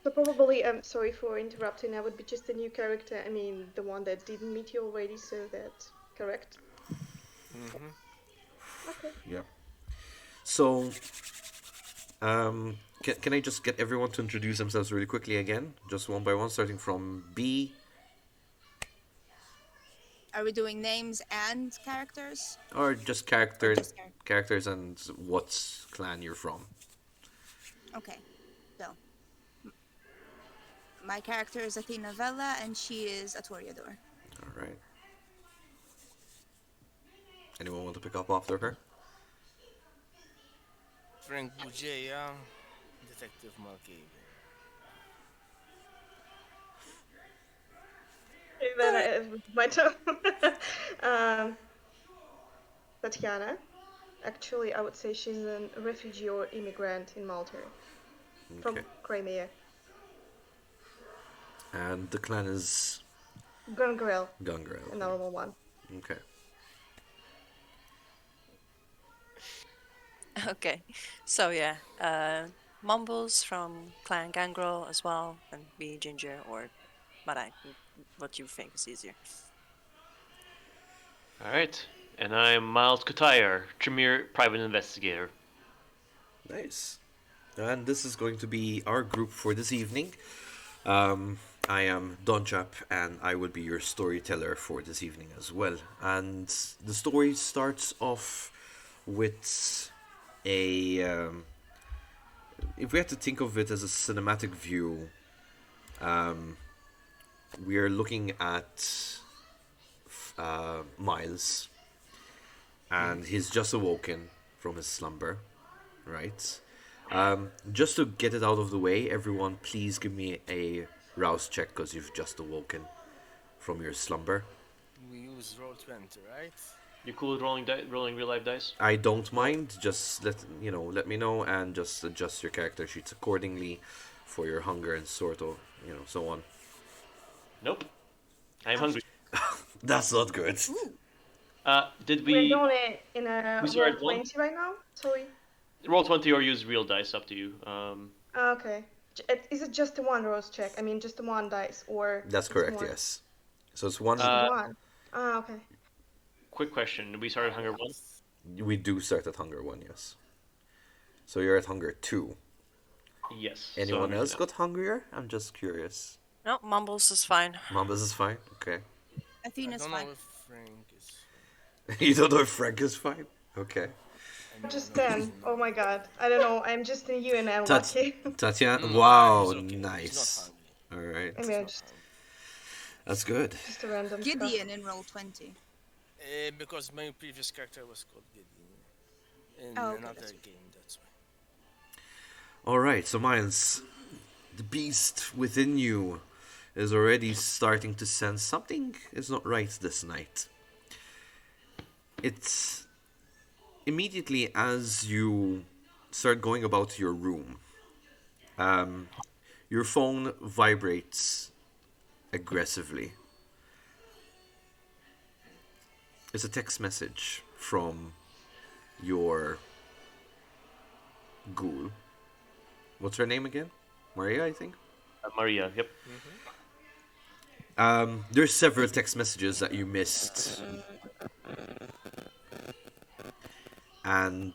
So probably, sorry for interrupting, I would be just a new character. I mean, the one that didn't meet you already, so that correct? Mm-hmm. Okay. Yeah. So, can I just get everyone to introduce themselves really quickly again, just one by one, starting from B, Are we doing names and characters, or just or just characters? characters, and what clan you're from. Okay. So my character is Athena Vella, and she is a Toreador. All right. Anyone want to pick up after her? Frank Bugeya, Detective Malkavian. Okay, then my turn. um, Tatiana. Actually, I would say she's a refugee or immigrant in Malta Okay. from Crimea. And the clan is Gungrel, Gungrel. a normal one. Okay. Okay, so yeah, Mumbles from Clan Gangrel as well, and be Ginger or Marai, what you think is easier. All right. And I'm Miles Kutire, Tremere Private Investigator. Nice. And this is going to be our group for this evening. I am Donchap, and I will be your storyteller for this evening as well. And the story starts off with a. If we had to think of it as a cinematic view, we are looking at Miles, and he's just awoken from his slumber, right? Just to get it out of the way, everyone, please give me a rouse check because you've just awoken from your slumber. We use roll 20, right? You cool with rolling real life dice? I don't mind. Just let me know, and just adjust your character sheets accordingly for your hunger and sort of so on. Nope. I'm hungry. That's not good. Did We're we doing it in a We roll started one? 20 right now? Sorry. roll 20 or use real dice? Up to you. Okay. Is it just the one roast check? I mean, just the one dice, or That's it's correct. more? Yes. So it's one. Just Uh, one. Okay. Quick question: did we start at hunger 1? We do start at hunger 1. Yes. So you're at hunger 2. Yes. Anyone so else got hungrier? I'm just curious. No, Mumbles is fine. Mom, this is fine. Okay. I Athena's don't fine. know if Frank is. You don't know if Frank is fine? Okay. I Just know 10. he's Oh not. my god. I don't know. I'm just in you and I'm Tat- lucky. Tatiana. No, Wow. he's okay. Nice. He's not hungry. All right. I He's mean, not just, hungry. That's good. just a random stuff. Gideon in roll 20. Because my previous character was called Gideon in Oh, okay, another that's right. game. That's why. All right. So Miles, the beast within you is already starting to sense something is not right this night. It's immediately as you start going about your room, your phone vibrates aggressively. It's a text message from your ghoul. What's her name again? Maria, I think. Maria. Yep. There's several text messages that you missed, and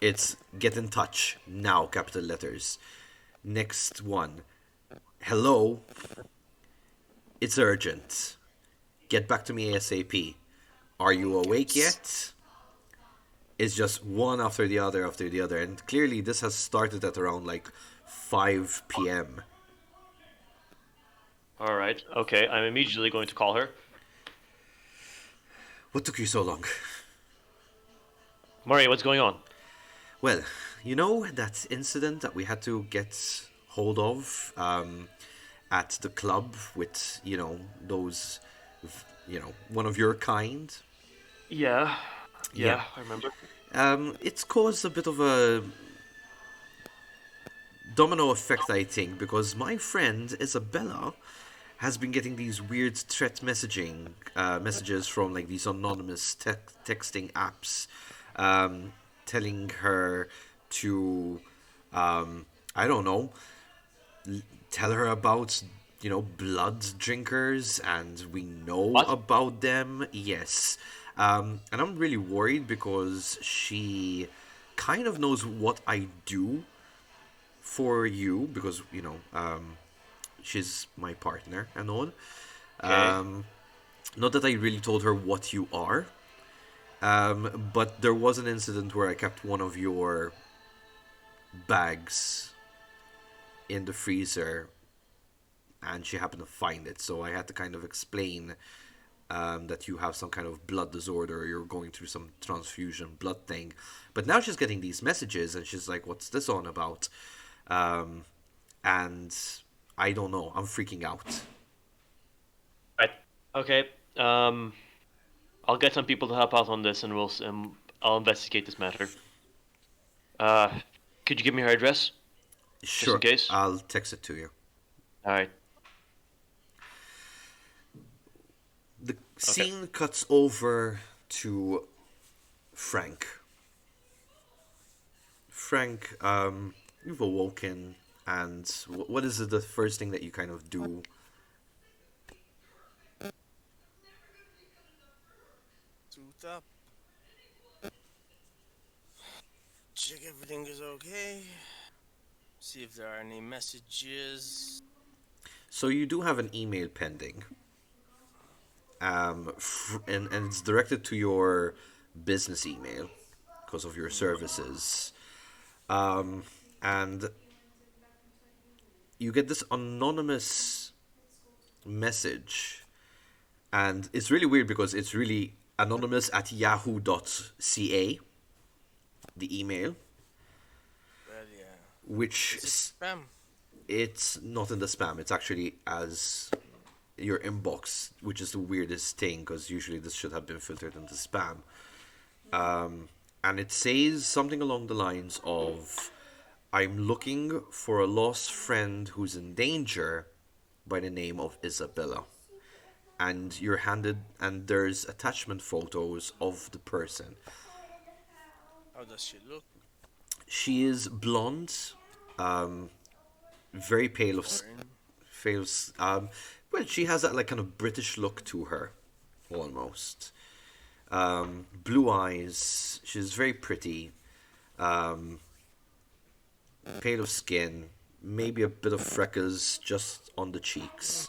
it's get in touch now, capital letters. Next one, hello. It's urgent. Get back to me ASAP. Are you awake yet? It's just one after the other after the other, and clearly this has started at around like 5 p.m. All right. Okay. I'm immediately going to call her. What took you so long? Maria, what's going on? Well, you know that incident that we had to get hold of at the club with, those, one of your kind? Yeah. Yeah. I remember. It's caused a bit of a domino effect, I think, because my friend Isabella has been getting these weird threat messages from like these anonymous texting apps, telling her to, I don't know, tell her about, blood drinkers, and we know What? about them. Yes. And I'm really worried because she kind of knows what I do for you because, she's my partner and all. Okay. Not that I really told her what you are, but there was an incident where I kept one of your bags in the freezer and she happened to find it. So I had to kind of explain that you have some kind of blood disorder, or you're going through some transfusion blood thing. But now she's getting these messages and she's like, what's this on about? Um, and I don't know. I'm freaking out. Right. Okay. I'll get some people to help out on this, and I'll investigate this matter. Uh, could you give me her address, just in Sure, case? I'll text it to you. All right. The Okay. scene cuts over to Frank. Frank, you've awoken, and what is the first thing that you kind of do? Suit up. Check everything is okay. See if there are any messages. So you do have an email pending, and it's directed to your business email because of your services. And you get this anonymous message, and it's really weird because it's really anonymous at yahoo.ca, the email, Well, yeah. which Is it spam? it's not in the spam. It's actually as your inbox, which is the weirdest thing because usually this should have been filtered into spam. And it says something along the lines of, I'm looking for a lost friend who's in danger by the name of Isabella. And you're handed, and there's attachment photos of the person. How does she look? She is blonde, very pale Foreign? fails. Well, she has that like kind of British look to her, almost. Blue eyes. She's very pretty. Um, Pale of skin. Maybe a bit of freckles just on the cheeks.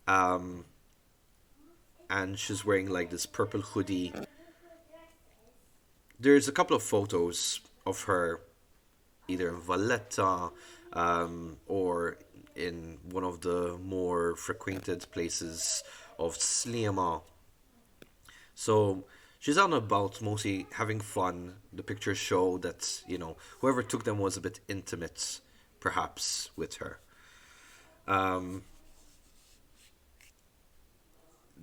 Um, and she's wearing like this purple hoodie. There's a couple of photos of her either in Valletta or in one of the more frequented places of Sliema. So she's out and about, mostly having fun. The pictures show that, whoever took them was a bit intimate, perhaps, with her. Um,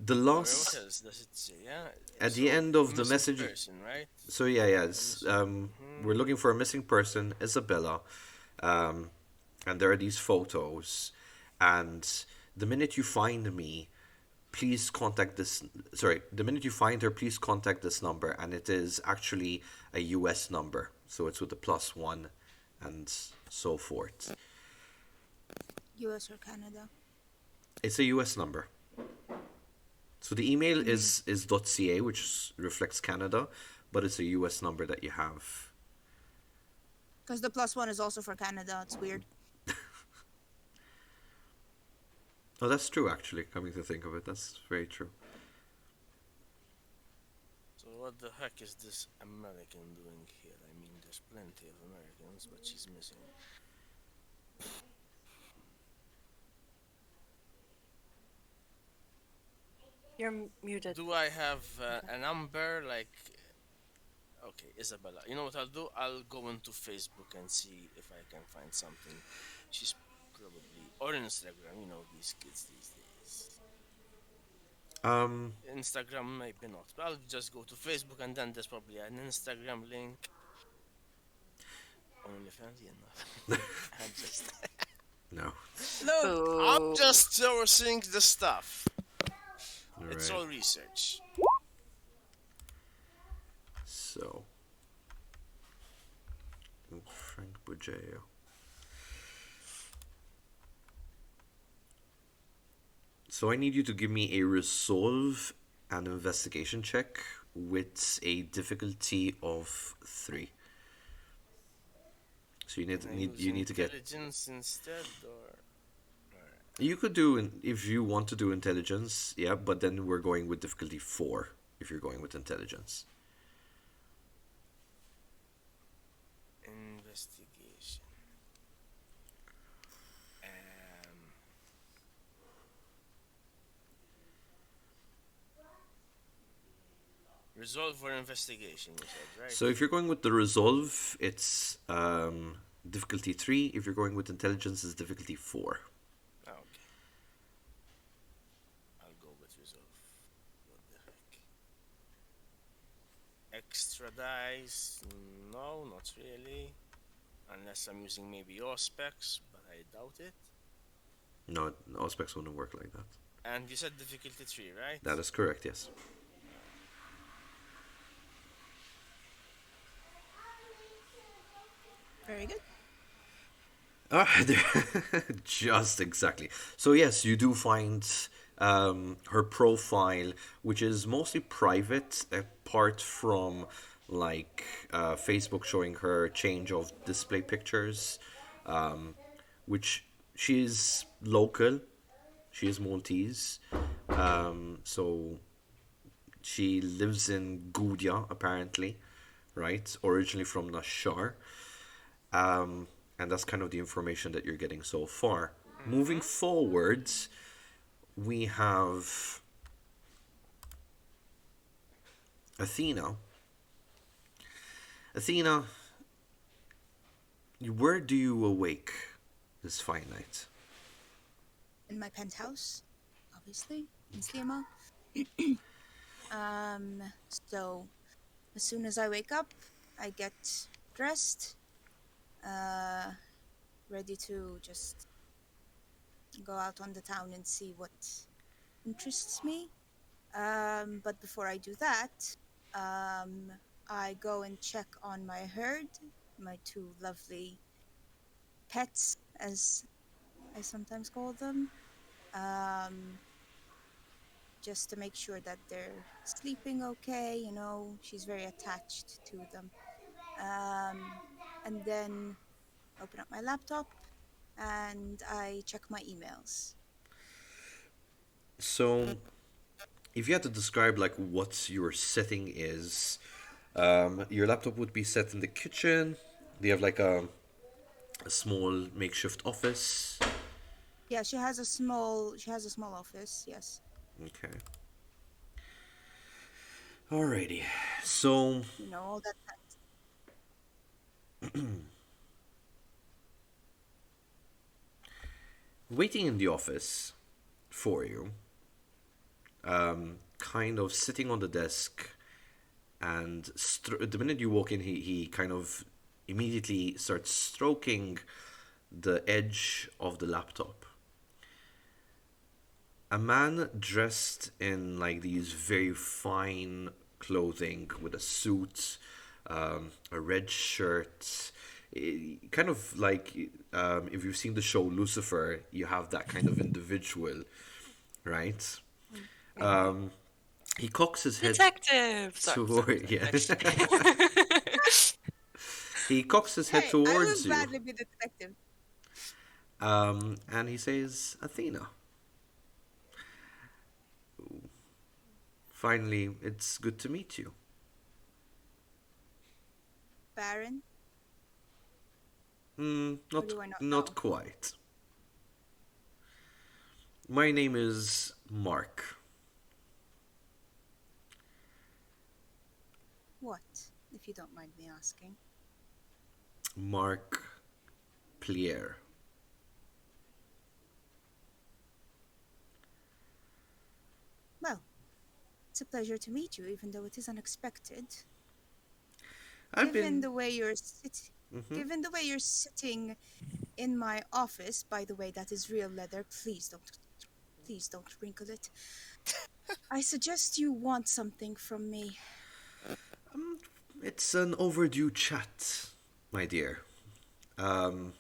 the Where, what last, else does it say? Yeah. at the So, end of the missing message, person, right? so yeah, yeah, A it's, missing. we're looking for a missing person, Isabella, um, and there are these photos, and the minute you find me, please contact this. Sorry, the minute you find her, please contact this number, and it is actually a U.S. number, so it's with the +1, and so forth. US or Canada? It's a U.S. number. So the email is .ca, which reflects Canada, but it's a U.S. number that you have. Because the +1 is also for Canada. It's weird. Oh, that's true, actually, coming to think of it. That's very true. So what the heck is this American doing here? I mean, there's plenty of Americans, but she's missing. You're muted. Do I have a number like? Okay, Isabella. You know what I'll do? I'll go into Facebook and see if I can find something. She's probably or Instagram. You know these kids these days. Um, Instagram maybe not. But I'll just go to Facebook and then there's probably an Instagram link. OnlyFans, yeah, no. I'm just no. look. I'm Oh, just sourcing the stuff. All It's right. all research. So, Frank Bugeo. So I need you to give me a resolve and investigation check with a difficulty of 3. So Can I use you need to get. intelligence instead, or You could do if you want to do intelligence, yeah, but then we're going with difficulty 4 if you're going with intelligence. investigation? Um, Resolve for investigation, you said, right? So if you're going with the resolve, it's difficulty 3. If you're going with intelligence, it's difficulty 4. Okay, I'll go with resolve. What the heck? Extra dice? No, not really. Unless I'm using maybe your specs, but I doubt it. No, aspects wouldn't work like that. And you said difficulty 3, right? That is correct, yes. Very good. Ah, just exactly. So yes, you do find her profile, which is mostly private, apart from like Facebook showing her change of display pictures, um, which she is local. She is Maltese, so she lives in Goudia apparently, right? Originally from Nashar. Um, and that's kind of the information that you're getting so far. Moving Mm-hmm. forwards, we have Athena. Athena, where do you awake this fine night? In my penthouse, obviously, in Slima. Um, so as soon as I wake up, I get dressed, uh, ready to just go out on the town and see what interests me. But before I do that, um, I go and check on my herd, my two lovely pets, as I sometimes call them, just to make sure that they're sleeping okay. You know, she's very attached to them. And then open up my laptop and I check my emails. So, if you had to describe like what your setting is, your laptop would be set in the kitchen. Do you have like a small makeshift office? Yeah, she has a small office, yes. Okay. Alrighty. So, You know, all that. waiting in the office for you, kind of sitting on the desk, and the minute you walk in, he kind of immediately starts stroking the edge of the laptop. A man dressed in like these very fine clothing with a suit, a red shirt, kind of like if you've seen the show Lucifer, you have that kind of individual, right? Um, he cocks his head Detective! Sorry, sorry, toward yeah. sorry. He cocks his head Hey, I will towards you, gladly be the detective. and he says, "Athena, finally, it's good to meet you." Baron, or Not do I not not know? quite. My name is Mark. What, if you don't mind me asking? Mark Plier. Well, it's a pleasure to meet you, even though it is unexpected. I've Given been. the way Mhm. given the way you're sitting in my office, by the way, that is real leather. Please don't wrinkle it. I suggest you want something from me. It's an overdue chat, my dear. Um,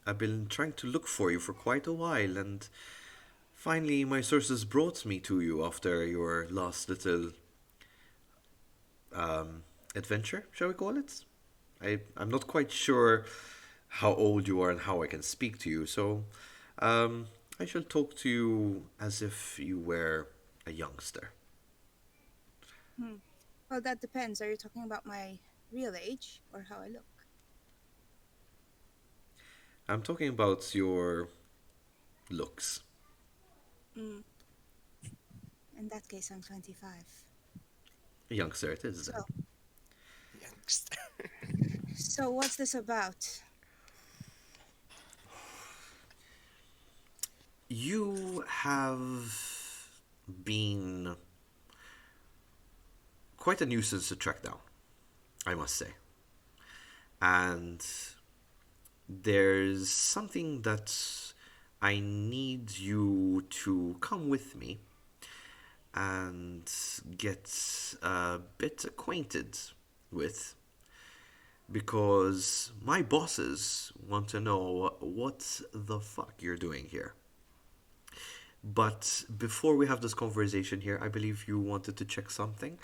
I've been trying to look for you for quite a while, and Finally, my sources brought me to you after your last little adventure, shall we call it? I'm not quite sure how old you are and how I can speak to you, so I shall talk to you as if you were a youngster. Hmm. Well, that depends. Are you talking about my real age or how I look? I'm talking about your looks. Mm. In that case, I'm 25. A youngster it is then. So, Youngster. so what's this about? You have been quite a nuisance to track down, I must say. And there's something that I need you to come with me and get a bit acquainted with because my bosses want to know what the fuck you're doing here. But before we have this conversation here, I believe you wanted to check something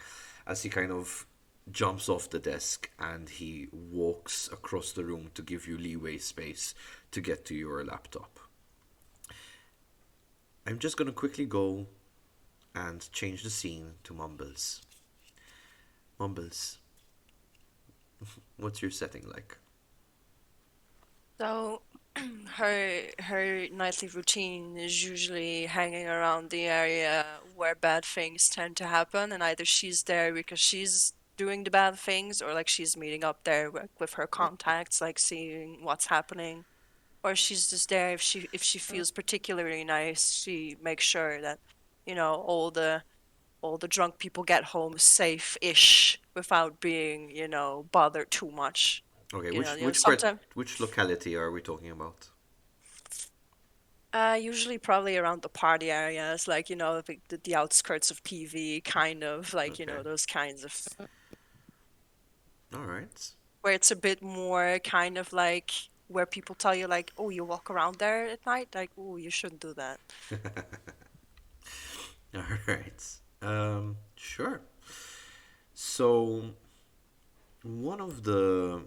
as he kind of jumps off the desk and he walks across the room to give you leeway space to get to your laptop. I'm just gonna quickly go and change the scene to Mumbles. Mumbles, what's your setting like? So her nightly routine is usually hanging around the area where bad things tend to happen, and either she's there because she's doing the bad things, or like she's meeting up there with her contacts, like seeing what's happening, or she's just there if she feels particularly nice. She makes sure that all the drunk people get home safe-ish without being bothered too much. Okay, You know sometimes. which locality are we talking about? Usually probably around the party areas, like, the outskirts of PV, kind of like, Okay, those kinds of all right. where it's a bit more kind of like where people tell you like, oh, you walk around there at night, like, oh, you shouldn't do that. All right. Sure. So one of the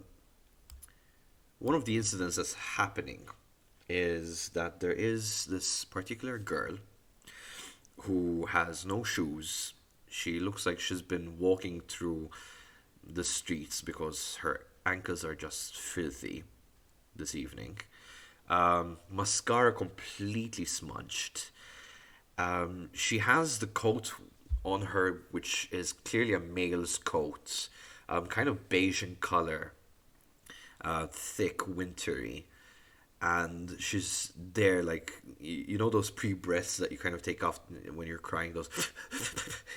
one of the incidents that's happening is that there is this particular girl who has no shoes. She looks like she's been walking through the streets because her ankles are just filthy this evening. Mascara completely smudged. She has the coat on her, which is clearly a male's coat, kind of beige in color, thick, wintry, and she's there like you know those pre-breaths that you kind of take off when you're crying, those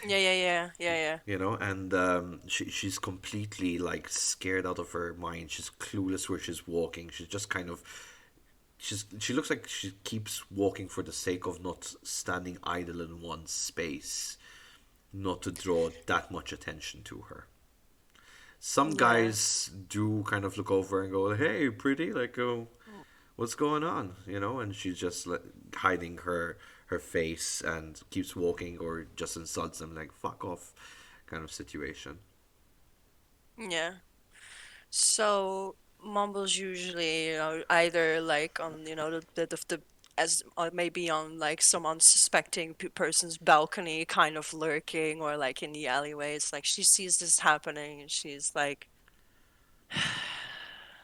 Yeah, yeah, yeah, yeah, yeah. and she's completely like scared out of her mind. She's clueless where she's walking. She's just kind of she looks like she keeps walking for the sake of not standing idle in one space, not to draw that much attention to her. Some Yeah. guys do kind of look over and go, "Hey, pretty," like, "Oh, Mm. what's going on?" And she's just like, hiding her face and keeps walking or just insults them, like, "Fuck off," kind of situation. Yeah. So Mumbles usually, either like on, the as maybe on like some unsuspecting person's balcony, kind of lurking, or like in the alleyways. Like she sees this happening, and she's like,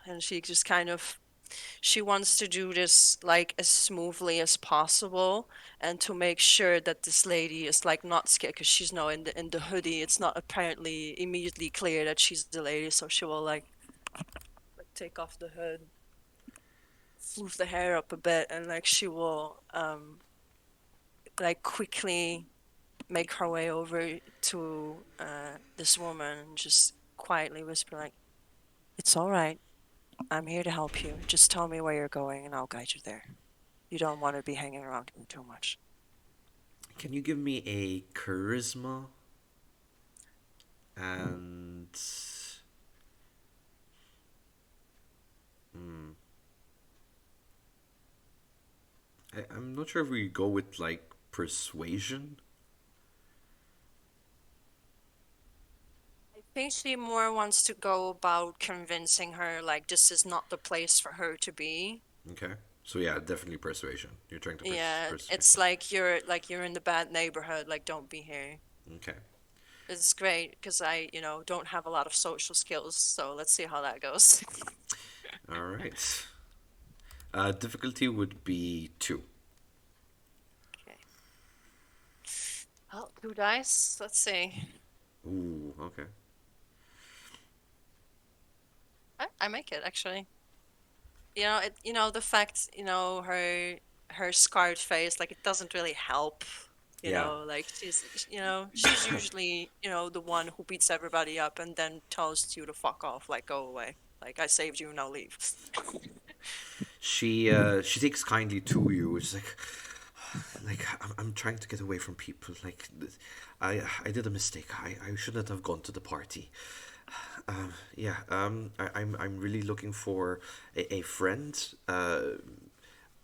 and she just kind of she wants to do this like as smoothly as possible, and to make sure that this lady is like not scared, because she's now in the hoodie. It's not apparently immediately clear that she's the lady, so she will like take off the hood, move the hair up a bit, and like she will like quickly make her way over to this woman and just quietly whisper like, "It's all right. I'm here to help you. Just tell me where you're going and I'll guide you there. You don't want to be hanging around me too much." Can you give me a charisma and I'm not sure if we go with like persuasion. I think she more wants to go about convincing her like this is not the place for her to be. Okay. So yeah, definitely persuasion. You're trying to Yeah, persuade. it's like you're in the bad neighborhood, like don't be here. Okay. It's great because I, don't have a lot of social skills, so let's see how that goes. All right. Difficulty would be two. Okay. Well, two dice. Let's see. Ooh. Okay. I make it actually. The fact, her scarred face, like it doesn't really help. Yeah. Like she's usually, the one who beats everybody up and then tells you to fuck off, like go away. Like I saved you, now leave. She takes kindly to you. It's like I'm trying to get away from people. Like I did a mistake. I shouldn't have gone to the party. Yeah. I'm really looking for a friend.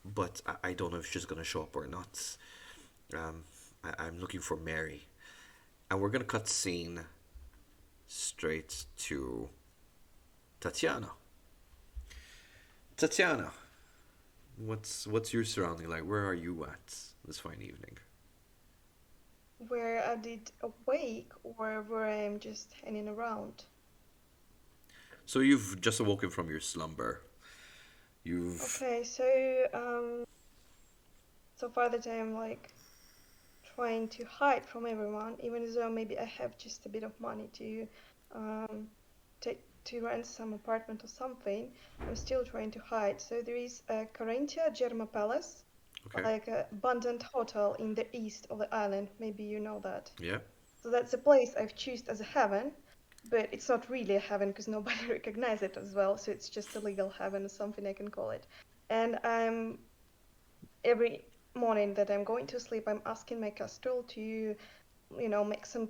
But I don't know if she's gonna show up or not. I'm looking for Mary, and we're gonna cut scene straight to Tatiana. Tatiana, what's your surrounding like? Where are you at this fine evening? Where I did awake or where I'm just hanging around. So you've just awoken from your slumber. You've Okay, so far that I'm like trying to hide from everyone, even though maybe I have just a bit of money to um, take to rent some apartment or something, I'm still trying to hide. So there is a Carinthia Germa Palace, okay. like a abandoned hotel in the east of the island. Maybe you know that. Yeah. So that's a place I've chosen as a heaven, but it's not really a heaven because nobody recognizes it as well. So it's just a legal heaven or something I can call it. And I'm every morning that I'm going to sleep, I'm asking my Castrol to, make some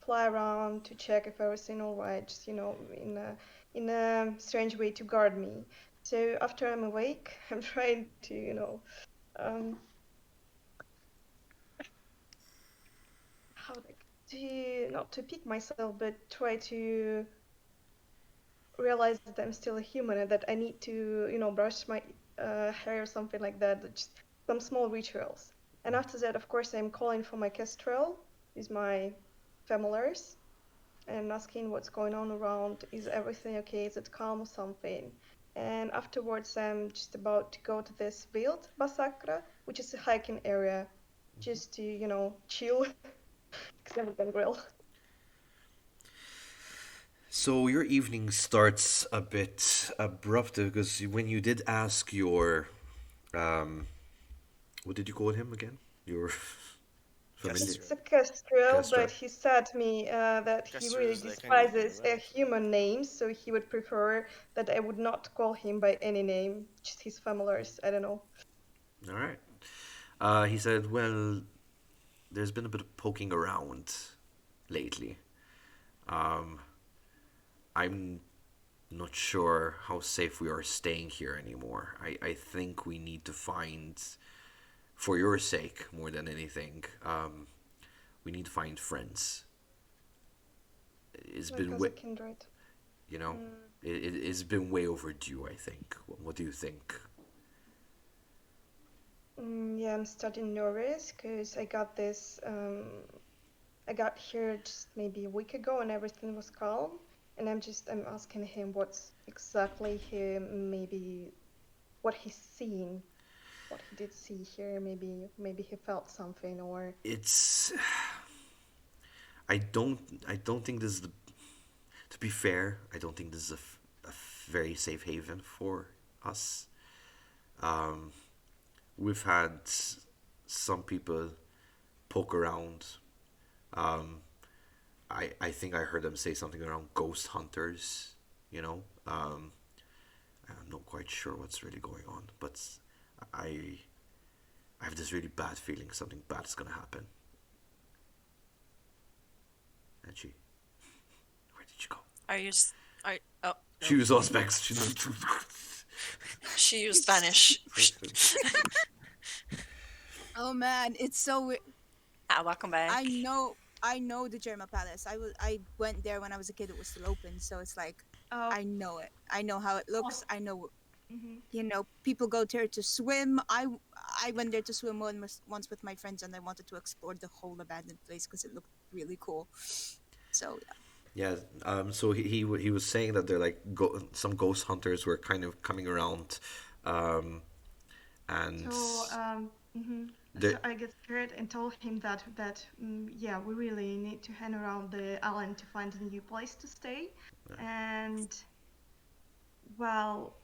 fly around to check if everything all right, just, in a strange way to guard me. So after I'm awake, I'm trying to, um, how like to not to pick myself, but try to realize that I'm still a human and that I need to, brush my hair or something like that. Just some small rituals. And after that, of course, I'm calling for my kestrel, is my familiars, and asking what's going on around. Is everything okay? Is it calm or something? And afterwards, I'm just about to go to this Wild Basakra, which is a hiking area, just to, chill, because I'm gonna grill. So your evening starts a bit abrupt because when you did ask your um, what did you call him again? Your familiar It's Castro. a kestrel, Castor. but he said to me that he Castro really is like a name, despises right? human names, so he would prefer that I would not call him by any name, just his familiars. I don't know. All right. He said, "Well, there's been a bit of poking around lately. Um, I'm not sure how safe we are staying here anymore. I think we need to find, for your sake more than anything, we need to find friends. It's Like been as a way, kindred. you know, Mm, it's been way overdue. I think. What do you think? yeah, I'm starting nervous because I got this. I got here just maybe a week ago and everything was calm. And I'm asking him what's exactly he maybe what he's seen, what he did see here. Maybe he felt something or It's. I don't think this is the. To be fair, I don't think this is a very safe haven for us. Um, we've had some people poke around. Um, I think I heard them say something around ghost hunters. You know, I'm not quite sure what's really going on, but I I have this really bad feeling something bad is gonna happen. And where did she go? Are you? Oh She no. was all specs. She, She used vanish. Oh man, it's so weird. Welcome back. I know the Germa Palace. I went there when I was a kid. It was still open, so it's like Oh, I know it. I know how it looks. also, I know, hmm people go there to swim. I went there to swim once with my friends, and I wanted to explore the whole abandoned place because it looked really cool. So yeah. Yeah. So he was saying that they're like some ghost hunters were kind of coming around, um, and so they so I get scared and told him that yeah, we really need to hang around the island to find a new place to stay, and well,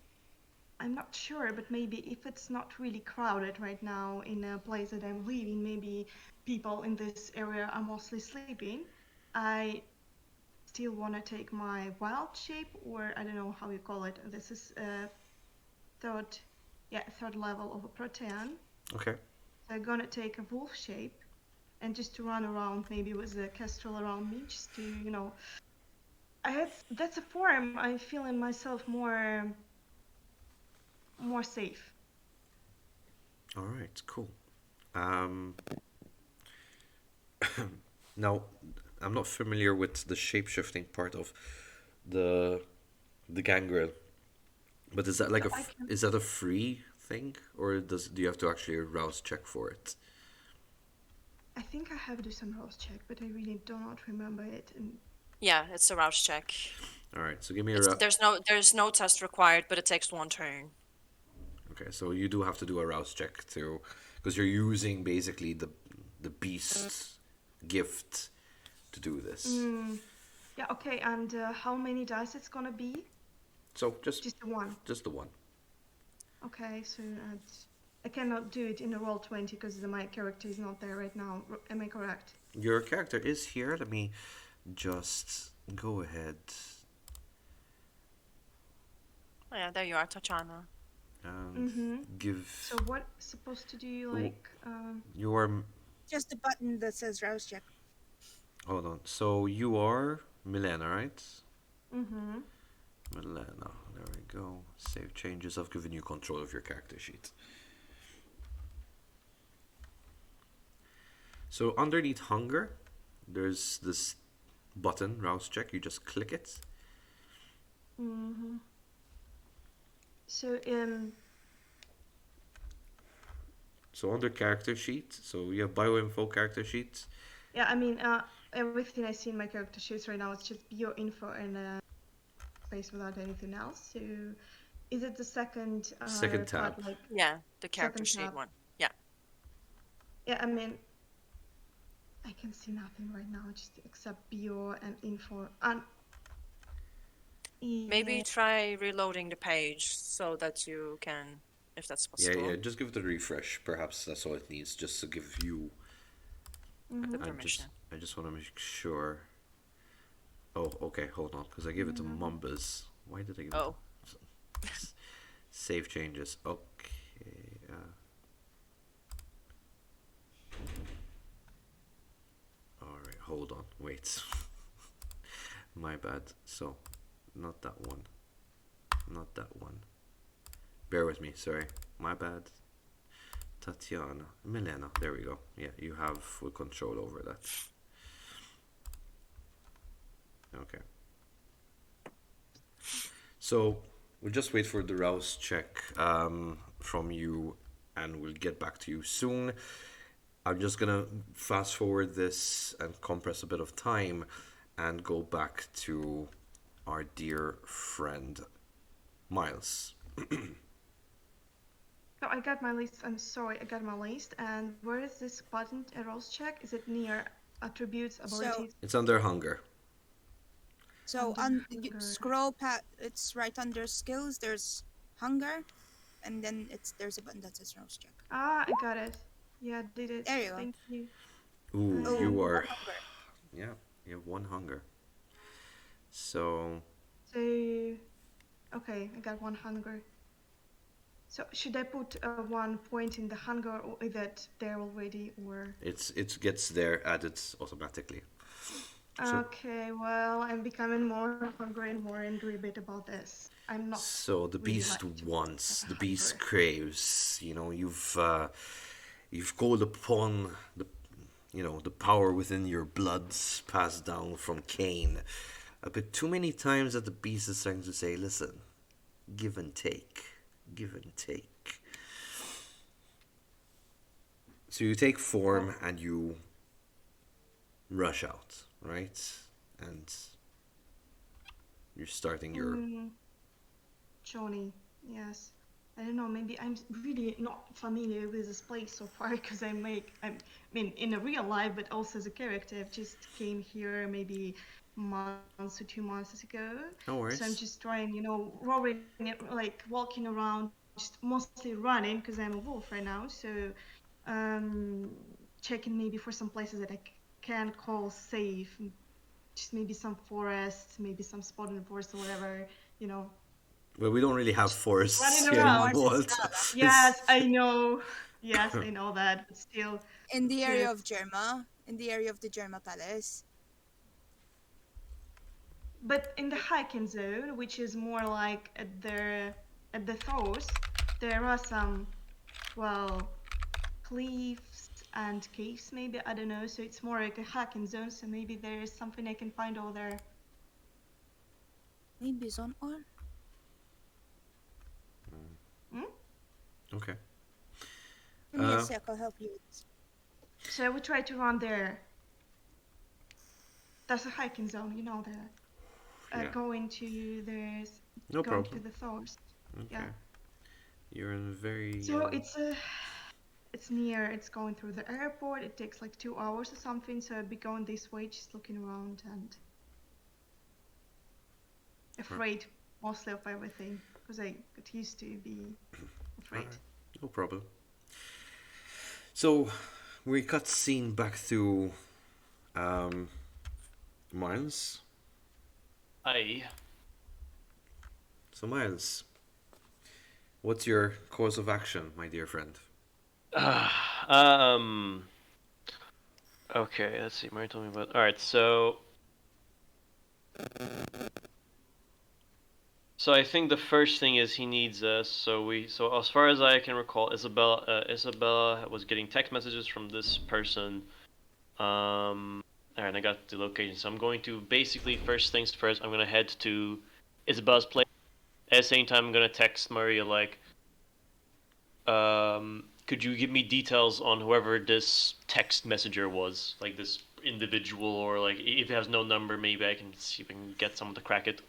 I'm not sure, but maybe if it's not really crowded right now in a place that I'm living, maybe people in this area are mostly sleeping. I still want to take my wild shape, or I don't know how you call it. This is third, yeah, third level of a protean. okay. So I'm gonna take a wolf shape and just to run around, maybe with the kestrel around me, just to, I had that's a form I feel in myself more safe. All right. Cool. Um, Now, I'm not familiar with the shape-shifting part of the the gangrel, but is that like So I can. is that a free thing, or do you have to actually rouse check for it? I think I have to do some rouse check, but I really do not remember it. And Yeah, it's a rouse check. All right, so give me a It's there's no test required, but it takes one turn. okay, so you do have to do a rouse check to because you're using basically the beast gift to do this. mm, yeah, okay. And how many dice it's gonna be? So Just the one. just the one. Okay, so I cannot do it in a roll 20 because my character is not there right now. Am I correct? Your character is here. Let me just go ahead Oh, yeah, there you are, Tachana. and Mm-hmm. give So what supposed to do w- like your Just a button that says rouse check. hold on. So you are Milena, right? mm-hmm. Milena. There we go. Save changes. I've given you control of your character sheet. So underneath hunger, there's this button, rouse check. You just click it. Mm-hmm. So So under character sheet, so you have bioinfo character sheet. yeah, I mean everything I see in my character sheets right now is just bio info and space without anything else. So is it the second Second part, tab. like Yeah, the character second sheet tab? one. Yeah. Yeah, I mean I can see nothing right now, just except bio and info. And Maybe yeah, try reloading the page so that you can, if that's Yeah, yeah. possible, Just give it a refresh. Perhaps that's all it needs, just to give you. the mm-hmm. permission. I just want to make sure. Oh, okay. Hold on, because I gave it to Mm-hmm. Mumbas. Why did I give it Oh, to? Save changes. Okay. All right. Hold on. Wait. My bad. So, not that one. Not that one. Bear with me. Sorry. My bad. Tatiana. Milena. There we go. Yeah, you have full control over that. Okay. So we'll just wait for the rouse check from you, and we'll get back to you soon. I'm just gonna fast forward this and compress a bit of time, and go back to our dear friend Miles. So I got my list. I'm sorry, I got my list. And where is this button? Errors check? Is it near attributes, So abilities, It's under hunger. under you hunger? scroll past. It's right under skills. There's hunger, and then there's a button that says rouse check. Ah, I got it. Yeah, did it. There you go. Thank you. Ooh, Oh, you And are. one hunger. Yeah, you have one hunger. So so, okay, I got one hunger. So should I put 1 point in the hunger, or is that there already, or? it gets there added automatically. So Okay, well, I'm becoming more hungry and more angry a bit about this. I'm not So the really beast like to be as wants, a the beast hunter. craves. You've called upon the power within your blood passed down from Cain a bit too many times that the beast is starting to say, "Listen, give and take, give and take." So you take Well, form and you rush out, right? And you're starting your. mm, Johnny, yes. I don't know, maybe I'm really not familiar with this place so far because I mean, in a real life, but also as a character, I've just came here maybe months or 2 months ago. No So I'm just worries. trying, roaring, like walking around, just mostly running because I'm a wolf right now. So, um, checking maybe for some places that I can call safe, just maybe some forests, maybe some spot in the forest or whatever, you know, Well, we don't really have just running forests here in around. Mars and Malta. stuff. It's, Yes, I know. Yes, I know that, but still, In the area just of Germa, in the area of the Germa Palace. but in the hiking zone, which is more like at the south, there are some well cliffs and caves maybe, I don't know. So it's more like a hiking zone. So maybe there is something I can find over there. Maybe Zon or? Hmm? okay. Give me a Uh, sec, I'll help you. So I would try to run there. That's a hiking zone, you know there. yeah, Going to there's no going to problem. the south. Yeah. Okay. You're in a very So it's near. It's going through the airport. It takes like 2 hours or something. So I'd be going this way, just looking around and Alright, afraid mostly of everything because I got used to be afraid. alright, no problem. So we cut scene back to um, Miles. I. So Miles, what's your course of action, my dear friend? um. Okay, let's see. Mary told me about. All right, so I think the first thing is he needs us. So as far as I can recall, Isabella was getting text messages from this person. All right, I got the location. So I'm going to basically first things first. I'm gonna head to Isabella's place. At the same time, I'm gonna text Maria like, could you give me details on whoever this text messenger was, like this individual, or like if it has no number, maybe I can see if I can get someone to crack it.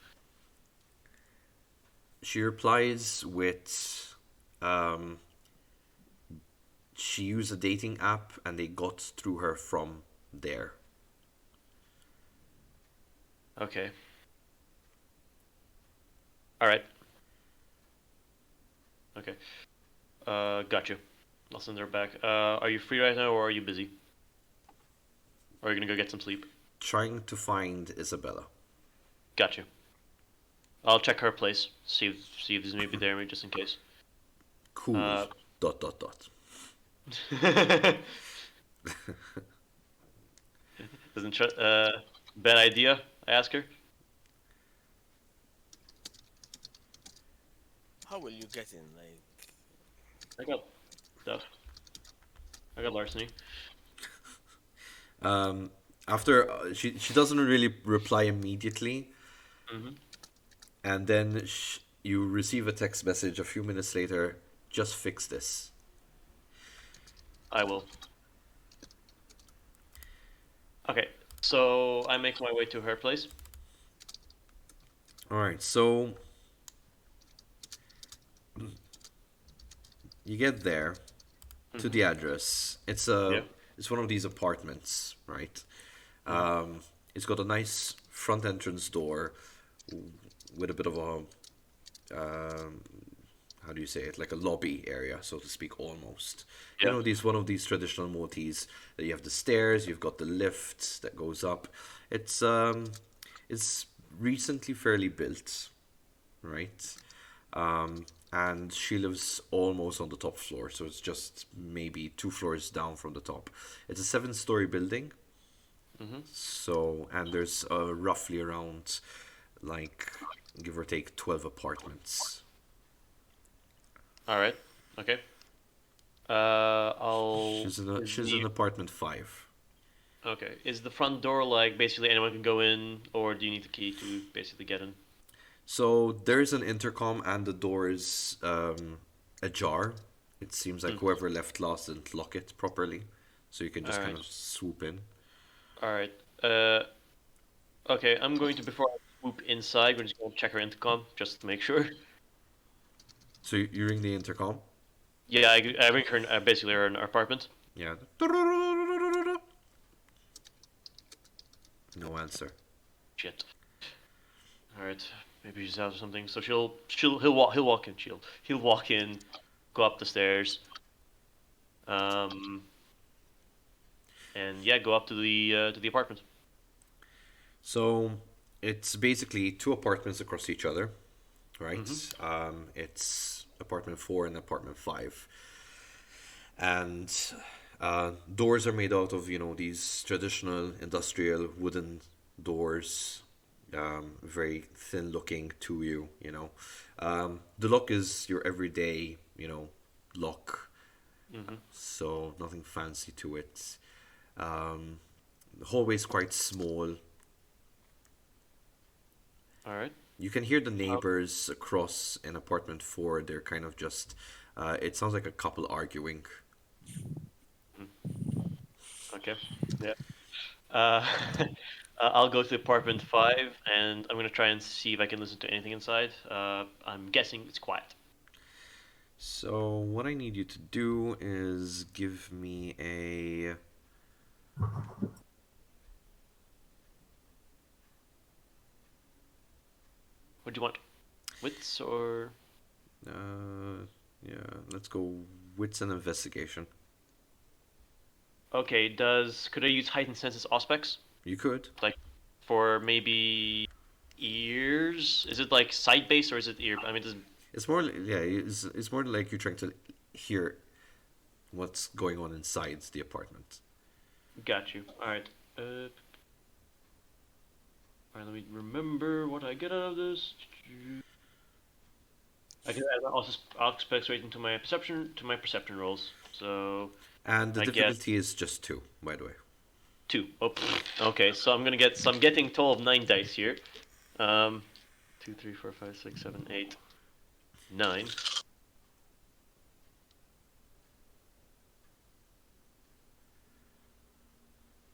She replies with, um, she used a dating app and they got through her from there. Okay. All right. Okay. Got you. I'll send her back. Are you free right now, or are you busy? Or are you gonna go get some sleep? Trying to find Isabella. Got you. I'll check her place. See if there's maybe there, just in case. Cool. Uh, Dot dot dot. doesn't bad idea? I ask her. How will you get in? Like, I got stuff. I got larceny. Um, after she doesn't really reply immediately, Mm-hmm. and then you receive a text message a few minutes later. Just fix this. I will. Okay, so I make my way to her place. All right, so you get there to Mm-hmm. the address. Yeah. It's one of these apartments, right? Mm-hmm. It's got a nice front entrance door with a bit of a um, how do you say it, like a lobby area, so to speak, almost. You Yeah. know, these one of these traditional motifs that you have the stairs, you've got the lift that goes up. It's recently fairly built, right? And she lives almost on the top floor, so it's just maybe 2 floors down from the top. It's a 7-story building, Mm-hmm. so and there's roughly around like give or take 12 apartments. All right. Okay. I'll. Is She's in the apartment 5. okay? Is the front door like basically anyone can go in, or do you need the key to basically get in? So there's an intercom and the door is ajar. It seems like Hmm. whoever left last didn't lock it properly, so you can All just kind right. of swoop in. All right. Okay. I'm going to before I swoop inside. We're just going to check our intercom just to make sure. So you ring the intercom. Yeah, I ring her basically her in our apartment. Yeah. No answer. Shit. All right. Maybe she's out or something. So he'll walk in. He'll walk in, go up the stairs. Um. And yeah, go up to the apartment. So it's basically 2 apartments across each other, right? Mm-hmm. It's apartment 4 and apartment 5, and doors are made out of these traditional industrial wooden doors, very thin looking to the lock is your everyday lock, Mm-hmm. so nothing fancy to it. The hallway is quite small. All right. You can hear the neighbors across in apartment 4. They're kind of just it sounds like a couple arguing. Okay. Yeah. Uh, I'll go to apartment 5, and I'm gonna try and see if I can listen to anything inside. I'm guessing it's quiet. So what I need you to do is give me a What do you want? Wits or yeah, let's go wits and investigation. okay? Could I use heightened senses aspects You could. like for maybe ears? Is it like sight based or is it ear? I mean, does It's more like you're trying to hear what's going on inside the apartment. got you. All right. All right. Let me remember what I get out of this. I can add also aspects rating to my perception rolls. So And the I get difficulty is just 2, by the way. 2. Oh, okay. So I'm getting a total of 9 dice here. 2, 3, 4, 5, 6, 7, 8, 9.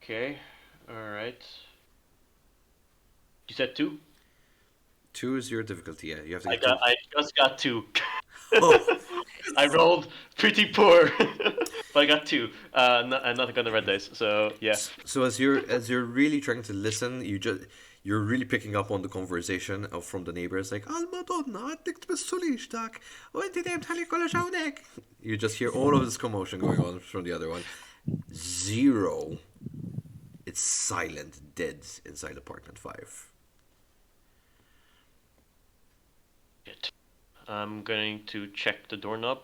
Okay. All right. You said 2. 2 is your difficulty. Yeah, you have to I get 2. got. I just got 2. Oh. I rolled pretty poor, but I got 2. Nothing on the red dice. So yeah. So as you're really trying to listen, you're really picking up on the conversation from the neighbors, like Madonna, għaddek tbissulixtak, u inti dejjem tħalli kollox hawnhekk. You just hear all of this commotion going on from the other one. 0. It's silent, dead inside apartment 5. Shit. I'm going to check the doorknob.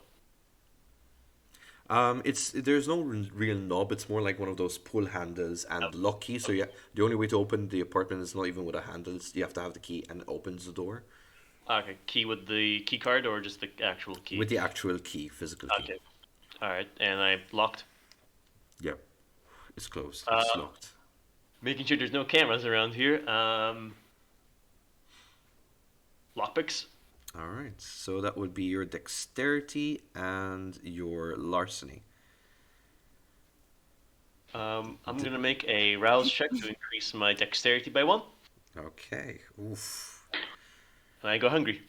There's no real knob. It's more like one of those pull handles and lock key. So yeah, the only way to open the apartment is not even with a handle. You have to have the key and it opens the door Okay, key with the key card or just the actual key? with the actual key, physical key. Okay. All right, and I locked. Yeah, it's closed. It's locked. Making sure there's no cameras around here. Lockpicks. All right, so that would be your dexterity and your larceny. I'm gonna make a rouse check to increase my dexterity by 1, Okay. Oof. and I go hungry.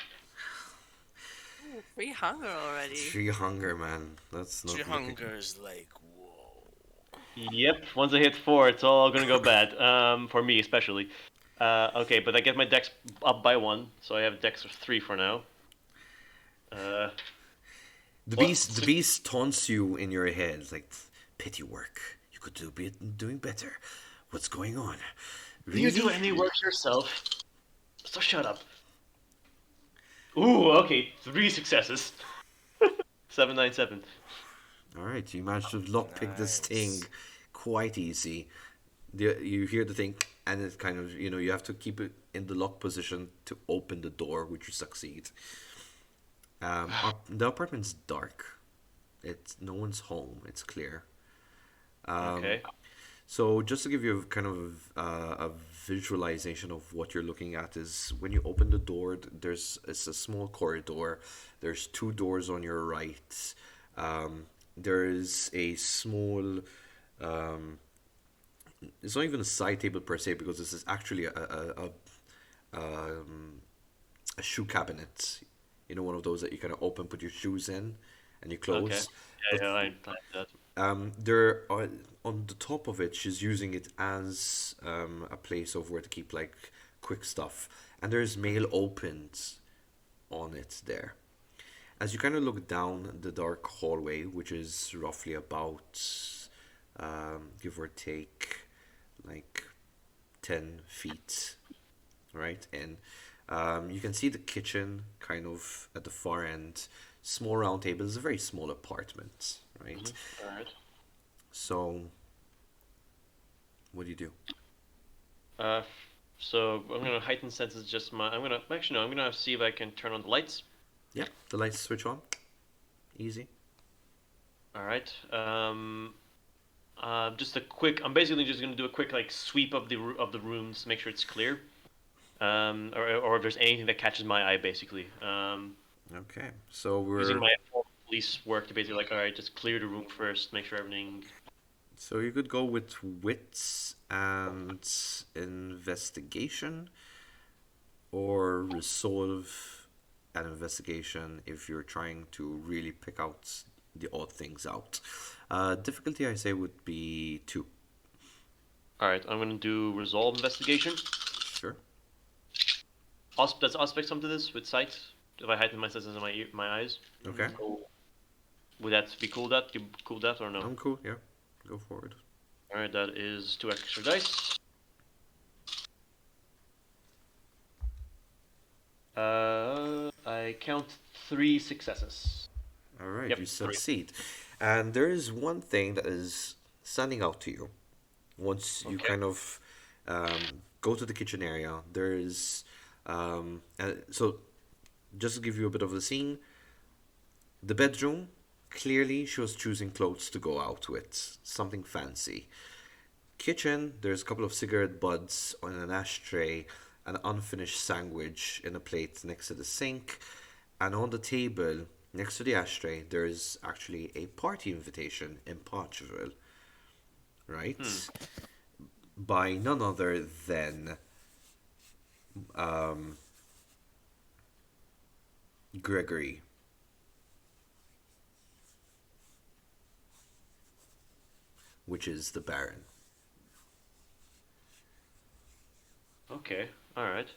Ooh, free hunger already. 3 hunger, man. That's not Three looking. hunger is like, whoa. Yep. Once I hit 4, it's all gonna go bad. For me especially. Okay, but I get my dex up by 1, so I have a dex of 3 for now. The What? beast taunts you in your head, like, pity work. You could be doing better. What's going on? Do you do any work yourself? So shut up. Ooh, okay, 3 successes. 797. All right, you managed to lockpick this thing Nice. quite easy. You hear the thing and it kind of, you have to keep it in the lock position to open the door, which you succeed. The apartment's dark. It's no one's home. It's clear. Okay. So just to give you a kind of a visualization of what you're looking at is when you open the door, it's a small corridor. There's two doors on your right. There is a small. Um, it's not even a side table per se because this is actually a shoe cabinet. One of those that you kind of open, put your shoes in, and you Okay. close. But Yeah, I like that. there are on the top of it, she's using it as a place of where to keep like quick stuff, and there's mail opened on it there. As you kind of look down the dark hallway, which is roughly about, give or take, like 10 feet, right? And you can see the kitchen kind of at the far end. Small round table. It's a very small apartment, right? All right. So, what do you do? Uh, so I'm gonna heighten senses. Just my. I'm gonna actually no. I'm gonna see if I can turn on the lights. Yeah, the lights switch on. Easy. All right. Just a quick. I'm basically just gonna do a quick like sweep of the rooms, make sure it's clear. Or if there's anything that catches my eye, basically. Okay, so Using we're my police work to basically like, all right, just clear the room first, make sure everything. so you could go with wits and investigation, or resolve an investigation if you're trying to really pick out the odd things out. Difficulty, I say, would be 2. All right, I'm gonna do resolve investigation. Sure. Does aspect come to this with sight? If I heighten my senses in my eyes, Okay. would that be cool? That you cool that or no? I'm cool. Yeah. Go forward. All right, that is 2 extra dice. I count 3 successes. All right, Yep, you 3. succeed. And there is one thing that is standing out to you. Once you Okay. kind of go to the kitchen area, there is. So, just to give you a bit of the scene, the bedroom, clearly she was choosing clothes to go out with, something fancy. Kitchen, there's a couple of cigarette butts on an ashtray, an unfinished sandwich in a plate next to the sink, and on the table next to the ashtray, there's actually a party invitation in Portugal, right? By none other than um, Gregory. Which is the Baron. Okay. All right.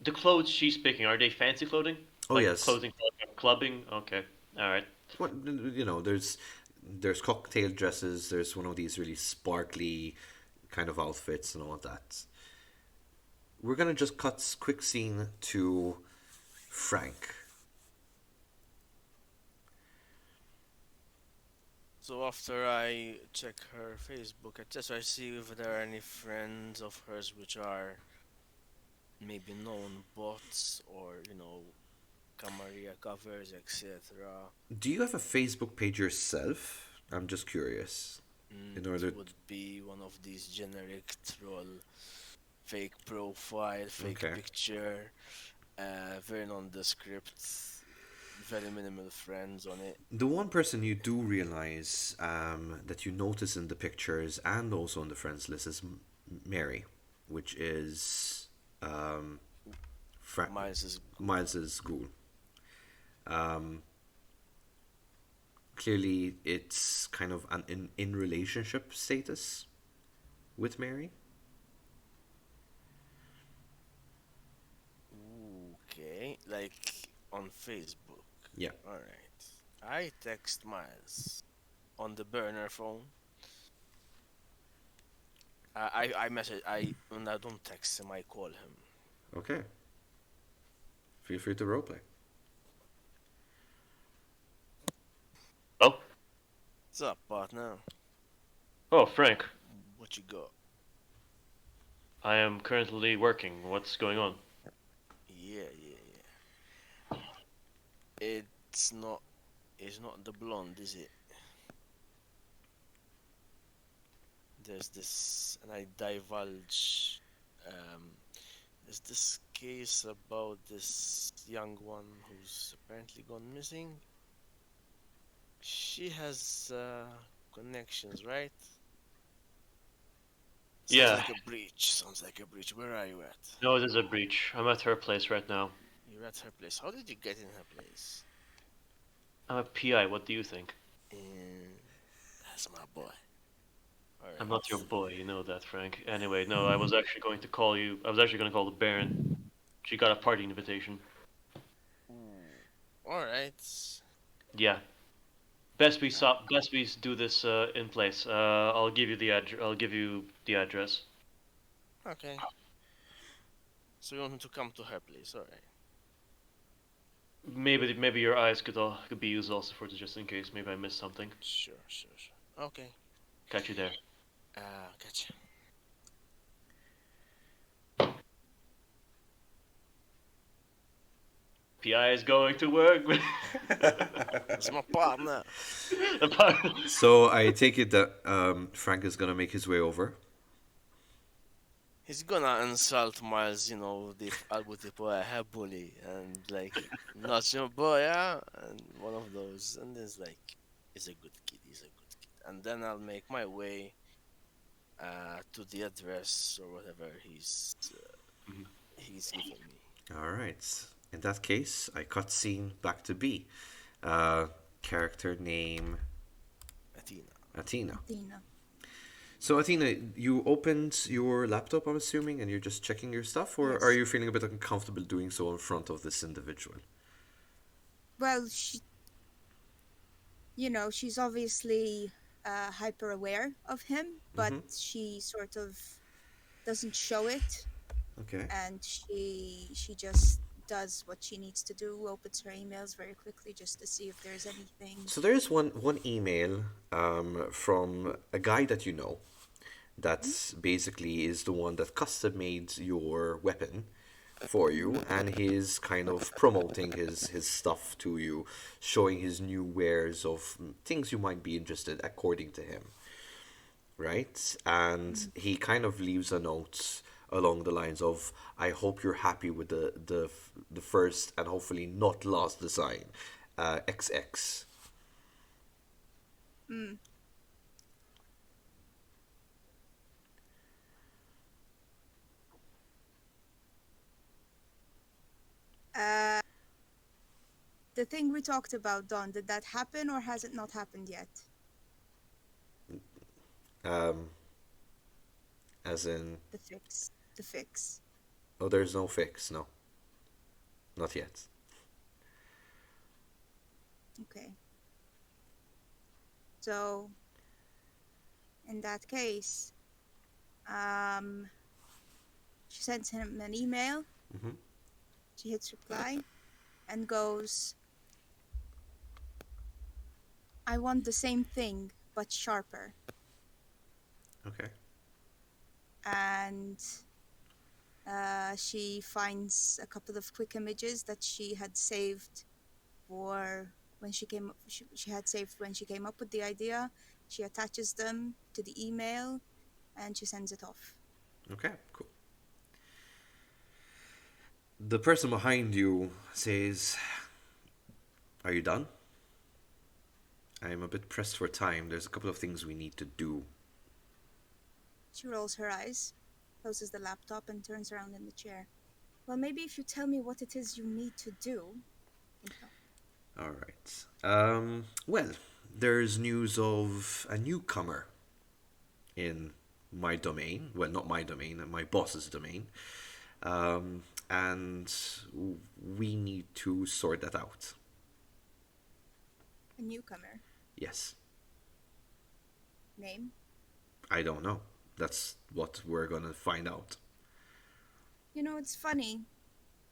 The clothes she's picking, are they fancy clothing? Oh Like yes. clothing for like clubbing? Okay. All right. Well, there's cocktail dresses. There's one of these really sparkly kind of outfits and all of that. We're gonna just cut quick scene to Frank. So after I check her Facebook, I see if there are any friends of hers which are maybe known bots or Camaria covers, etc. Do you have a Facebook page yourself? I'm just curious. In It order. would be one of these generic troll, fake profile, fake Okay. picture, very nondescript, very minimal friends on it. The one person you do realize that you notice in the pictures and also on the friends list is Mary, which is Fra- Miles is Miles's ghoul. Um, Clearly, it's kind of an in relationship status with Mary. okay, like on Facebook. Yeah. All right. I text Miles on the burner phone. I message when I don't text him, I call him. Okay. Feel free to roleplay. Oh. What's up, partner? Oh, Frank. What you got? I am currently working. What's going on? Yeah, yeah, yeah. It's not the blonde, is it? There's this, and I divulge. Um, there's this case about this young one who's apparently gone missing. She has connections, right? Sounds Yeah, like a breach. Sounds like a breach. Where are you at? no, it is a breach. I'm at her place right now. You're at her place. How did you get in her place? I'm a PI. What do you think? And that's my boy. All I'm not your right. boy, you know that, Frank. Anyway, no, I was actually going to call you. I was actually going to call the Baron. She got a party invitation. Ooh. All right. Yeah, best we do this in place. I'll give you the I'll give you the address. Okay. So you want me to come to her place? All right. Maybe your eyes could be used also for just in case. Maybe I missed something. Sure, sure, sure. Okay. Catch you there. Gotcha. PI is going to work. That's my partner. So I take it that Frank is gonna make his way over. He's gonna insult Miles, the Albo tipo bully and like not your boy, yeah, and one of those, and there's like, he's a good kid, he's a good kid, and then I'll make my way to the address or whatever he's given me. All right. In that case, I cut scene back to B. Uh, Character name Attina. Athena. Athena. So Athena, you opened your laptop, I'm assuming, and you're just checking your stuff, or are Yes. you feeling a bit uncomfortable doing so in front of this individual? Well, she's obviously hyper aware of him, but Mm-hmm. she sort of doesn't show it, Okay. and she just does what she needs to do, opens her emails very quickly just to see if there's anything. So there is one email from a guy that you know that Hmm? basically is the one that custom made your weapon for you, and he's kind of promoting his stuff to you, showing his new wares of things you might be interested according to him, right? And Mm. he kind of leaves a note along the lines of, "I hope you're happy with the first and hopefully not last design, XX." Mm. Uh, the thing we talked about, Don, did that happen or has it not happened yet? Um, as in, The fix. The fix. oh, there's no fix, no, not yet. Okay. So, in that case, um, she sends him an email. Mm-hmm. She hits reply and goes, I want the same thing, but sharper. Okay. And she finds a couple of quick images that she had saved for when she had saved when she came up with the idea. She attaches them to the email and she sends it off. Okay. Cool. The person behind you says, "Are you done? I'm a bit pressed for time. There's a couple of things we need to do." She rolls her eyes, closes the laptop, and turns around in the chair. Well, maybe if you tell me what it is you need to do, we can talk. All right. Well, there's news of a newcomer in my domain. Well, not my domain, my boss's domain. And we need to sort that out. A newcomer. Yes. Name? I don't know. That's what we're gonna find out. You know, it's funny.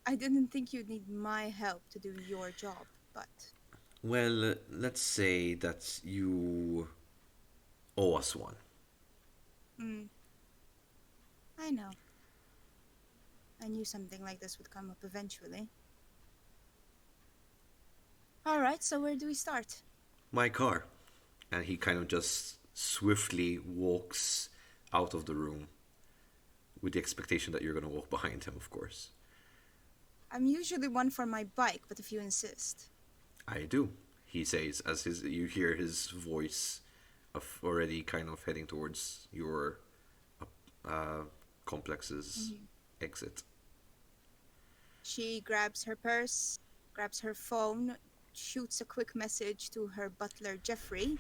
I didn't think you'd need my help to do your job, but Well, let's say that you owe us one. mm, I know. I knew something like this would come up eventually. All right, so where do we start? My car. And he kind of just swiftly walks out of the room with the expectation that you're going to walk behind him, of course. I'm usually one for my bike, but if you insist. I do, he says, as you hear his voice of already kind of heading towards your uh, complex's exit. She grabs her purse, grabs her phone, shoots a quick message to her butler, Jeffrey,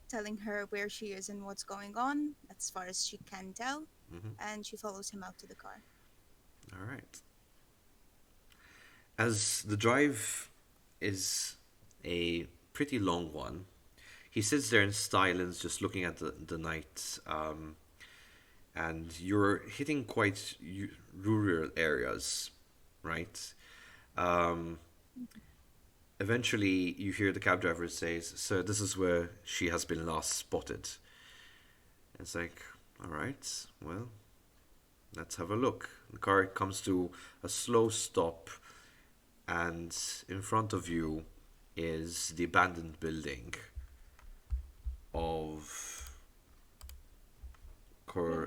telling her where she is and what's going on, as far as she can tell, and she follows him out to the car. All right. As the drive is a pretty long one, he sits there in silence, just looking at the night. And you're hitting quite rural areas, right? Um, Eventually, you hear the cab driver says, "Sir, this is where she has been last spotted." It's like, all right, well, let's have a look. The car comes to a slow stop, and in front of you is the abandoned building of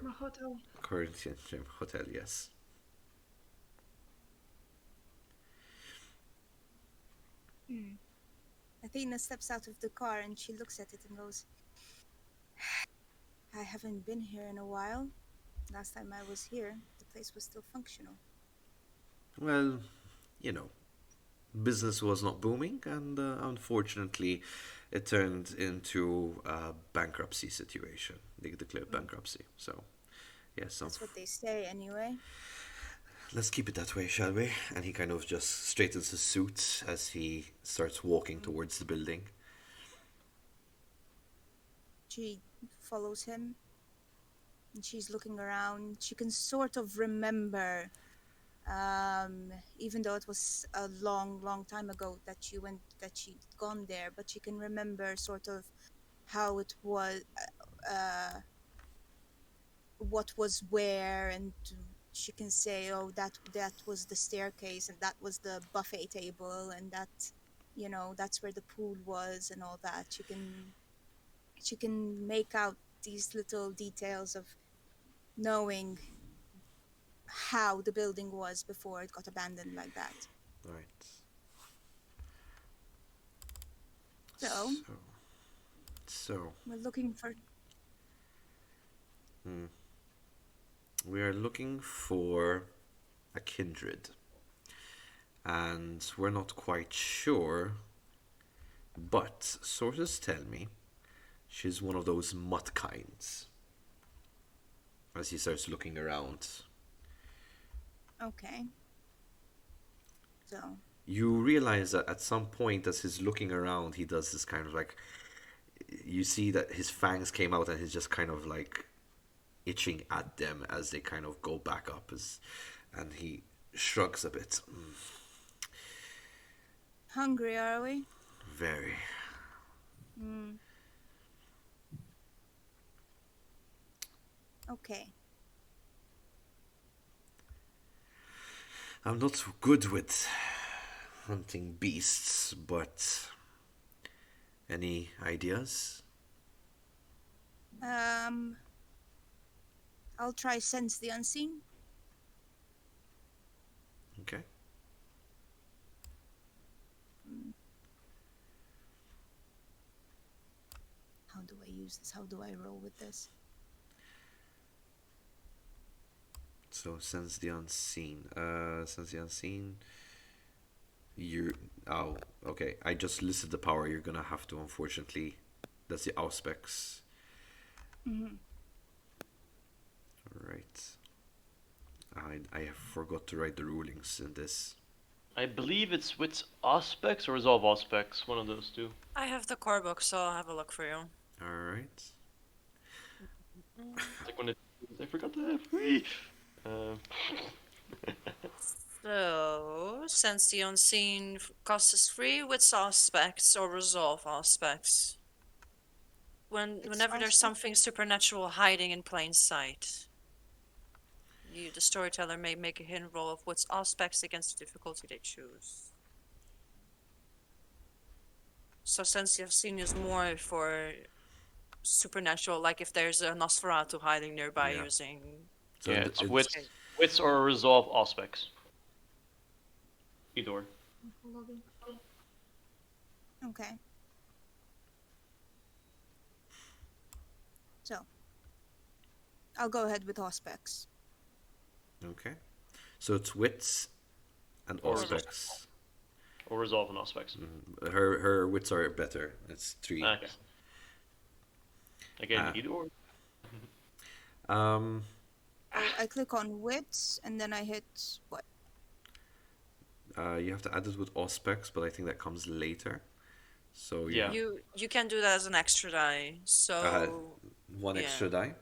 My hotel. Corinthian Hotel, yes. Athena steps out of the car and she looks at it and goes, I haven't been here in a while. Last time I was here, the place was still functional. Well, you know, business was not booming, and unfortunately, it turned into a bankruptcy situation. They declared bankruptcy. So, yes, That's what they say anyway. let's keep it that way, shall we? And he kind of just straightens his suit as he starts walking towards the building. She follows him and she's looking around. She can sort of remember, even though it was a long time ago that she'd gone there, but she can remember sort of how it was, what was where, and she can say, oh, that was the staircase and that was the buffet table and that, that's where the pool was and all that. She can make out these little details of knowing how the building was before it got abandoned like that. Right. So So, we're looking for. we are looking for a kindred. And we're not quite sure, but sources tell me she's one of those mutt kinds. As he starts looking around, Okay. So you realize that at some point, as he's looking around, he does this kind of like. You see that his fangs came out and he's just kind of like itching at them as they kind of go back up, and he shrugs a bit. hungry, are we? Very. Okay. I'm not so good with hunting beasts, but any ideas? I'll try sense the unseen. Okay. How do I use this? How do I roll with this? So sense the unseen. Sense the unseen. You. Oh, okay. I just listed the power. You're gonna have to, unfortunately. That's the auspex. Right. I forgot to write the rulings in this. I believe it's with Auspex or Resolve Auspex, one of those two. I have the core book, so I'll have a look for you. All right. It's like when I forgot to have free. So, since the unseen cost is free with aspects or resolve aspects. Whenever there's Auspex? something supernatural hiding in plain sight. You, the storyteller, may make a hidden roll of what's aspects against the difficulty they choose. So since you've seen this more for supernatural, like if there's a Nosferatu hiding nearby Yeah. using So Yeah, it's it's obfuscate. wits or resolve aspects. Either or. Okay. So I'll go ahead with Auspex. okay. So it's wits and Or Or resolve. aspects. Or resolve and aspects. Her wits are better. It's 3. Okay. Again, Uh, either or. um, So I click on wits and then I hit what? you have to add it with aspects, but I think that comes later. So you Yeah. have you can do that as an extra die. uh, So one yeah. extra die,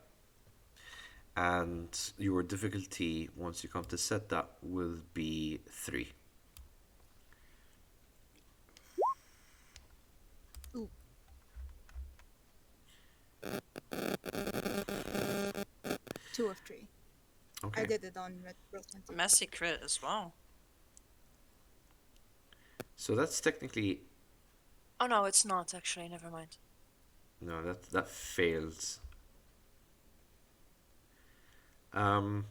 and your difficulty once you come to set that will be 3. Ooh, 2 of 3. I Okay. did it on roll 20. Messy crit as well. So that's technically Oh no, it's not actually. Never mind. no. That fails. Um.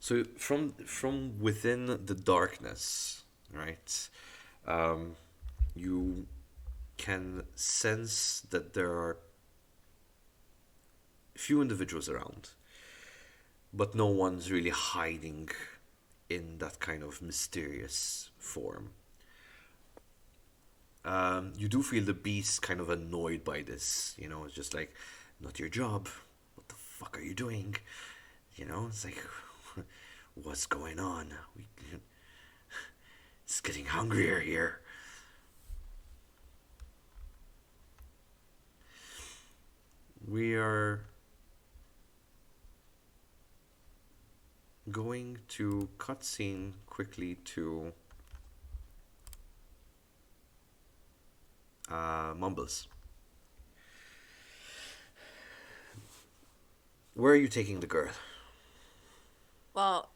So from within the darkness, right? Um, you can sense that there are few individuals around, but no one's really hiding in that kind of mysterious form. You do feel the beast kind of annoyed by this. It's just like, not your job. What the fuck are you doing? It's like, what's going on? It's getting hungrier here. We are going to cutscene quickly to Mumbles. Where are you taking the girl? Well,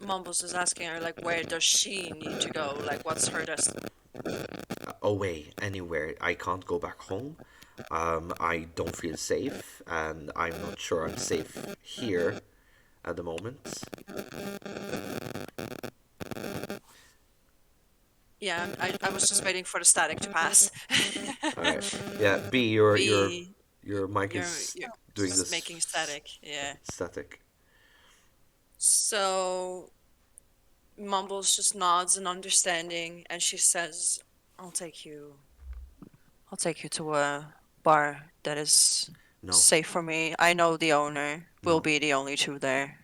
Mumbles is asking her like, where does she need to go? Like, what's her destiny? Away, anywhere. I can't go back home. I don't feel safe, and I'm not sure I'm safe here at the moment. Yeah, I was just waiting for the static to pass. All right. Yeah, B, your your B, your mic is you're doing just making this static. Yeah. static. So Mumbles just nods in understanding, and she says, "I'll take you. I'll take you to a bar that is No, safe for me. I know the owner. We'll no. be the only two there,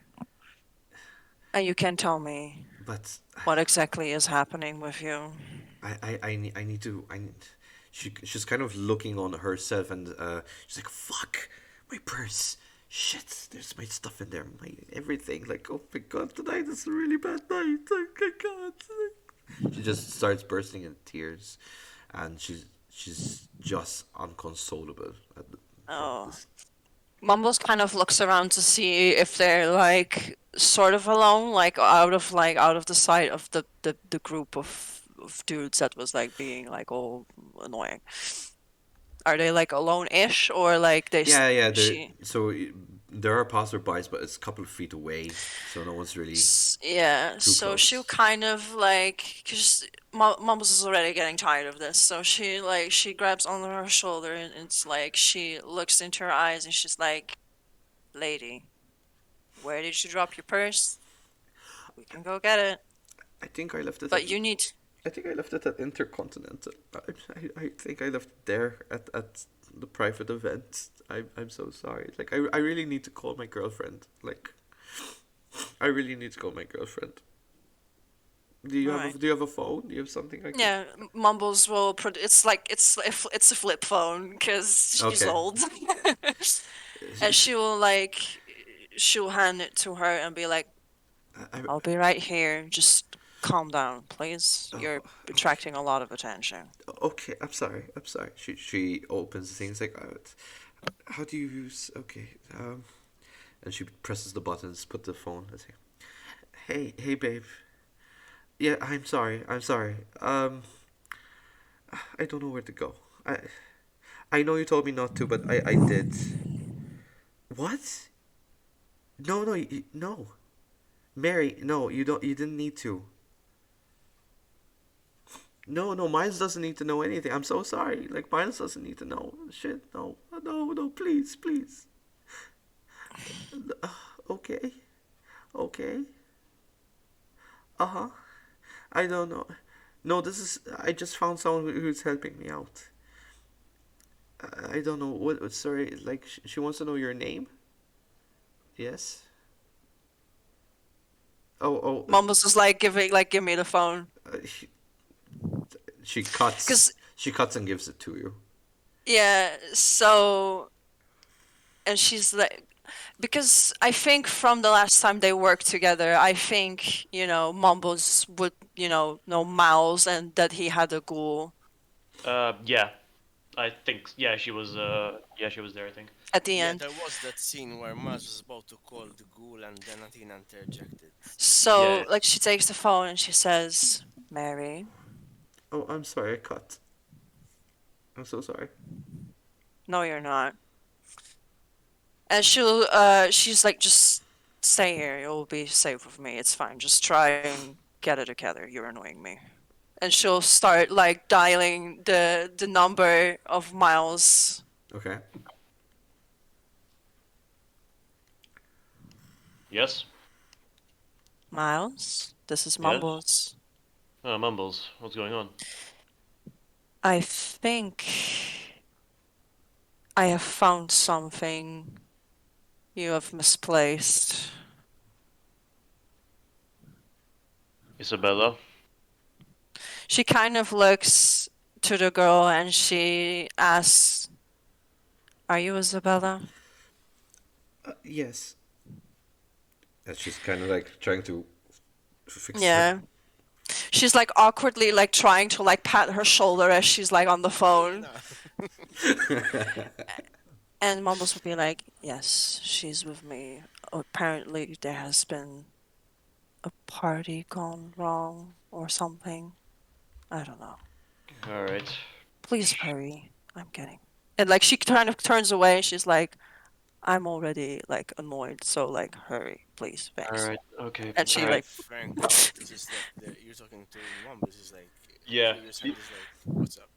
and you can tell me But what exactly is happening with you." I need to she's kind of looking on herself, and she's like, fuck, my purse, shit, there's my stuff in there, my everything, like, oh my god, tonight is a really bad night, oh my god. She just starts bursting in tears, and she's just unconsolable from Oh. this. Mumbles kind of looks around to see if they're like sort of alone, like out of the sight of the group of dudes that was like being like all annoying. Are they like alone-ish or like Yeah, she there are passerbys, but it's a couple of feet away, so no one's really yeah, too so she'll close. kind of like cuz Mumbles is already getting tired of this. So she grabs onto her shoulder and it's like she looks into her eyes and she's like, "Lady, where did you drop your purse? We can go get it. I think I left it at But you need." I think I left it at Intercontinental. I think I left it there at the private event. I'm so sorry. Like, I really need to call my girlfriend. Like, I really need to call my girlfriend. All right. Do you have a phone? Do you have something I could? Yeah, Mumbles will. It's like it's a flip phone because she's Okay. old, and she will like she'll hand it to her and be like, I, "I'll be right here. Just calm down, please. oh, You're okay. attracting a lot of attention." Okay, I'm sorry. I'm sorry. She opens the things like, how do you use? Okay. And she presses the buttons, put the phone. And say, hey, babe. Yeah, I'm sorry. I'm sorry. I don't know where to go. I know you told me not to, but I did. What? No, no, no. Mary, no, you don't. You didn't need to. No, no, Miles doesn't need to know anything. I'm so sorry. Like Miles doesn't need to know. Shit, no, no, no, please, please. Okay, okay. Uh huh. I don't know. No, this is. I just found someone who's helping me out. I don't know what. Sorry, like she wants to know your name. Yes. Oh, oh. Mumbles is like give me the phone. She, she cuts. Cause She cuts and gives it to you. yeah, so and she's like because I think from the last time they worked together, I think, Mumbles would, know Miles and that he had a ghoul Yeah, I think. Yeah, she was. Yeah, she was there. I think. at the Yeah, end. there was that scene where Mars was about to call the ghoul and then Attina interjected. Yeah. So like she takes the phone and she says, Mary, Oh, I'm sorry. I cut. I'm so sorry. no you're not. And she's like, just stay here, you'll be safe with me, it's fine, just try and get it together, you're annoying me. And she'll start like dialing the number of Miles. Okay. Yes. Miles, this is Yes. Mumbles. Mumbles. What's going on? I think I have found something you have misplaced. Isabella. She kind of looks to the girl and she asks, are you Isabella? Yes. And she's kind of like trying to fix her. Yeah. She's like awkwardly like trying to like pat her shoulder as she's like on the phone. Attina! And Mumbles would be like, yes, she's with me. Apparently there has been a party gone wrong or something. I don't know. All right. Please hurry. I'm getting. And like she kind of turns away and she's like, I'm already like annoyed, so like hurry, please, All thanks. right. Okay. And All she right. like Frank notices that you're talking to Mumbles. He's like, Yeah. curious and he's like, what's up?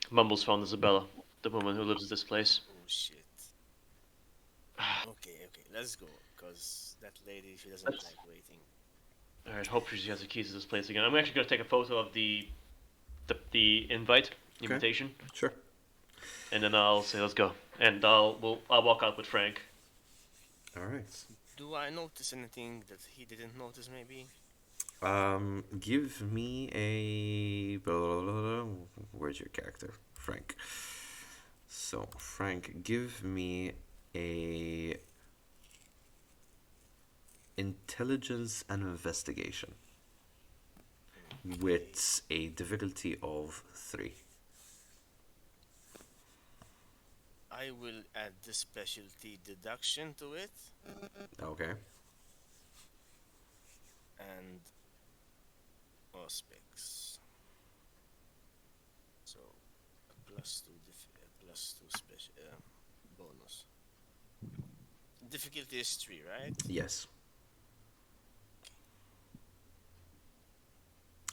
Mumbles found Isabella, the woman who lives in this place. Oh shit. Okay, okay, let's go. Because that lady, she doesn't Let's. like waiting. All right. Hopefully she has the keys to this place again. I'm actually gonna take a photo of the invite Okay. invitation, Sure. and then I'll say let's go, and I'll walk out with Frank. All right. Do I notice anything that he didn't notice maybe? Give me a. Where's your character, Frank? So Frank, give me a intelligence and investigation Okay. with a difficulty of 3. I will add the specialty deduction to it Okay. and aspects. So a plus two special bonus. Difficulty is 3, right? Yes.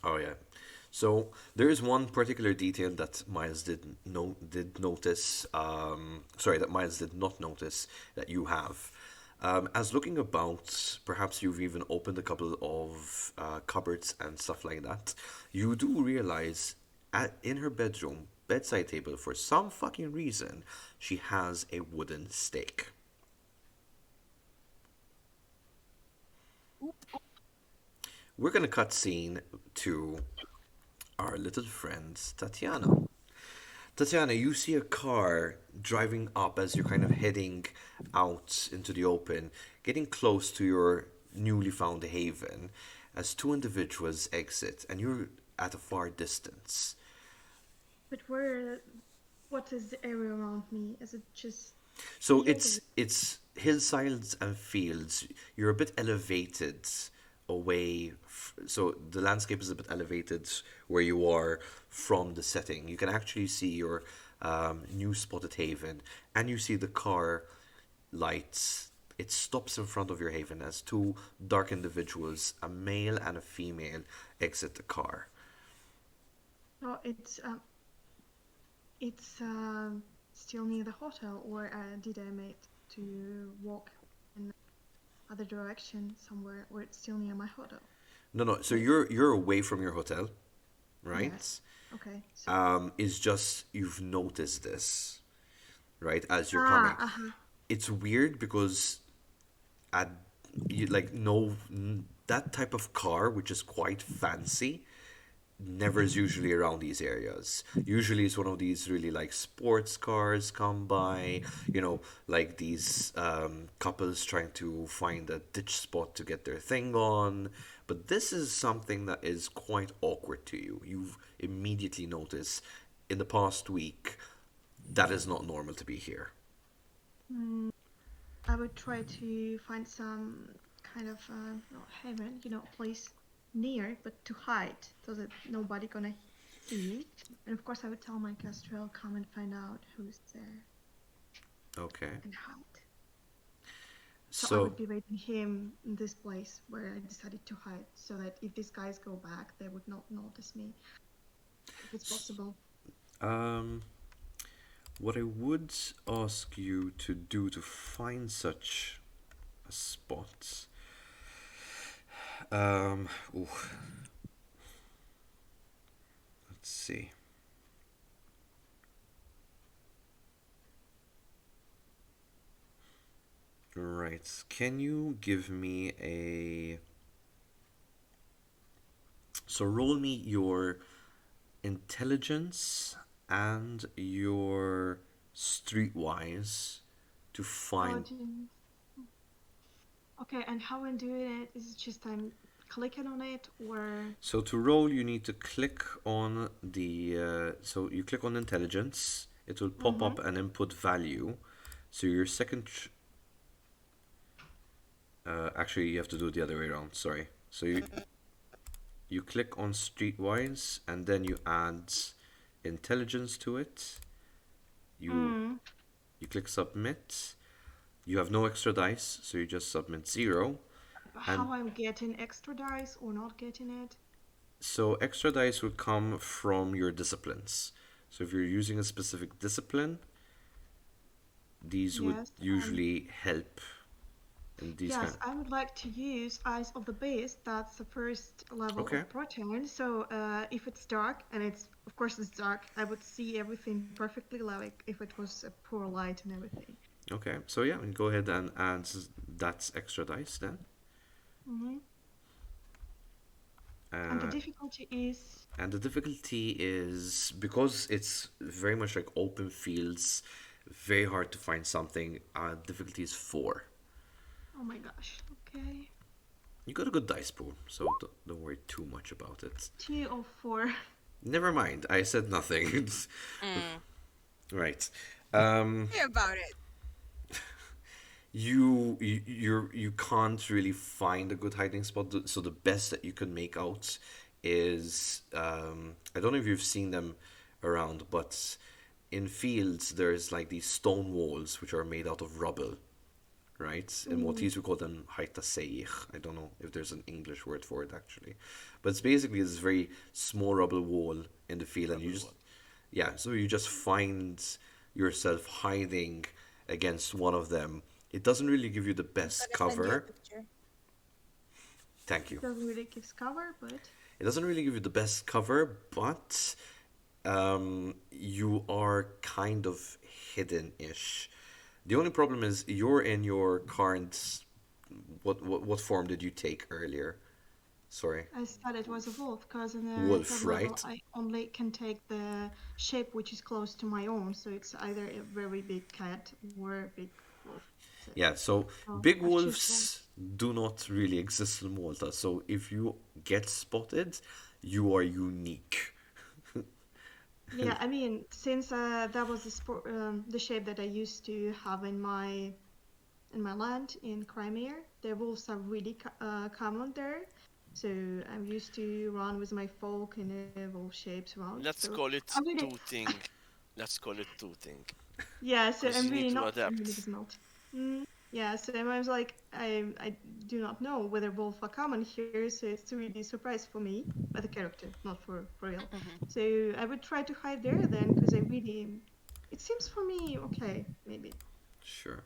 Oh yeah. So there is one particular detail that Miles did notice. Sorry, that Miles did not notice that you have. As looking about, perhaps you've even opened a couple of cupboards and stuff like that. You do realize, in her bedroom bedside table, for some fucking reason, she has a wooden stake. We're gonna cut scene to our little friend Tatiana. Tatiana, you see a car driving up as you're kind of heading out into the open, getting close to your newly found haven, as two individuals exit, and you're at a far distance. But what is the area around me? Is it just So Field. it's hillsides and fields. You're a bit elevated away. So the landscape is a bit elevated where you are from the setting. You can actually see your new spotted haven, and you see the car lights. It stops in front of your haven as two dark individuals, a male and a female, exit the car. Oh, it's still near the hotel, or did I make to walk in other direction somewhere, or it's still near my hotel? No, no. So Wait, you're away from your hotel, yes. right? Okay, so It's just you've noticed this, right, as you're ah, coming. uh-huh. It's weird because at you like no that type of car, which is quite fancy, never is usually around these areas. Usually it's one of these really like sports cars come by, like these couples trying to find a ditch spot to get their thing on. But this is something that is quite awkward to you. You've immediately noticed in the past week that is not normal to be here. Mm, I would try to find some kind of not heaven, place near, but to hide, so that nobody gonna see me. And of course, I would tell my Castrel, come and find out who's there Okay. and hide. So I So would be waiting him in this place where I decided to hide, so that if these guys go back, they would not notice me, if it's possible. um what I would ask you to do to find such a spot. Ooh, let's see. Right. Can you give me a. So roll me your intelligence and your streetwise to Oh, find. okay, and how I'm doing it is it just I'm clicking on it, or So to roll, you need to click on the. So you click on intelligence, it will pop mm-hmm. up an input value. So your second. Actually, you have to do it the other way around. Sorry. So you click on streetwise and then you add intelligence to it. You Mm. you click submit. You have no extra dice, so you just submit 0. And How I'm getting extra dice or not getting it? so extra dice would come from your disciplines. So if you're using a specific discipline, these would Yes, usually help in these yes, kind. I would like to use Eyes of the Beast. That's the first level Okay. of protein. So if it's dark, and of course it's dark, I would see everything perfectly, like if it was a poor light and everything. Okay. So yeah, go ahead and add that extra dice then. Hmm. And the Uh, difficulty is, and the difficulty is because it's very much like open fields, very hard to find something. Difficulty is 4. oh my gosh, okay, You got a good dice pool, so don't worry too much about it. 2 or 4. Never mind, I said nothing. Mm. Right. Say about it. You can't really find a good hiding spot. So the best that you can make out is I don't know if you've seen them around, but in fields there's like these stone walls which are made out of rubble, right? In Mm. Maltese we call them haitaseich. I don't know if there's an English word for it actually, but it's basically this very small rubble wall in the field, and you Rubble just wall. yeah, so you just find yourself hiding against one of them. It doesn't really give you the I'm best gonna send you a cover. picture. Thank you. Doesn't really give cover, but It doesn't really give you the best cover, but you are kind of hidden-ish. The only problem is you're in your current. What form did you take earlier? Sorry, I said it was a wolf because in the third wolf, level right? I only can take the shape which is close to my own, so it's either a very big cat or a big wolf. So, Yeah, so so big I choose wolf. wolves do not really exist in Malta. So if you get spotted, you are unique. Yeah, I mean, since that was the shape that I used to have in my land in Crimea, the wolves are really common there. So I'm used to run with my folk in wolf shapes around. Let's So call I it really, tooting. Let's call it tooting. yeah. So Because I'm you need really to not familiar adapt. with Malta. Yeah, so I was like, I do not know whether wolves are common here, so it's really a surprise for me, by the character, not for real. Mhm. So I would try to hide there then, because I really, it seems for me okay, maybe. Sure.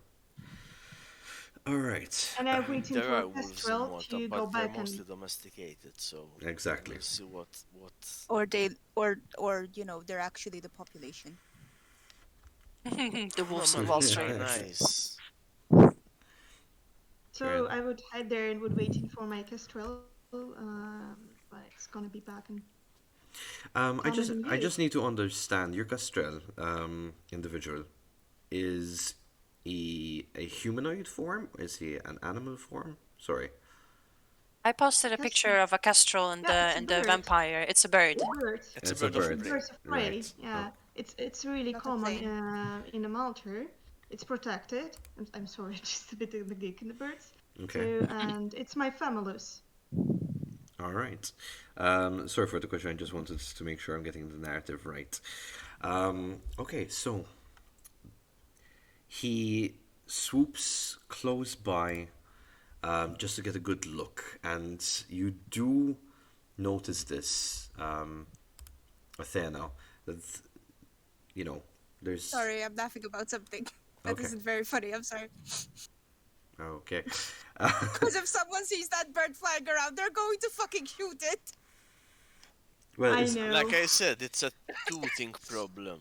All right. And I'm waiting There for are wolves in Kestrel Malta, to go but they're back and mostly domesticated, so Exactly. we'll see what. Or they, or they're actually the population. The No wolves of man, Wall wolves Street. are nice. Trent. so I would hide there and would waiting for my Kestrel, but it's gonna be back and I come just and I you. just need to understand your Castrel individual is he a humanoid form? Is he an animal form? Sorry. I posted a Kestrel. picture of a kestrel and Yeah, it's a the bird. vampire. It's a It's bird. a bird. It's a It's a bird of It's a bird. prey. bird of prey. Right. Oh. Yeah, it's really Not a common plane. in the Malta. It's protected. I'm sorry, just a bit of the geek in the birds. Okay. So and it's my familus. All right. Sorry for the question. I just wanted to make sure I'm getting the narrative right. Okay, so he swoops close by just to get a good look, and you do notice this, Athena, that you know there's Sorry, I'm laughing about something that okay, isn't very funny. I'm sorry. okay. Because if someone sees that bird flying around, they're going to fucking shoot it. Well, I it's Like know. I said, it's a tooting problem.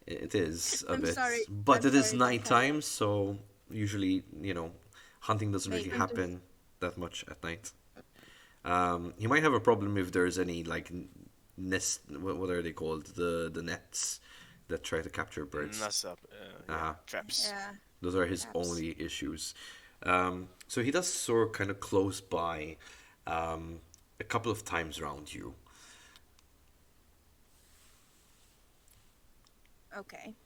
it is a I'm bit, sorry. but I'm it is sorry. Go carry on. nighttime, so usually hunting doesn't really Maybe. I'm just happen that much at night. He might have a problem if there's any like nest. What are they called? The nets that try to capture birds. Nasab, yeah, Uh, traps. Yeah. those are his Perhaps. only issues. So he does soar kind of close by, a couple of times around you. Okay.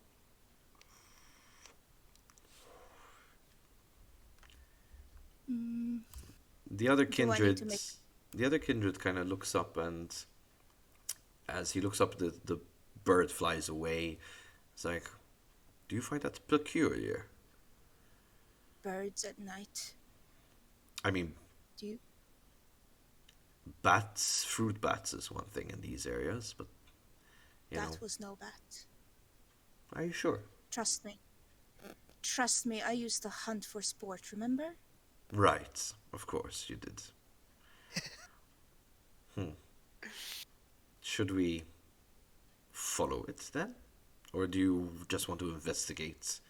Mm, The other do I need kindred, to make? the other kindred kind of looks up, and as he looks up, the bird flies away. It's like, do you find that peculiar? Birds at night? I mean, Do you? bats, fruit bats is one thing in these areas, but you know, That was no bat. are you sure? Trust me. Trust me, I used to hunt for sport, remember? Right, of course you did. Should we follow it then? Or do you just want to investigate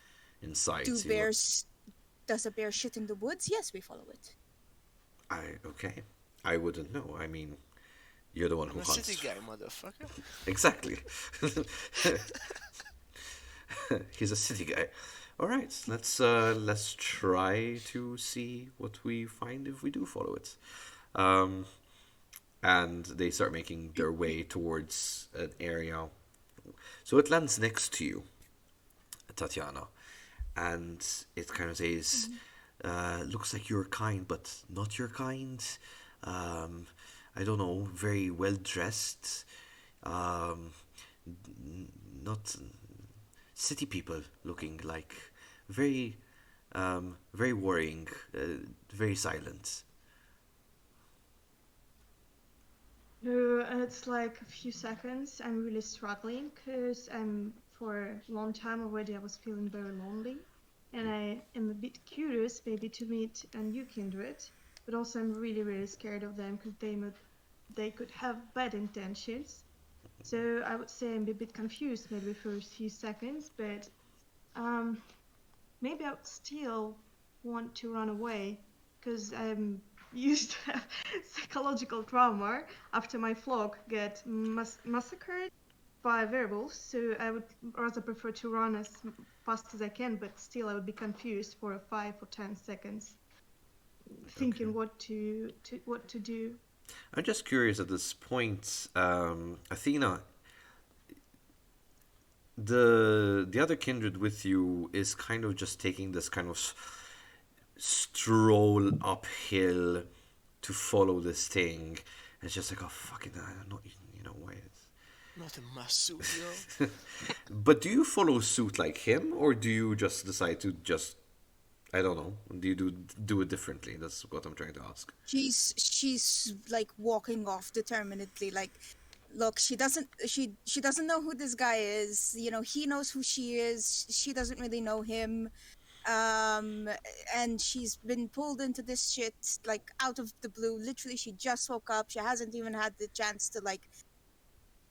inside, Do see what bears. Does a bear shit in the woods? Yes, we follow it. okay. I wouldn't know. I mean, you're the one I'm who a city hunts. guy, motherfucker. Exactly. He's a city guy. All right, let's try to see what we find if we do follow it. Um, and they start making their way towards an area. So it lands next to you, Tatiana, and it kind of says, "Looks like your kind, but not your kind. Um, I don't know, very well dressed. Um, not city people looking like very, very worrying, very silent." It's like a few seconds. I'm really struggling because I'm for a long time already. I was feeling very lonely, and I am a bit curious, maybe to meet a new kindred. But also, I'm really scared of them because they could have bad intentions. So I would say I'm a bit confused maybe for a few seconds, but um, maybe I would still want to run away because I'm used to have psychological trauma after my flock get massacred by werewolves. So I would rather prefer to run as fast as I can, but still I would be confused for 5 or 10 seconds, Okay. thinking what to do. I'm just curious at this point, Athena. The other kindred with you is kind of just taking this kind of stroll uphill to follow this thing. It's just like, oh fucking, I don't know, you know why. Not in my suit, yo. But do you follow suit like him, or do you just decide to just, I don't know, do you do it differently? That's what I'm trying to ask. She's like walking off determinedly, like, look, she doesn't know who this guy is. You know, he knows who she is. She doesn't really know him. Um, and she's been pulled into this shit like out of the blue. Literally, she just woke up. She hasn't even had the chance to, like,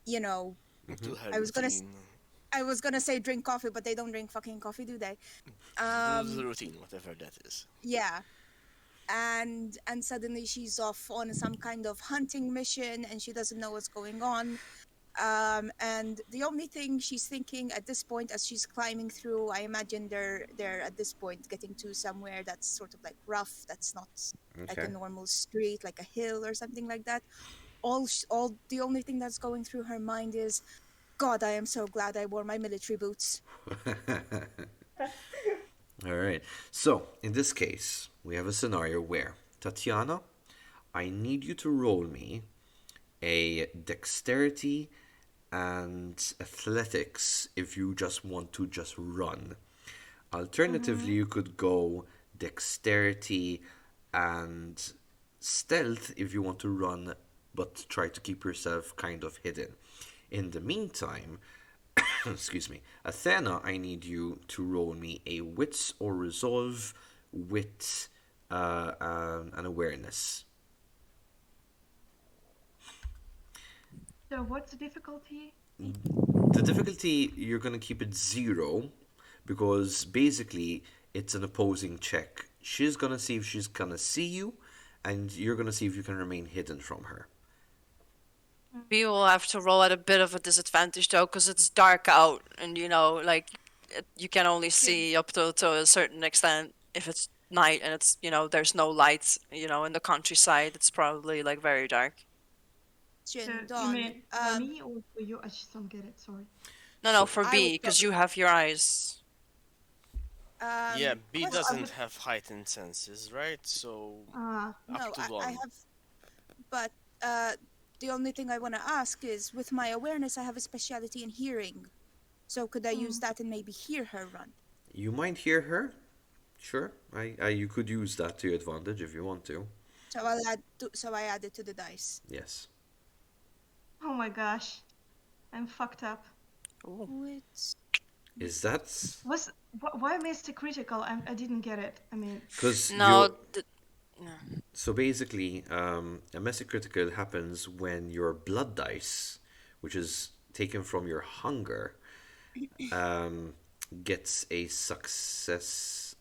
you know, Do her I was gonna routine. I was gonna say drink coffee, but they don't drink fucking coffee, do they? Do the Um, routine, whatever that is. yeah. And suddenly she's off on some kind of hunting mission, and she doesn't know what's going on. And the only thing she's thinking at this point, as she's climbing through, I imagine they're at this point getting to somewhere that's sort of like rough, that's not like a Okay. normal street, like a hill or something like that. All the only thing that's going through her mind is, God, I am so glad I wore my military boots. All right. So, in this case, we have a scenario where, Tatiana, I need you to roll me a dexterity and athletics if you just want to just run. Alternatively, Mm-hmm. you could go dexterity and stealth if you want to run but try to keep yourself kind of hidden. In the meantime, excuse me, Athena, I need you to roll me a wits or resolve with an awareness. So what's the difficulty? The difficulty, you're going to keep it 0 because basically it's an opposing check. She's going to see if she's going to see you, and you're going to see if you can remain hidden from her. We will have to roll at a bit of a disadvantage though, because it's dark out, and like you can only see up to a certain extent if it's night and it's there's no lights. In the countryside, it's probably like very dark. So you Dawn. mean for me or for you? I just don't get it. Sorry. No, So, for I B, would because you probably have your eyes. Yeah, B Well, I Question. doesn't would. have heightened senses, right? So, up No, to I Dawn. have, but uh, the only thing I want to ask is, with my awareness, I have a specialty in hearing. So could I use that and maybe hear her run? you might hear her. Sure. You could use that to your advantage if you want to. So I add it to the dice. Yes. Oh my gosh, I'm fucked up. Ooh. Wits. Is that Why Mr. Critical? I didn't get it. I mean, because No, you're so basically, a messy critical happens when your blood dice, which is taken from your hunger, um, gets a success.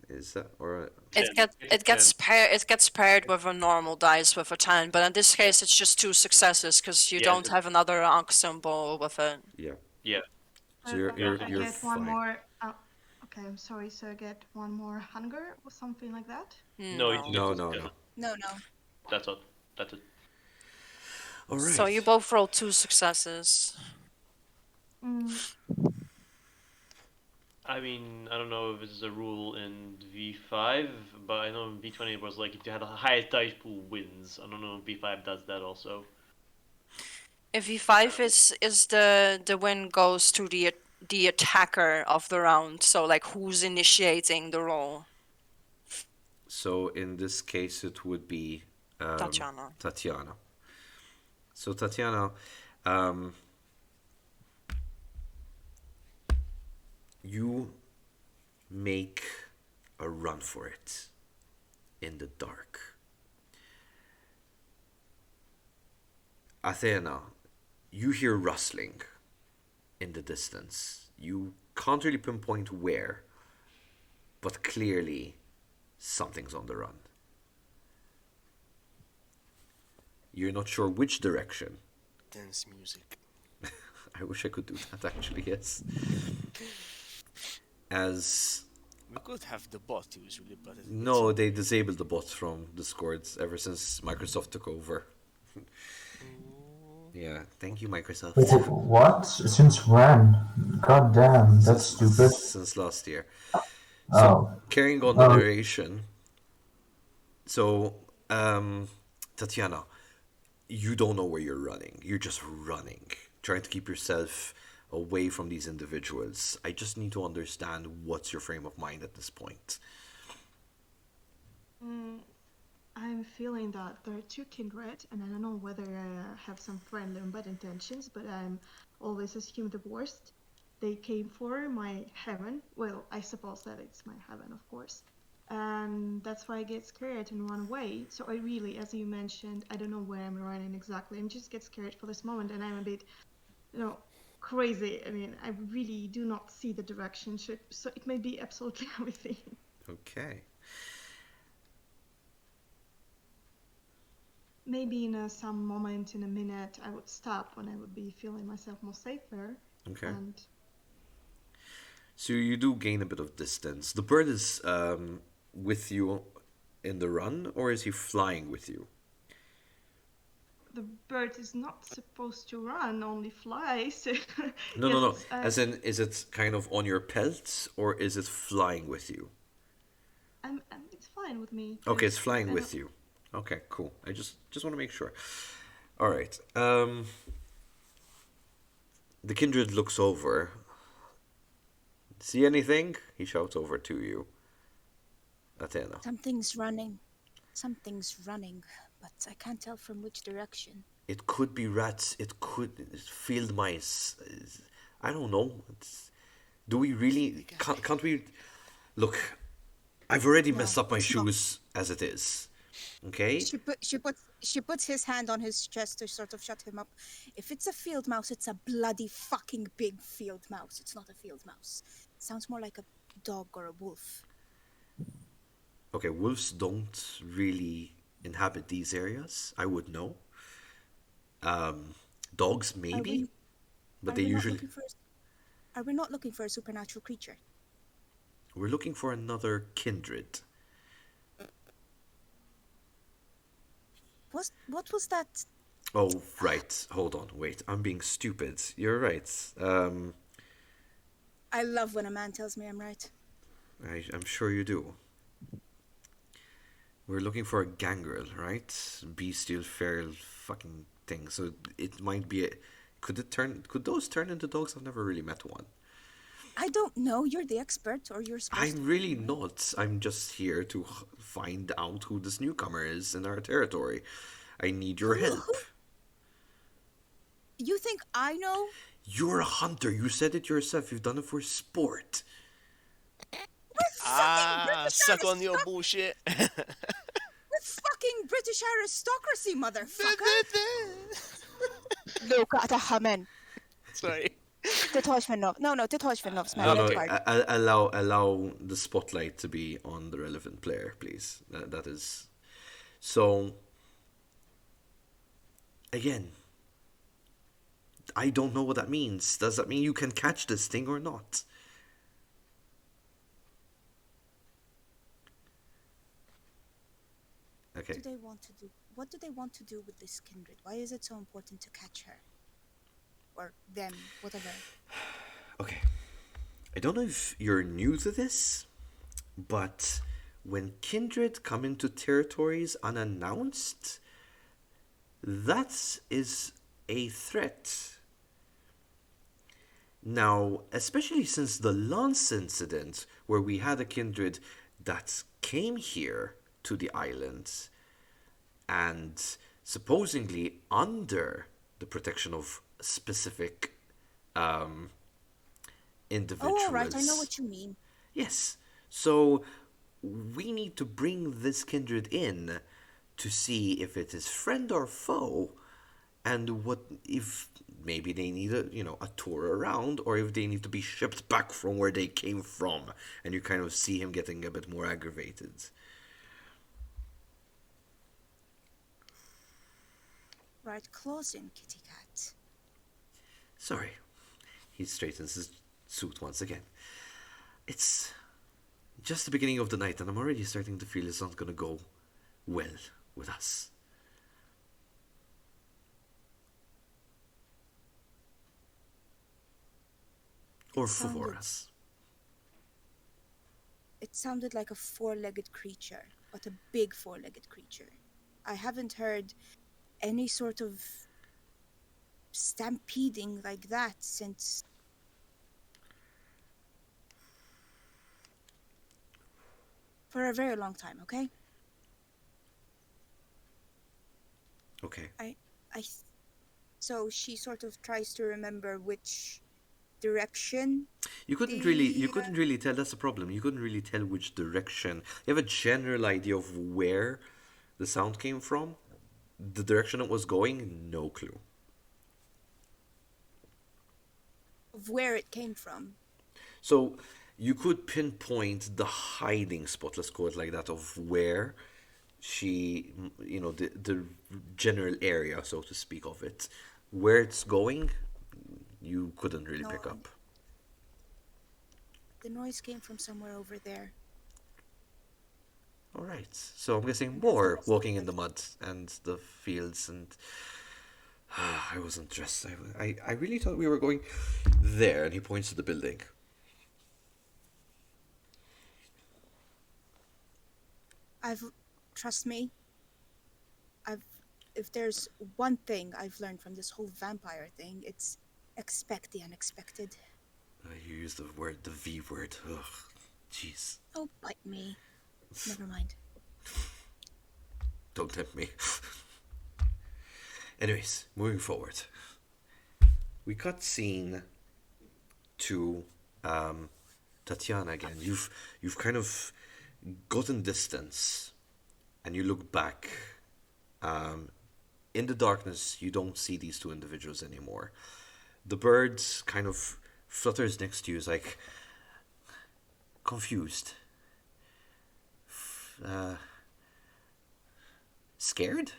Is that or it Ten. get It's a it gets 10. paired with a normal dice with a 10, but in this case it's just 2 successes because you Yeah, don't have another ankh symbol with it. yeah? yeah. So so you're Yeah, you're I you're get one fine. more. Okay, I'm sorry. So I get one more hunger or something like that. No, you No. get No, two no, no. successes. No. That's all. That's it. All So right. you both rolled 2 successes. Mm. I mean, I don't know if this is a rule in V5, but I know in V20 it was like if you had the highest dice pool wins. I don't know if V5 does that also. If V5 is the win goes to the attacker of the round, so like who's initiating the roll. So in this case, it would be Tatiana. Tatiana. So Tatiana, um, you make a run for it in the dark. Athena, you hear rustling in the distance. You can't really pinpoint where, but clearly something's on the run. You're not sure which direction. Dance music. I wish I could do that actually, yes. As We could have the bot usually, but it's no, they disabled the bot from Discord ever since Microsoft took over. Yeah, thank you, Wait, Microsoft. what? Since when? God damn, that's Since stupid. since last year. So Oh. carrying on the Oh, narration. So, Tatiana, you don't know where you're running. You're just running, trying to keep yourself away from these individuals. I just need to understand what's your frame of mind at this point. Mm, I'm feeling that there are two kindred, and I don't know whether I have some friendly or bad intentions, but I'm always assume the worst. They came for my heaven. Well, I suppose that it's my heaven, of course. And that's why I get scared and run away. So I really, as you mentioned, I don't know where I'm running exactly. I'm just get scared for this moment, and I'm a bit, you know, crazy. I mean, I really do not see the direction. So it may be absolutely everything. Okay. Maybe in some moment, in a minute, I would stop when I would be feeling myself more safer. Okay. And So you do gain a bit of distance. The bird is with you in the run, or is he flying with you? the bird is not supposed to run, only fly. So No, no, yes, no. it's As in, is it kind of on your pelt, or is it flying with you? it's fine with me Okay, it's because flying I don't. with you. Okay, cool. I just want to make sure. All right. The kindred looks over. See anything? He shouts over to you, Athena. Something's running. Something's running, but I can't tell from which direction. It could be rats. It could field mice. I don't know. Do we really? Can't we? Look, I've already No, messed up my it's not. shoes as it is. Okay. She puts his hand on his chest to sort of shut him up. If it's a field mouse, it's a bloody fucking big field mouse. It's not a field mouse. It sounds more like a dog or a wolf. Okay. Wolves don't really inhabit these areas. I would know. Dogs Are maybe, we but are they we not usually. looking for are we not looking for a supernatural creature? We're looking for another kindred. What was that? Oh, right. Hold on. Wait. I'm being stupid. You're right. I love when a man tells me I'm right. I'm sure you do. We're looking for a gangrel, right? Bestial, feral, fucking thing. So it might be a. Could it turn? Could those turn into dogs? I've never really met one. I don't know. You're the expert, or you're supposed to I'm be really anyway. not. I'm just here to find out who this newcomer is in our territory. I need your Who? help. You think I know? You're a hunter. You said it yourself. You've done it for sport. We're fucking British Suck on your aristocracy. bullshit. We're fucking British aristocracy, motherfucker. Look at the Sorry. Det hörs för nog. No, det hörs för nog. No, no. Okay. Allow the spotlight to be on the relevant player, please. That is. So. Again, I don't know what that means. Does that mean you can catch this thing or not? Okay. What do they want to do with this kindred? Why is it so important to catch her? Or them, whatever. Okay. I don't know if you're new to this, but when kindred come into territories unannounced, that is a threat. Now, especially since the Lance incident, where we had a kindred that came here to the island and supposedly under the protection of specific individuals. Oh, all right. I know what you mean. Yes. So we need to bring this kindred in to see if it is friend or foe, and what if maybe they need a tour around, or if they need to be shipped back from where they came from, and you kind of see him getting a bit more aggravated. Right, claws in, kitty cat. Sorry. He straightens his suit once again. It's just the beginning of the night, and I'm already starting to feel it's not going to go well with us. Por sounded favoras. it sounded like a four-legged creature, but a big four-legged creature. I haven't heard any sort of stampeding like that since for a very long time, okay? Okay. I I so she sort of tries to remember which direction You the couldn't really tell. That's the problem. You couldn't really tell which direction. You have a general idea of where the sound came from. The direction it was going, no clue. of where it came from. So you could pinpoint the hiding spot, let's call it like that, of where she, the general area, so to speak, of it. Where it's going, you couldn't really No, pick up. the noise came from somewhere over there. All right. So I'm guessing And that's the more best I've walking in heard. the mud and the fields, and I wasn't dressed. I really thought we were going there, and he points to the building. I've trust me, I've if there's one thing I've learned from this whole vampire thing, it's expect the unexpected. You use the word, the V word. Ugh, jeez. Oh, bite me. Never mind. Don't tempt me. Anyways, moving forward. We cut scene to Tatiana again. You've kind of gotten distance, and you look back. In the darkness, you don't see these two individuals anymore. The bird kind of flutters next to you, is like confused, uh, scared.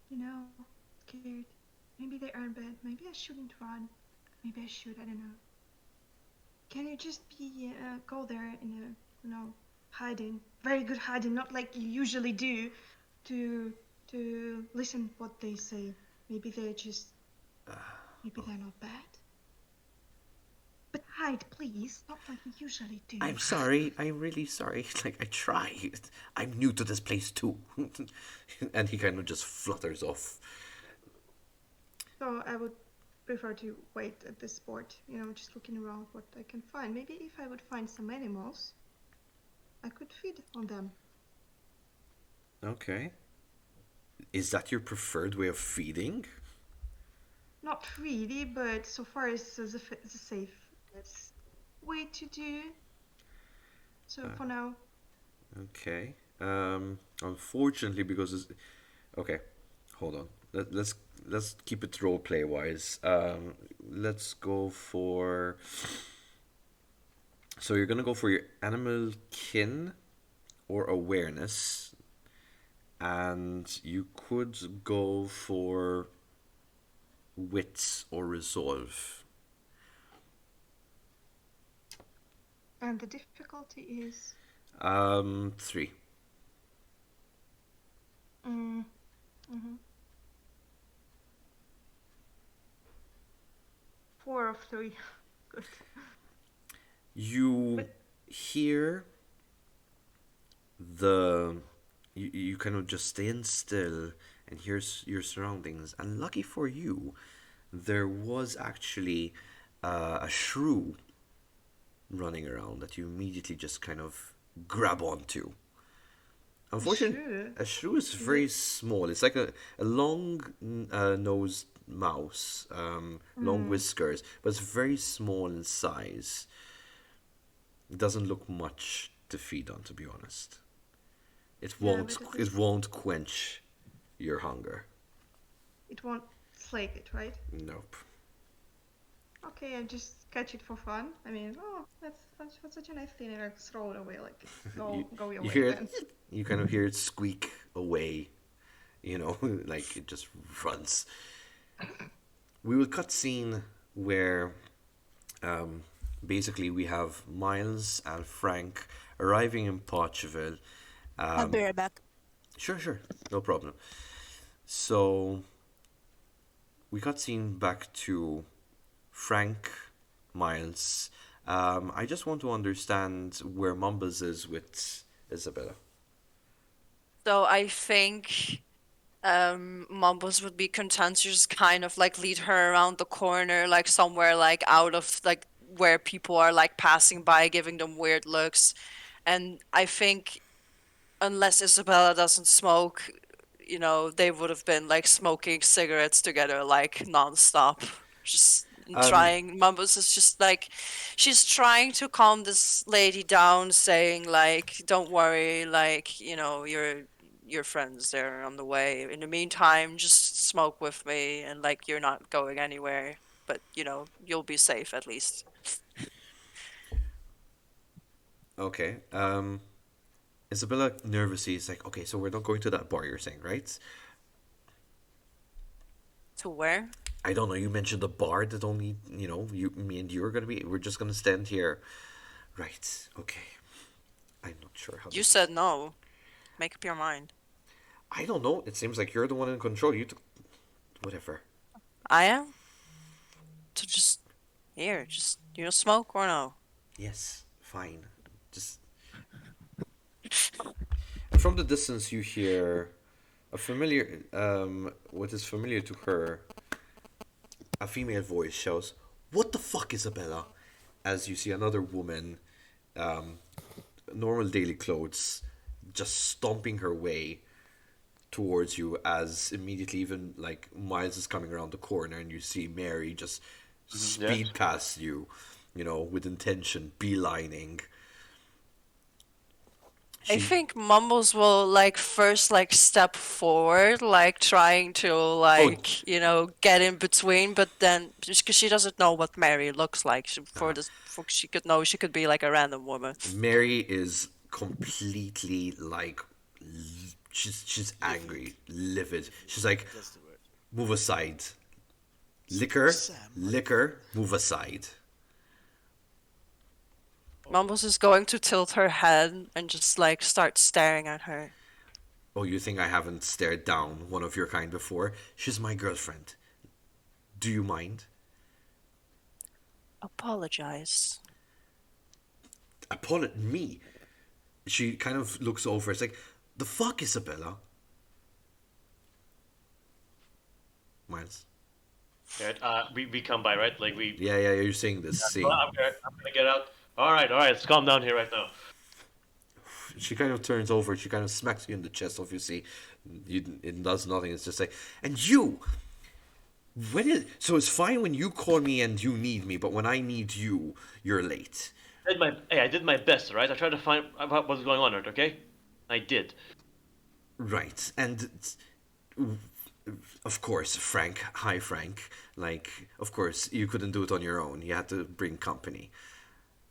You know, scared. Maybe they aren't bad. Maybe I shouldn't run. Maybe I should. I don't know. Can you just be go there in a hiding, very good hiding, not like you usually do, to listen what they say. Maybe they're just maybe they're not bad. But hide, please, not like you usually do. I'm sorry. I'm really sorry. Like, I try. I'm new to this place too. And he kind of just flutters off. So I would prefer to wait at this spot, just looking around what I can find. Maybe if I would find some animals, I could feed on them. Okay. Is that your preferred way of feeding? Not really, but so far it's the safest way to do. So for now, Okay. Unfortunately, because okay, hold on. Let's keep it role play wise. Let's go for. So you're gonna go for your animal kin or awareness, and you could go for wits or resolve. and the difficulty is 3. mm, 4 of 3. Good. You But hear the you kind of just stand still and hear your surroundings, and lucky for you, there was actually a shrew running around that you immediately just kind of grab onto. Unfortunately, shrew. a shrew is Is very it? small. It's like a long nosed mouse, long whiskers, but it's very small in size. It doesn't look much to feed on, to be honest. Yeah, but at It least won't quench your hunger. it won't slake it, right? Nope. Okay, I just catch it for fun. I mean, oh, that's such a nice thing, and I throw it away. Like, go your You way hear then. it. You kind of hear it squeak away. Like it just runs. We will cut scene where basically we have Miles and Frank arriving in Portugal. I'll be right back. Sure, no problem. So we cut scene back to Frank, Miles. I just want to understand where Mumbles is with Isabella. So I think Mumbles would be content to just kind of like lead her around the corner, like somewhere like out of like where people are like passing by, giving them weird looks. And I think unless Isabella doesn't smoke, they would have been like smoking cigarettes together like nonstop. Just Um, trying. Mumbles is just like she's trying to calm this lady down, saying like, "Don't worry, like your friends they're on the way. In the meantime, just smoke with me, and like you're not going anywhere, but you'll be safe at least." okay. Isabella nervously is like, okay, so we're not going to that bar you're saying, right? To where? I don't know. You mentioned the bar that only, me and you are gonna be. We're just gonna stand here, right? Okay. I'm not sure how You this. said no. Make up your mind. I don't know. It seems like you're the one in control. Whatever. I am. To just here, just smoke or no? Yes, fine. Just from the distance, you hear a familiar, what is familiar to her. A female voice shouts, "What the fuck, Isabella?" As you see another woman, um, normal daily clothes, just stomping her way towards you. As immediately, even like Miles is coming around the corner, and you see Mary just Yes. speed past you, with intention, beelining. I She, think Mumbles will like first like step forward, like trying to oh, get in between, but then just because she doesn't know what Mary looks like, for she could know she could be like a random woman. Mary is completely like, she's Livid. angry, livid. She's like, That's the word. move aside, liquor, Sam, what the liquor, move aside. fuck? Mumbles is going to tilt her head and just like start staring at her. Oh, you think I haven't stared down one of your kind before? She's my girlfriend. Do you mind? Apologize. Me. She kind of looks over. It's like, the fuck, Isabella? Miles. Right, we come by, right? Like we. Yeah, yeah, you're seeing this Well, scene. I'm gonna get out. All right. Let's calm down here right now. She kind of turns over. She kind of smacks you in the chest. Obviously, it does nothing. It's just like, and you. So it's fine when you call me and you need me, but when I need you, you're late. I did my best, right? I tried to find out what was going on, right? Okay, I did. Right. And of course, Frank. Hi, Frank. Like, of course, you couldn't do it on your own. You had to bring company.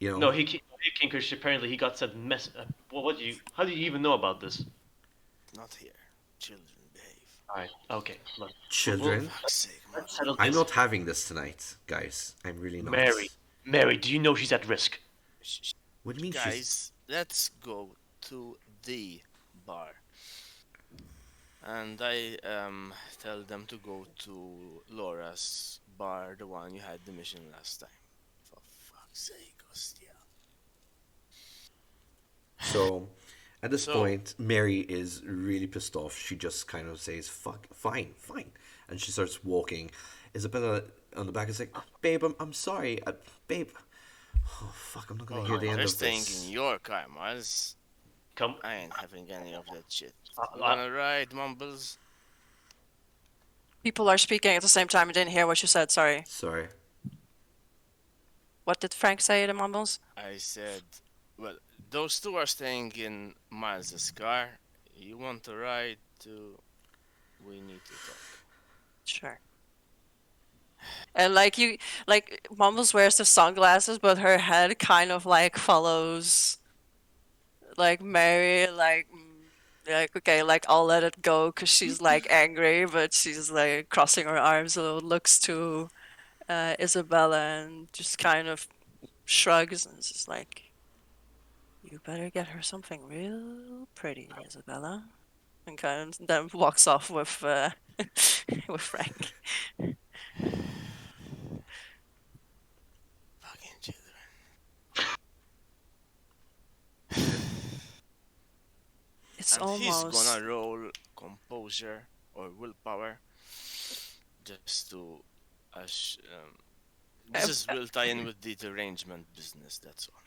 You No, know. he came because apparently he got sent mess. What do you? How do you even know about this? Not here. Children, behave. All right. Okay. Look. Children. Fuck's sake, man. Let's settle I'm this. not having this tonight, guys. I'm really not. Mary, Mary, do you know she's at risk? Sh- sh- What do you mean she's? Guys, let's go to the bar. And I tell them to go to Laura's bar, the one you had the mission last time. For fuck's sake, Ostia. So, at this So, point, Mary is really pissed off. She just kind of says, "Fuck, fine, fine," and she starts walking. Isabella on the back is like, "Babe, I'm sorry, babe." Oh fuck! I'm not gonna hear oh, the end you're of staying this. in your car, Miles. Come. I ain't having any of that shit. Uh, You uh, wanna ride, Mumbles? People are speaking at the same time. I didn't hear what you said. Sorry. Sorry. What did Frank say to Mumbles? I said, well, those two are staying in Miles's car. You want to ride to? We need to talk. Sure. And like Mumbles wears the sunglasses, but her head kind of like follows like Mary, like okay, like I'll let it go because she's like angry, but she's like crossing her arms a little, looks to Isabella and just kind of shrugs and is just like, "You better get her something real pretty, Isabella," and kind of then walks off with with Frank. It's And he's almost. gonna roll composure or willpower just to. This Uh, is will tie in with the derangement business. That's all.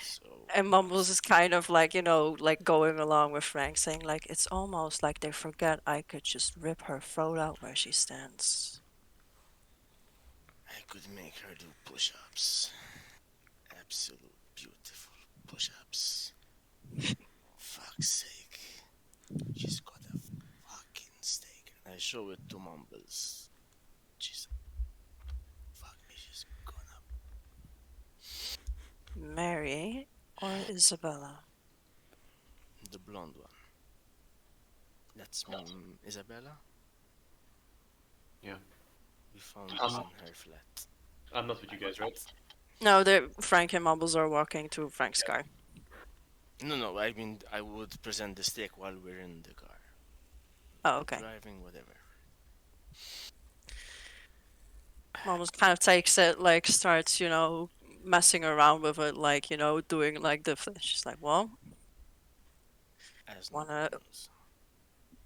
So and Mumbles is kind of like, like going along with Frank, saying, like, it's almost like they forget I could just rip her throat out where she stands. I could make her do push-ups. Absolute beautiful push-ups. Fuck's sake. She's got a fucking steak. And I show it to Mumbles. She's fuck me, she's gonna Mary or Isabella? the blonde one. That's Isabella. Yeah. We found this I'm, in her flat. I'm not with you guys, right? No, Frank and Mumbles are walking to Frank's car. No, no, I mean I would present the steak while we're in the car. Oh, okay. Driving, whatever. Mumbles kind of takes it, like, starts, messing around with it, like, doing like the. She's like, well, As nobody wanna knows.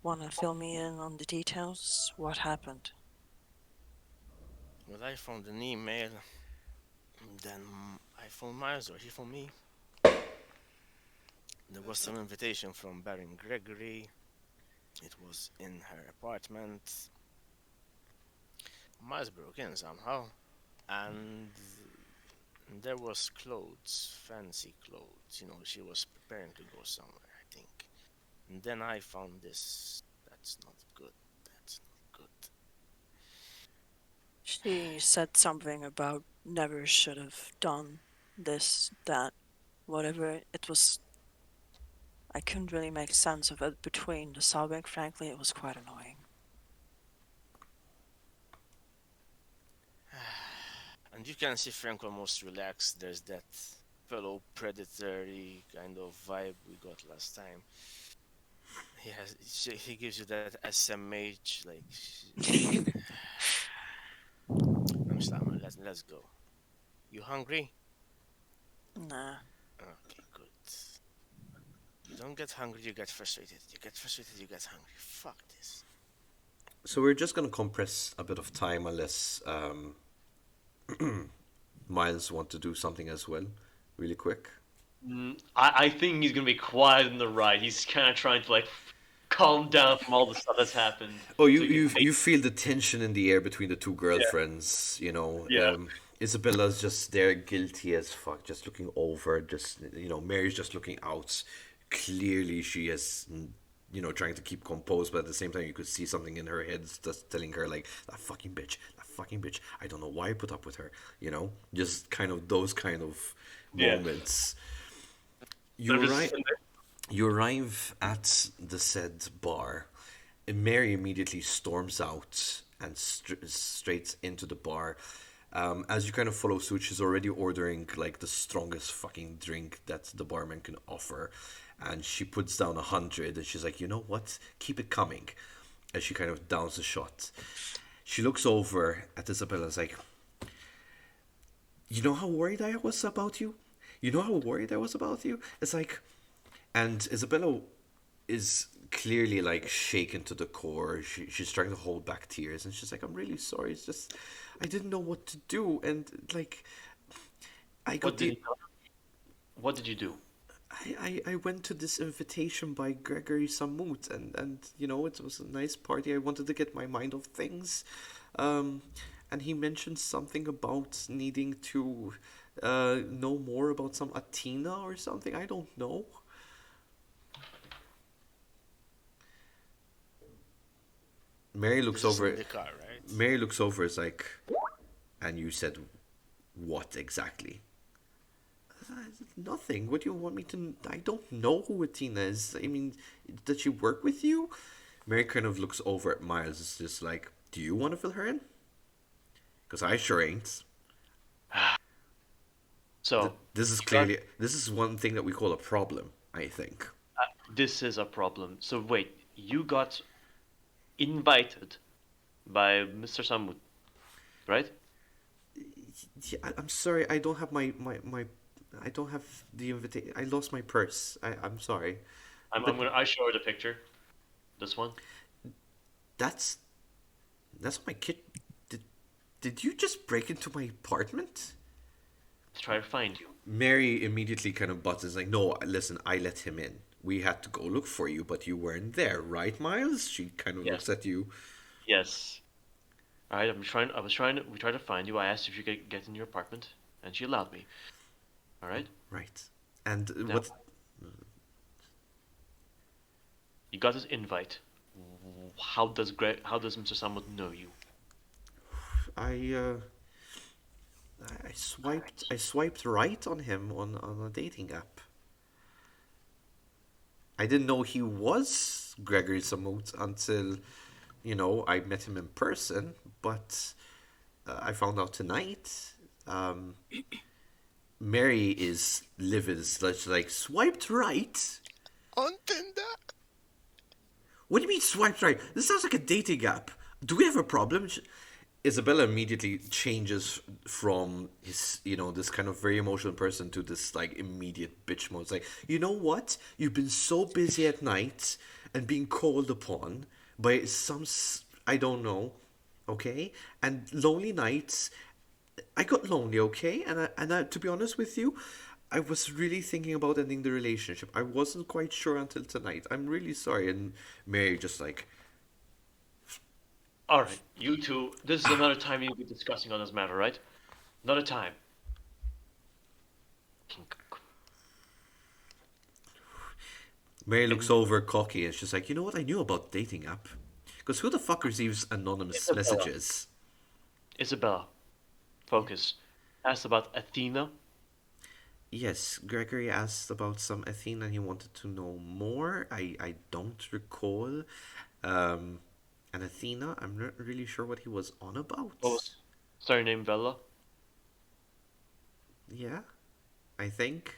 wanna fill me in on the details? What happened? Well, I found an email. Then I phoned Miles or he phoned me. There was some invitation from Baron Gregory. It was in her apartment. Miles broke in somehow. And there was clothes, fancy clothes. She was preparing to go somewhere, I think. And then I found this. That's not good. That's not good. She said something about never should have done this, that, whatever it was. I couldn't really make sense of it between the sobbing. Frankly, it was quite annoying. And you can see Frank almost relaxed. There's that fellow predatory kind of vibe we got last time. He gives you that SMH like. I'm stammer. Let's go. You hungry? Nah. Okay, good. You don't get hungry, you get frustrated. You get frustrated, you get hungry. Fuck this. So we're just gonna compress a bit of time unless Miles want to do something as well, really quick. I think he's gonna be quiet in the ride. He's kind of trying to like calm down from all the stuff that's happened. Oh, you So he can you take. you feel the tension in the air between the two Yeah. girlfriends. Yeah. Isabella's just there, guilty as fuck, just looking over. Just Mary's just looking out. Clearly, she is, trying to keep composed, but at the same time, you could see something in her head just telling her like, "That fucking bitch, that fucking bitch. I don't know why I put up with her." Just kind of those kind of Yeah. moments. But You just arrive. You arrive at the said bar. And Mary immediately storms out and straight into the bar. As you kind of follow suit, she's already ordering like the strongest fucking drink that the barman can offer, and she puts down 100. And she's like, "You know what? Keep it coming." As she kind of downs the shot, she looks over at Isabella. And is like, "You know how worried I was about you. You know how worried I was about you." It's like, and Isabella is clearly like shaken to the core. She's trying to hold back tears, and she's like, "I'm really sorry. It's just I didn't know what to do, and like I what got did the he? What did you do? I went to this invitation by Gregory Samut, and it was a nice party. I wanted to get my mind off things, um, and he mentioned something about needing to know more about some Attina or something. I don't know." Mary looks This is in over. the car, right? Mary looks over. Is like, "And you said what exactly?" "Nothing. What do you want me to? I don't know who Atina is. I mean, does she work with you?" Mary kind of looks over at Miles. It's just like, "Do you want to fill her in? Because I sure ain't." So This is you got one thing that we call a problem, I think. this is a problem. So wait, you got invited by Mr. Samut, right? Yeah, I'm sorry. I don't have my I don't have the invitation. I lost my purse. I'm sorry. but I show her the picture. This one. that's that's my kid. Did did you just break into my apartment? To try to find you. Mary immediately kind of butts is like, no, listen, I let him in. We had to go look for you, but you weren't there, right, Miles? She kind of Yes. looks at you. Yes. All right. I was trying to. We tried to find you. I asked if you could get in your apartment, and she allowed me. All right. Right. And Now what? you got this invite. How does Mr. Samwood know you? I uh, I swiped right on him on a dating app. I didn't know he was Gregory Samut until, I met him in person. But I found out tonight. Um, Mary is livid. It's like swiped right. On Tinder. What do you mean swiped right? This sounds like a dating app. Do we have a problem? Isabella immediately changes from his, this kind of very emotional person to this like immediate bitch mode. It's like, you know what? You've been so busy at night and being called upon by I don't know, okay? And lonely nights. I got lonely, okay? And to be honest with you, I was really thinking about ending the relationship. I wasn't quite sure until tonight. I'm really sorry. And Mary just like, All right, you two. This is another time you'll be discussing on this matter, right? Another time. Mary looks And over cocky and she's like, you know what? I knew about dating app. Because who the fuck receives anonymous Isabella, messages? Isabella, focus. Asked about Athena. Yes, Gregory asked about some Athena. He wanted to know more. I don't recall. Um, and Athena, I'm not really sure what he was on about. What was surname Bella? Yeah, I think.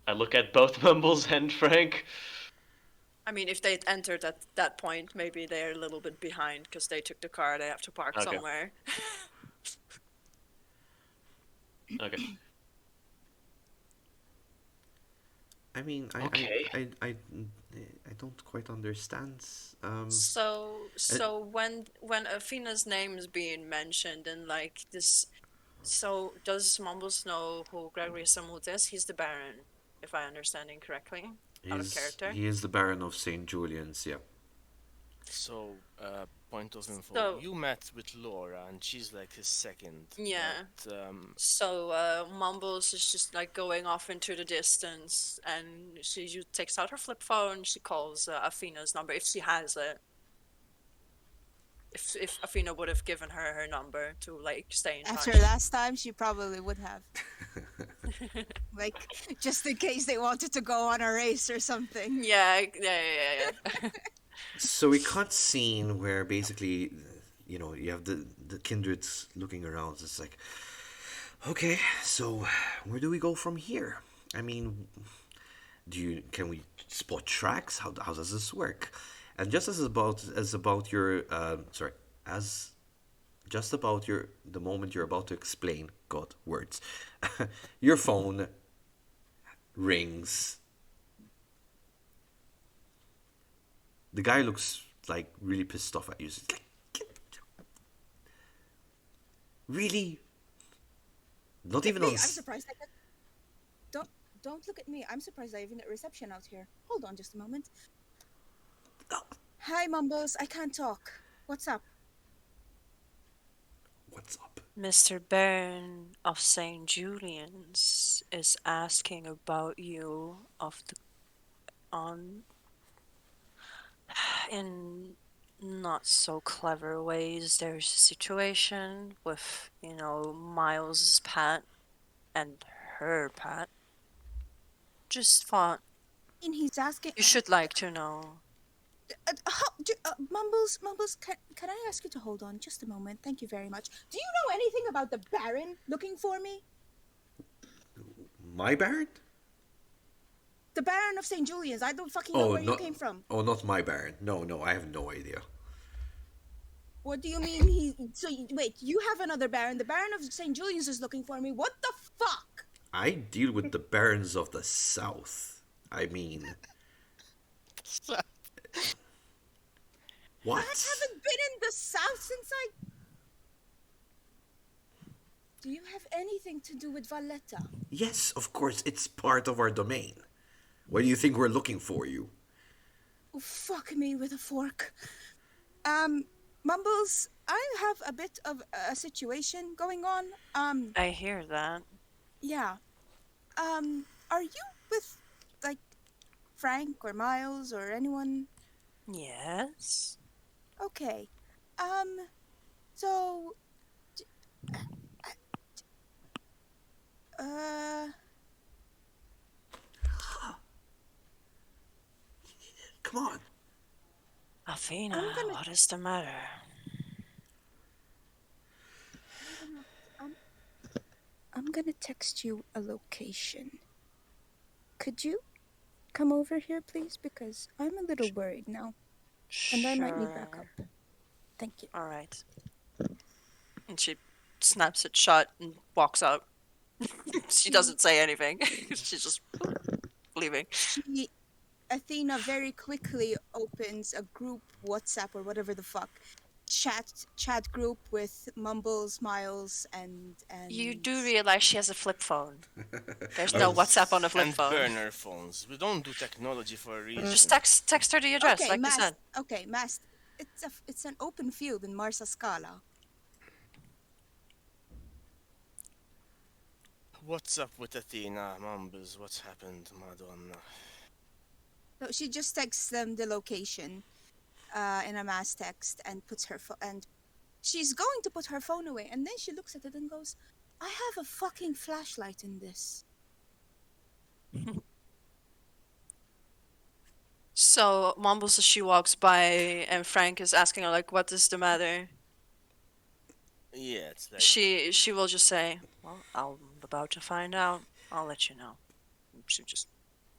I look at both Mumbles and Frank. I mean, if they'd entered at that point, maybe they're a little bit behind because they took the car. They have to park Okay. somewhere. Okay. I mean, Okay. I don't quite understand. So when Athena's name is being mentioned and like this, so does Mumbles know who Gregory Samut is? He's the Baron, if I understanding correctly, out of character. He is the Baron of St. Julian's, yeah. So, point of info. So You met with Laura, and she's like his second. yeah. But So Mumbles is just like going off into the distance, and she takes out her flip phone. She calls Athena's number if she has it. If Athena would have given her number to like stay in After touch. last time, she probably would have. Like, just in case they wanted to go on a race or something. Yeah. So we cut scene where basically, you have the kindreds looking around. It's like, okay, so where do we go from here? I mean, can we spot tracks? How does this work? And just as about your sorry, as just about the moment you're about to explain, God, words, your phone rings. The guy looks like really pissed off at you. He's like, really? Not even Me, on. I'm surprised I got... Don't look at me. I'm surprised I even get reception out here. Hold on just a moment. Hi, Mumbles. I can't talk. What's up? What's up? Mr. Baron of St. Julian's is asking about you on in not so clever ways. There's a situation with, Miles' pet and her pet. Just thought And he's asking... you should like to know. Mumbles, can I ask you to hold on just a moment? Thank you very much. Do you know anything about the Baron looking for me? My Baron? The Baron of St. Julian's. I don't fucking know where you came from. Oh, not my Baron. No, I have no idea. What do you mean wait, you have another Baron. The Baron of St. Julian's is looking for me. What the fuck? I deal with the barons of the south. I mean, I what? haven't been in the South since I. Do you have anything to do with Valletta? Yes, of course, it's part of our domain. Why do you think we're looking for you? Oh, fuck me with a fork. Mumbles, I have a bit of a situation going on. I hear that. Yeah. Are you with, like, Frank or Miles or anyone? Yes. Okay. So, uh, Come on. I'm Athena, gonna, what is the matter? I'm gonna, I'm, I'm gonna text you a location. Could you come over here, please? Because I'm a little worried now, and I might need backup. Sure. Thank you. Alright. And she snaps it shut and walks out. She doesn't say anything. She's just leaving. She Athena very quickly opens a group WhatsApp or whatever the fuck chat group with Mumbles, Miles, You and do realize she has a flip phone. There's Oh, no WhatsApp on a flip And phone. burner phones. We don't do technology for a Just reason. text her the address, like you said. Mast. It's an open field in Marsa Scala. What's up with Athena, Mumbles? What's happened, Madonna? So she just texts them the location in a mass text and puts her and she's going to put her phone away, and then she looks at it and goes, "I have a fucking flashlight in this." So mumbles as she walks by, and Frank is asking her like, "What is the matter?" Yeah, it's like She will just say, "Well, I'm about to find out. I'll let you know." She just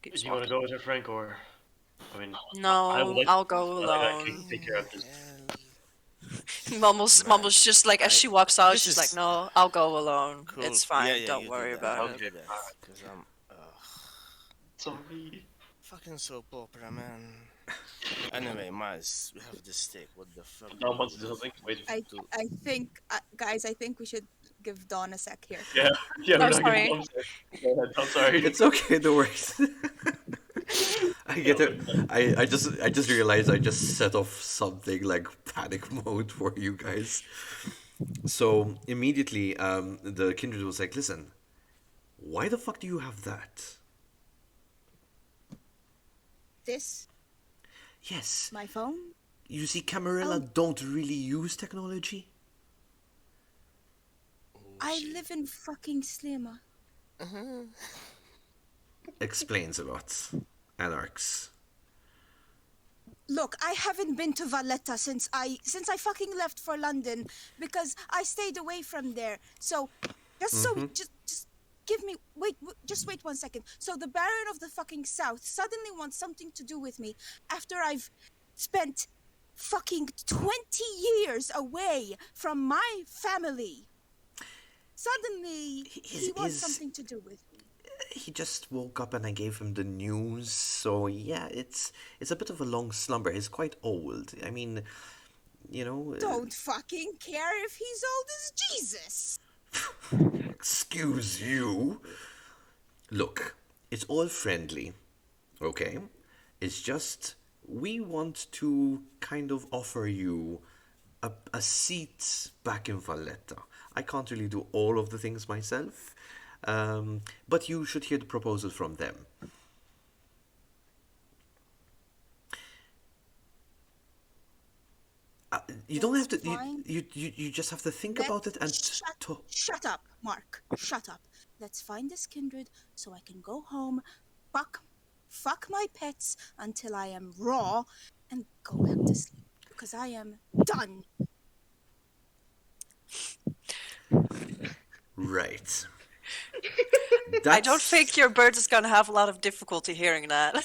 Do keeps you want to walking. go with her, Frank, or I mean, I would No, like. I'll go I can alone. take care of this. man. Mumbles just like as she walks out, This she's like, is "No, I'll go alone. cool. It's Yeah, fine. yeah, Don't you do worry that. about You it." do Okay. that. Because I'm Sorry. fucking soap opera, man. Anyway, Miles, we have this steak. What the fuck do Dom we wants do to do with something. Wait. it? I I think guys, I think we should give Dawn a sec here. Yeah. Yeah. We're Oh, not giving sorry. Dom. Go ahead. I'm sorry. it's okay, no worries. I Yeah, get it. I just realized I just set off something like panic mode for you guys. So immediately, the kindred was like, "Listen, why the fuck do you have that?" This, Yes, my phone. you see, Oh, Camarilla don't really use technology. Oh I shit. live in fucking Slima. Explains a lot. Anarchs. Look, I haven't been to Valletta since I fucking left for London because I stayed away from there. So, just give me just wait 1 second. So the Baron of the fucking South suddenly wants something to do with me after I've spent fucking 20 years away from my family. Suddenly, he wants His something to do with me. he just woke up and I gave him the news. So yeah, it's a bit of a long slumber. He's quite old. I mean, you know, Don't fucking care if he's old as Jesus. excuse you. Look, it's all friendly, okay? It's just we want to kind of offer you a seat back in Valletta. I can't really do all of the things myself, but you should hear the proposal from them. You don't That's have to. You, fine. you you you just have to think Let's about it and shut up, Mark. Shut up. Let's find this kindred so I can go home, fuck my pets until I am raw, and go back to sleep because I am done. right. I don't That's think your bird is gonna have a lot of difficulty hearing that.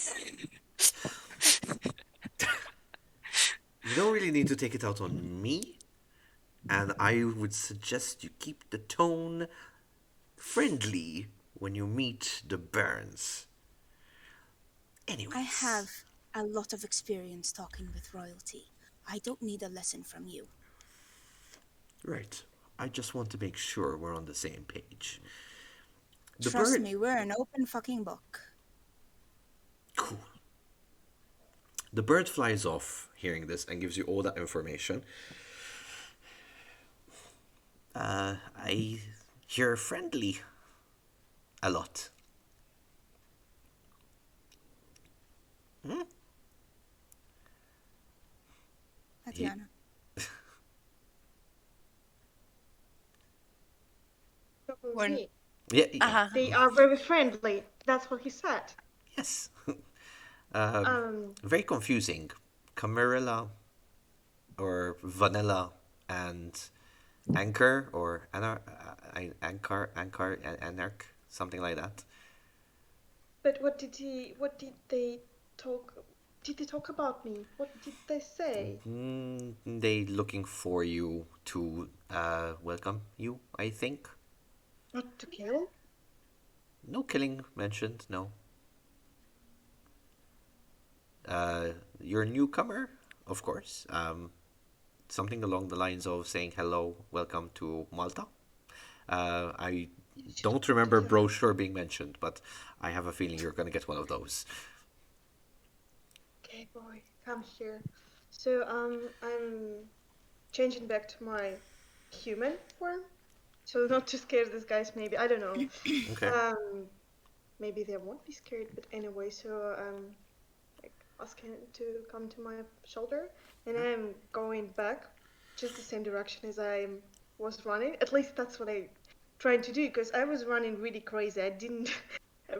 you don't really need to take it out on me, and I would suggest you keep the tone friendly. when you meet the Burns. I Anyways, have a lot of experience talking with royalty. I don't need a lesson from you. right. I just want to make sure we're on the same page. The Trust bird. me, we're an open fucking book. Cool. The bird flies off hearing this and gives you all that information. I hear friendly a lot. Hmm? He, Tatiana. Talking with When me. yeah, yeah, uh-huh. They are very friendly. That's what he said. yes. um, Um, Very confusing. Camarilla or vanilla and anchor or anarch, something like that. but what did they talk, did they talk about me? What did they say? They looking for you to welcome you, I think. Not to kill? No killing mentioned, no. Uh, you're a newcomer, of course. Something along the lines of saying hello, welcome to Malta. I You should don't talk to remember them. brochure being mentioned, but I have a feeling you're going to get one of those. Okay, boy, come here. So, I'm changing back to my human form. So not to scare these guys, maybe. I don't know. Okay. Um, maybe they won't be scared, but anyway, so like asking to come to my shoulder, and I'm going back just the same direction as I was running. At least that's what I trying to do, because I was running really crazy. I didn't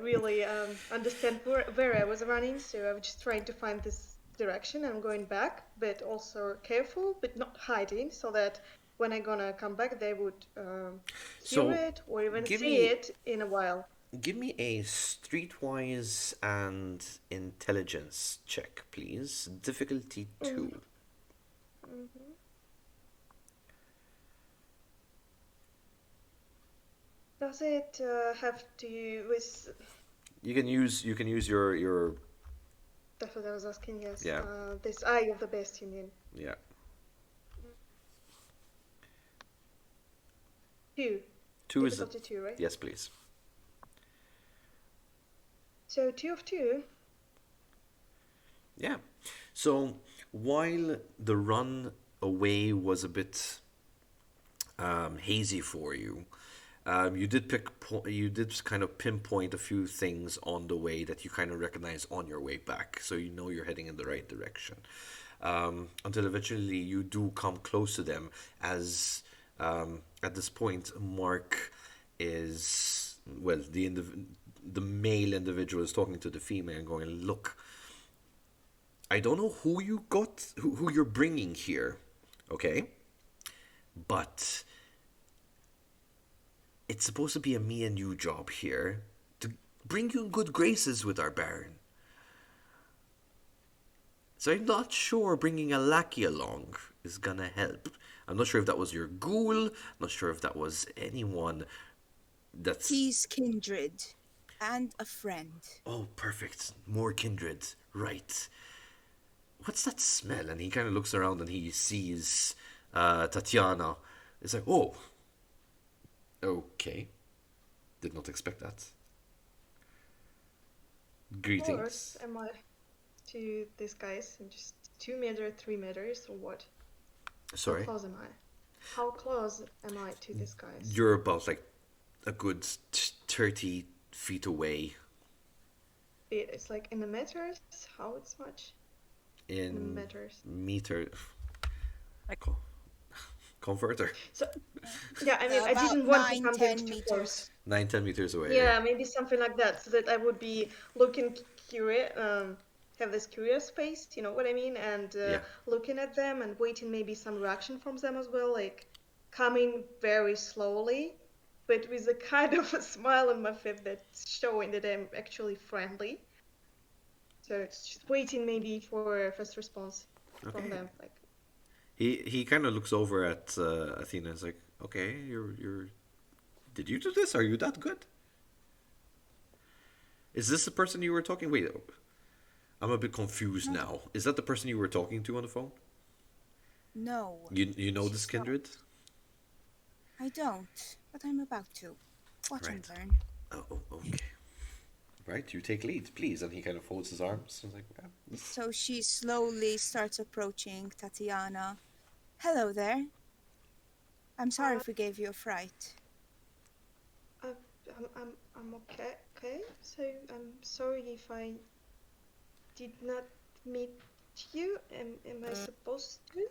really understand where I was running, so I was just trying to find this direction. I'm going back, but also careful, but not hiding, so that when I'm gonna come back, they would hear So, it or even give see me it in a while. give me a streetwise and intelligence check, please. Difficulty Mm, 2. mhm. Does it have to with? You can use your That's what I was asking. Yes, yeah, this eye of the best union. yeah. Two, 2 is the difficulty two, right? yes, please. So two of two. Yeah. So while the run away was a bit hazy for you, you did kind of pinpoint a few things on the way that you kind of recognize on your way back, so you know you're heading in the right direction. Until eventually you do come close to them, as at this point Mark is well, the male individual is talking to the female and going, "Look, I don't know who you got, who you're bringing here, okay? But it's supposed to be a me and you job here to bring you in good graces with our Baron. So I'm not sure bringing a lackey along is gonna help. I'm not sure if that was your ghoul. Not sure if that was anyone that's. He's kindred and a friend. Oh, perfect. More kindred. Right. What's that smell? And he kind of looks around and he sees Tatiana. It's like, oh, okay. Did not expect that. Close Greetings. am I to these guys? I'm just 2 meters, 3 meters, or what? How Sorry. close am I? How close am I to these guys? You're about like a good 30 feet away It's like in the meters. How it's much in in meters? meter. Like Co- Converter. So yeah, I mean, I About didn't want to nine, come there ten too close. meters. 9-10 meters away. Yeah, maybe something like that, so that I would be looking curious, have this curious face, you know what I mean, and Yeah. looking at them and waiting maybe some reaction from them as well, like coming very slowly, but with a kind of a smile on my face that's showing that I'm actually friendly. So it's just waiting maybe for a first response from Okay. them, like, He kind of looks over at Athena and is like, okay, you're. Did you do this? Are you that good? Is this the person you were talking? Wait, I'm a bit confused No, now. Is that the person you were talking to on the phone? no, You know this she's not. kindred? I don't, but I'm about to. Watch and Right. learn. Oh, okay. Right, you take lead, please. And he kind of folds his arms. And like, yeah, So she slowly starts approaching Tatiana. Hello there. I'm sorry Uh, if we gave you a fright. I, I'm okay. Okay. So I'm sorry if I did not meet you. Am I supposed to?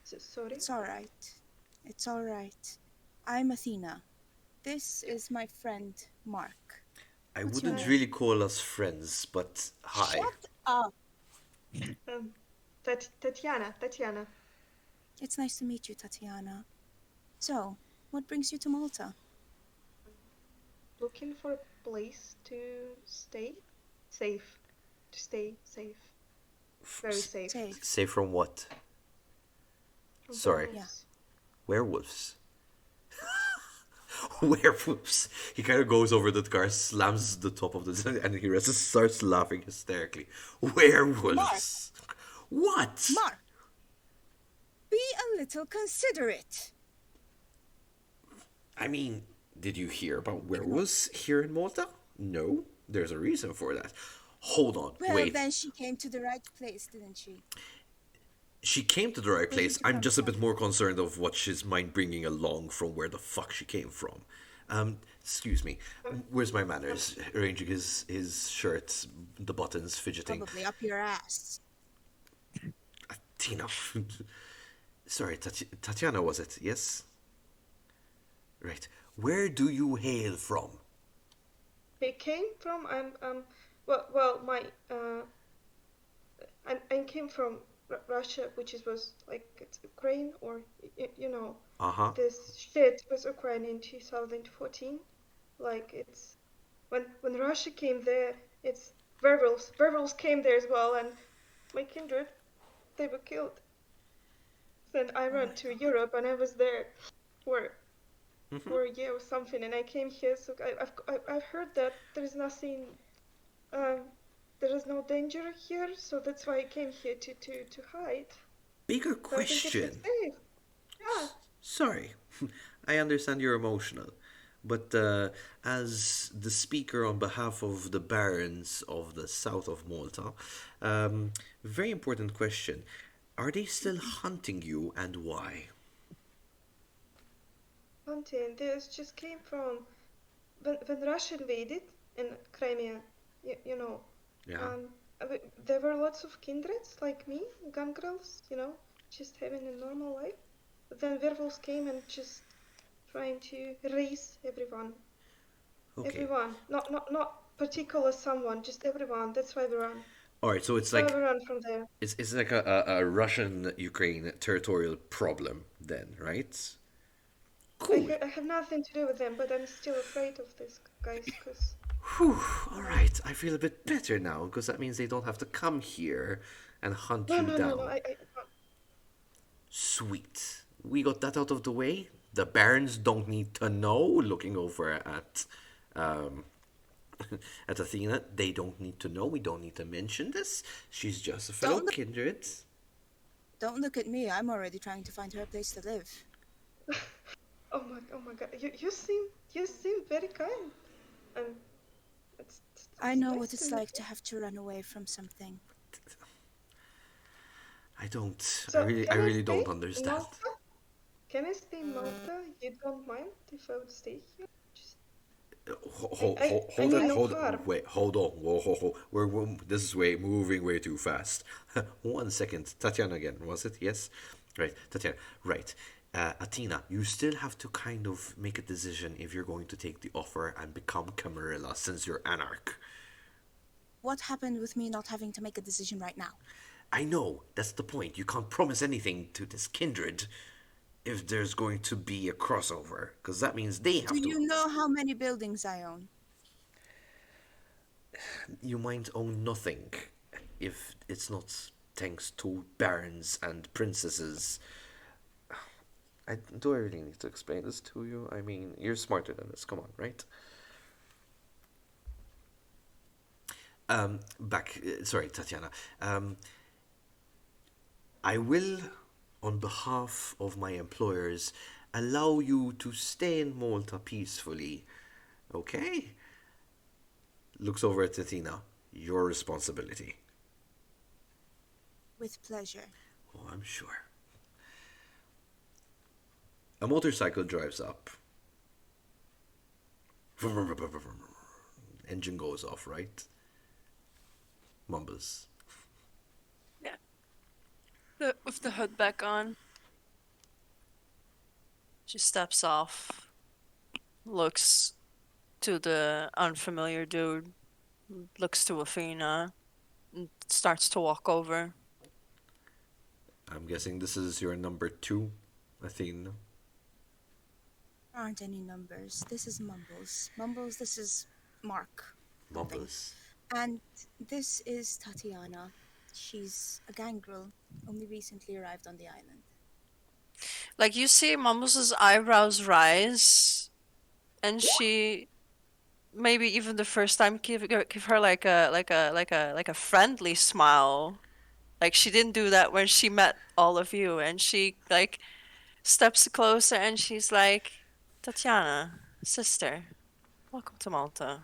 Sorry. It's all right. It's all right. I'm Athena. This is my friend, Mark. I What's your wouldn't Hi. really name? call us friends, but hi. Shut up! Um, Tatiana. Tatiana. It's nice to meet you, Tatiana. So, what brings you to Malta? Looking for a place to stay. Safe. To stay safe. Very safe. Safe. Say from what? From Sorry. Yeah. werewolves. Werewolves. Werewolves. He kind of goes over the car, slams the top of the, and he just starts laughing hysterically. Mark! Werewolves. What? Mark! Be a little considerate! I mean, did you hear about Ignore. werewolves here in Malta? No, there's a reason for that. Hold on, Well, wait. then she came to the right place, didn't she? She came to the right Where place. did you I'm come just a bit from? more concerned of what she's mind bringing along from where the fuck she came from. Excuse me. Um, Where's my um, manners? Arranging his shirt, the buttons, fidgeting. Probably up your ass. Tina. Sorry, Tatiana was it? Yes? Right. Where do you hail from? He came from well my I came from Russia, which is was like it's Ukraine or you know Uh huh. this shit was Ukraine in 2014. Like it's when Russia came there, it's werewolves came there as well, and my kindred they were killed. Then I Oh my ran to god. Europe and I was there for Mm-hmm. for a year or something, and I came here. So I've heard that there is nothing um there is no danger here, so that's why I came here to hide. Bigger So I think it's question. safe. Yeah. Sorry, I understand you're emotional, but as the speaker on behalf of the barons of the south of Malta, very important question. Are they still hunting you and why? Hunting. This just came from when Russia invaded in Crimea. You know, Yeah. um, there were lots of kindreds like me, gangrels. You know, just having a normal life. But then werewolves came and just trying to erase everyone. Okay. Everyone. Not particular someone. Just everyone. That's why we run. All right. So That's why we run from there. it's like a Russian Ukraine territorial problem then, right? Cool. I have nothing to do with them, but I'm still afraid of these guys, cause Whew. you All know. right. I feel a bit better now because that means they don't have to come here and hunt No, you no, no, no. down. Sweet. We got that out of the way. The barons don't need to know. Looking over um, at Athena, they don't need to know. We don't need to mention this. She's just a fellow Don't look, kindred. don't look at me. I'm already trying to find her a place to live. Oh my God. You seem very kind, and I it's know nice what to it's meet like to you. have to run away from something. I don't. So I can I really stay don't in understand. Malta? Can I stay in Malta? You don't mind if I would stay here? Just I Hold mean it. no Hold. harm. Wait. Hold on. Whoa, this is moving way too fast. 1 second. Tatiana again. Was it? Yes. Right. Tatiana. Right. Atina, you still have to kind of make a decision if you're going to take the offer and become Camarilla since you're anarch. What happened with me not having to make a decision right now? I know that's the point. You can't promise anything to this kindred if there's going to be a crossover, because that means they Do have to. you know how many buildings I own? You might own nothing if it's not thanks to barons and princesses. Do I really need to explain this to you? I mean, you're smarter than this. Come on, right? Sorry, Tatiana. I will, on behalf of my employers, allow you to stay in Malta peacefully. Okay? Looks over at Attina. Your responsibility. With pleasure. Oh, I'm sure. A motorcycle drives up. Engine goes off, right? Mumbles. Yeah. With the hood back on, she steps off, looks to the unfamiliar dude, looks to Athena, and starts to walk over. I'm guessing this is your number two, Athena. There aren't any numbers. This is Mumbles. Mumbles, this is Mark. Something. Mumbles. And this is Tatiana. She's a gangrel, only recently arrived on the island. Like you see Mumbles' eyebrows rise, and she maybe even the first time give her like a friendly smile. Like she didn't do that when she met all of you, and she like steps closer and she's like, Tatiana, sister, welcome to Malta.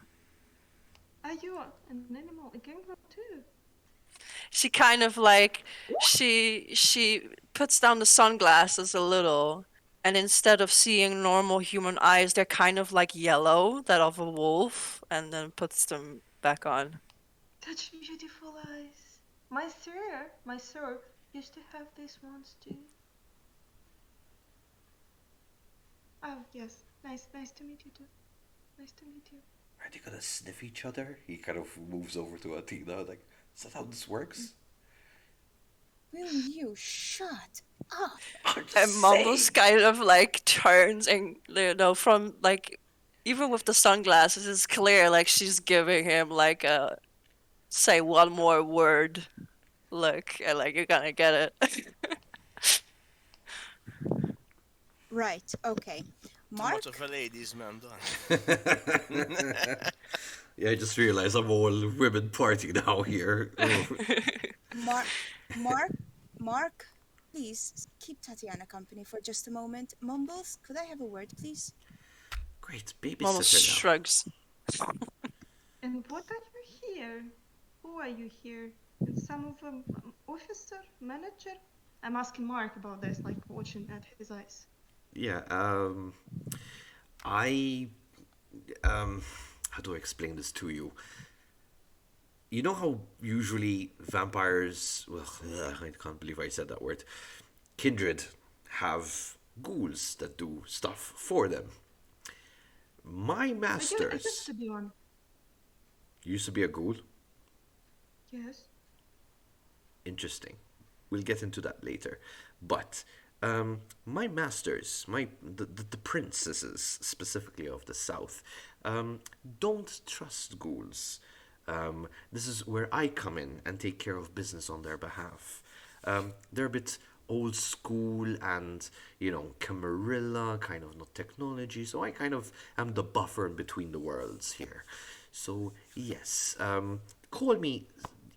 Are you an animal, a gangrel too? She kind of like she puts down the sunglasses a little, and instead of seeing normal human eyes, they're kind of like yellow, that of a wolf, and then puts them back on. Such beautiful eyes. My sir used to have these ones too. Oh yes, nice to meet you too. Nice to meet you. Are they gonna sniff each other? He kind of moves over to Athena, like, is that how this works? Will you shut up? I'm just And Mumbles saying. kind of like turns and from like even with the sunglasses, it's clear like she's giving him like a say one more word look, and like you're gonna get it. Right, okay. Too Mark, much of a ladies' man, done. Yeah, I just realized I'm all women party now here. Oh. Mark, please keep Tatiana company for just a moment. Mumbles, could I have a word, please? Great, Mumbles babysitter now. shrugs. And what are you here? Who are you here? And some of them officer, manager? I'm asking Mark about this, like watching at his eyes. Yeah, I, how do I explain this to you? You know how usually vampires, well, I can't believe I said that word, kindred have ghouls that do stuff for them. My I used masters to be one. used to be a ghoul. Yes. Interesting. We'll get into that later. But my masters, the princesses specifically of the south, don't trust ghouls. This is where I come in and take care of business on their behalf. They're a bit old school and, Camarilla, kind of not technology, so I kind of am the buffer in between the worlds here. So, yes, call me,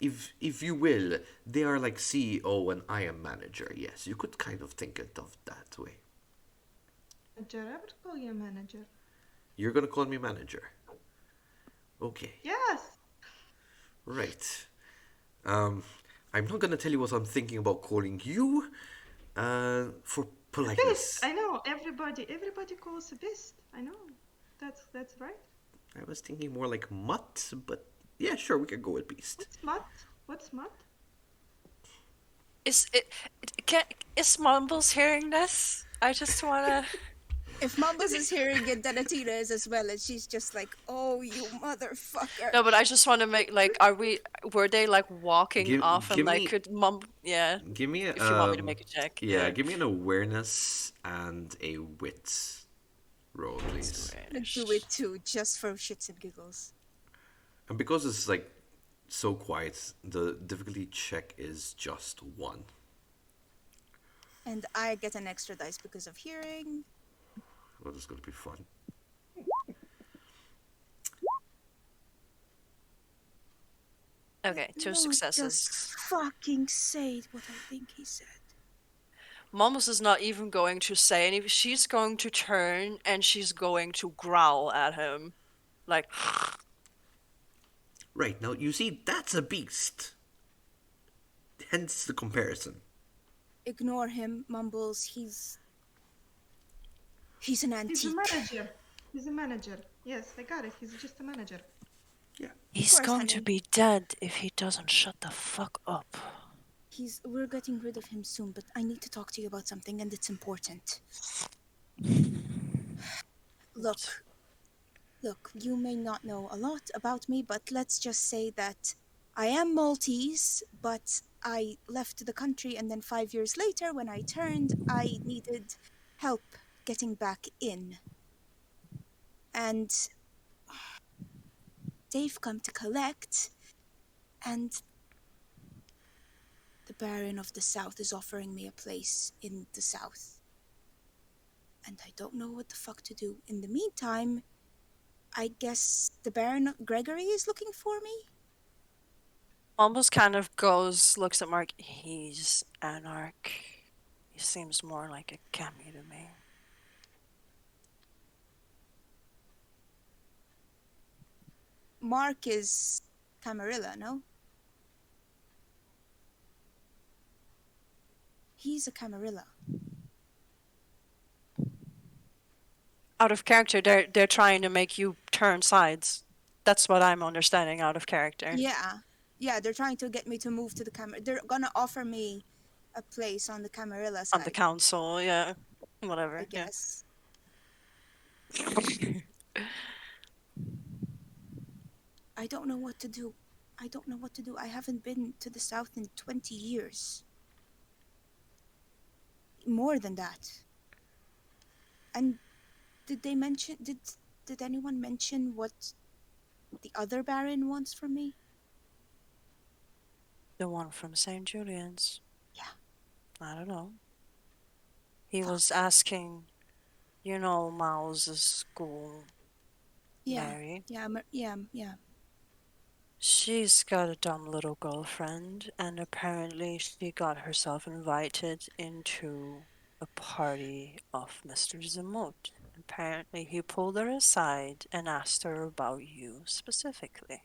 if you will, they are like CEO and I am manager. Yes, you could kind of think it of that way. Manager, I would call you manager. You're gonna call me manager. Okay, Yes. right. I'm not gonna tell you what I'm thinking about calling you. For Beast. politeness. I know. Everybody calls a beast. I know. That's right. I was thinking more like mutt, but yeah, sure, we can go with beast. What's mud? Is it? Is Mumbles hearing this? I just wanna. If Mumbles is hearing it, then Attina is as well, and she's just like, oh, you motherfucker. No, but I just want to make like, were they like walking Give, off and give like me, could yeah, give me a, if you want me to make a check, yeah, give me an awareness and a wit roll, please. Let's do it too, just for shits and giggles. And because it's like so quiet, the difficulty check is just 1. And I get an extra dice because of hearing. Well, this is gonna be fun. Okay, two Not just successes. fucking say what I think he said. Momus is not even going to say anything. She's going to turn and she's going to growl at him. Like, Right, now you see, that's a beast. Hence the comparison. Ignore him, mumbles. He's an He's a antique. manager. He's a manager. Yes, I got it. He's just a manager. Yeah. Of he's course, going to honey. be dead if he doesn't shut the fuck up. We're getting rid of him soon, but I need to talk to you about something, and it's important. Look, you may not know a lot about me, but let's just say that I am Maltese, but I left the country, and then 5 years later, when I turned, I needed help getting back in. And they've come to collect, and the Baron of the South is offering me a place in the South. And I don't know what the fuck to do. In the meantime, I guess the Baron Gregory is looking for me? Almost kind of looks at Mark. He's anarch. He seems more like a Cammy to me. Mark is Camarilla, no? He's a Camarilla. Out of character, they're trying to make you turn sides. That's what I'm understanding out of character. Yeah, they're trying to get me to move to the Camarilla. They're gonna offer me a place on the Camarilla On the side, council, yeah. I Whatever, yeah. guess. I don't know what to do. I haven't been to the South in 20 years. More than that. And did anyone mention what the other Baron wants from me? The one from St. Julian's. Yeah. I don't know. He Fuck. was asking, Mau's school, Yeah. Mary. Yeah. She's got a dumb little girlfriend, and apparently she got herself invited into a party of Mr. Zamot. Apparently he pulled her aside and asked her about you specifically.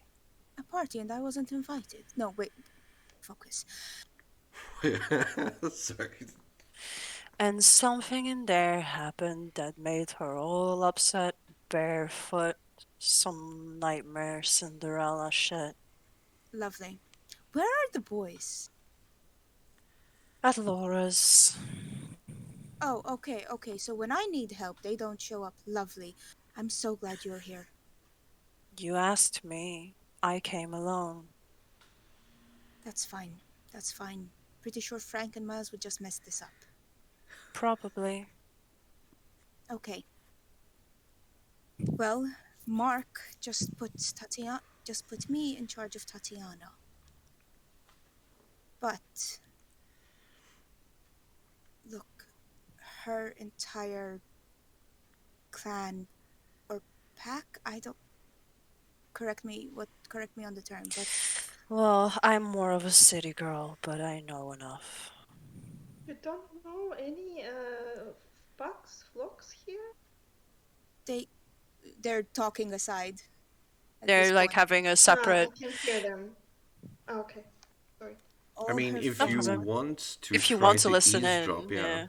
A party and I wasn't invited. No, wait. Focus. Sorry. And something in there happened that made her all upset, barefoot, some nightmare Cinderella shit. Lovely. Where are the boys? At Laura's. Oh, okay. So when I need help, they don't show up. Lovely. I'm so glad you're here. You asked me. I came alone. That's fine. Pretty sure Frank and Miles would just mess this up. Probably. Okay. Well, Mark just put me in charge of Tatiana. But look, her entire clan or pack, I don't correct me on the term, but Well, I'm more of a city girl, but I know enough. You don't know any flocks here? they're talking aside at this They're like point. having a Ah, I separate. can hear them. Ah, okay, sorry. I All mean, her if No you problem. friends. want to If you try want to to listen eavesdrop, in, yeah, yeah.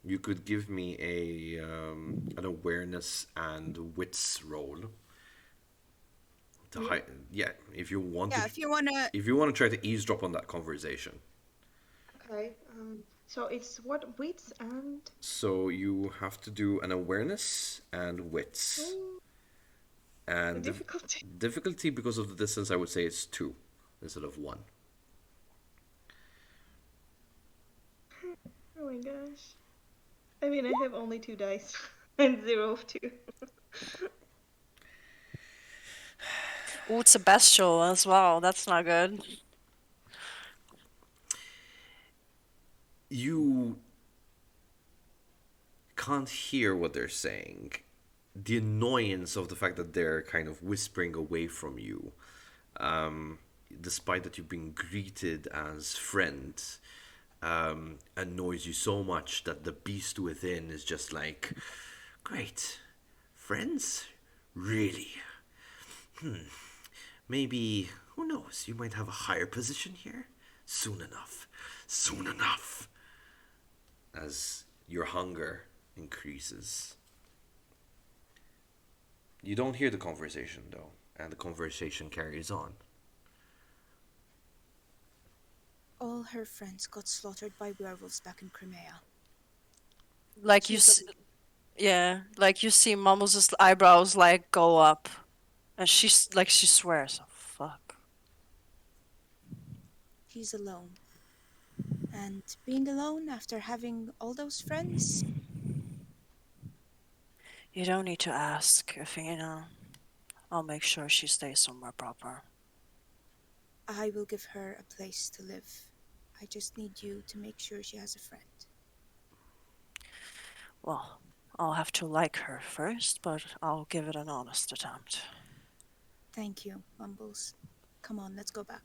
you could give me an awareness and wits roll. Me? Yeah, if you want to, Yeah, if you wanna. if you want to try to eavesdrop on that conversation. Okay. So it's what wits and So you have to do an awareness and wits. oh, the And difficulty. difficulty because of the distance, I would say it's 2 instead of 1. Oh my gosh. I mean, I have only 2 dice and 0 of 2. Ooh, it's a bestial as well. That's not good. You can't hear what they're saying. The annoyance of the fact that they're kind of whispering away from you despite that you've been greeted as friends, annoys you so much that the beast within is just like, great, friends? Really? Maybe, who knows, you might have a higher position here? Soon enough. Soon enough. As your hunger increases. You don't hear the conversation, though, and the conversation carries on. All her friends got slaughtered by werewolves back in Crimea. Like you, She's yeah, like you see Mumbles' eyebrows like go up, and she swears, oh, fuck. he's alone. And being alone after having all those friends, You don't need to ask if I'll make sure she stays somewhere proper. I will give her a place to live. I just need you to make sure she has a friend. Well, I'll have to like her first, but I'll give it an honest attempt. Thank you, Mumbles. Come on, let's go back.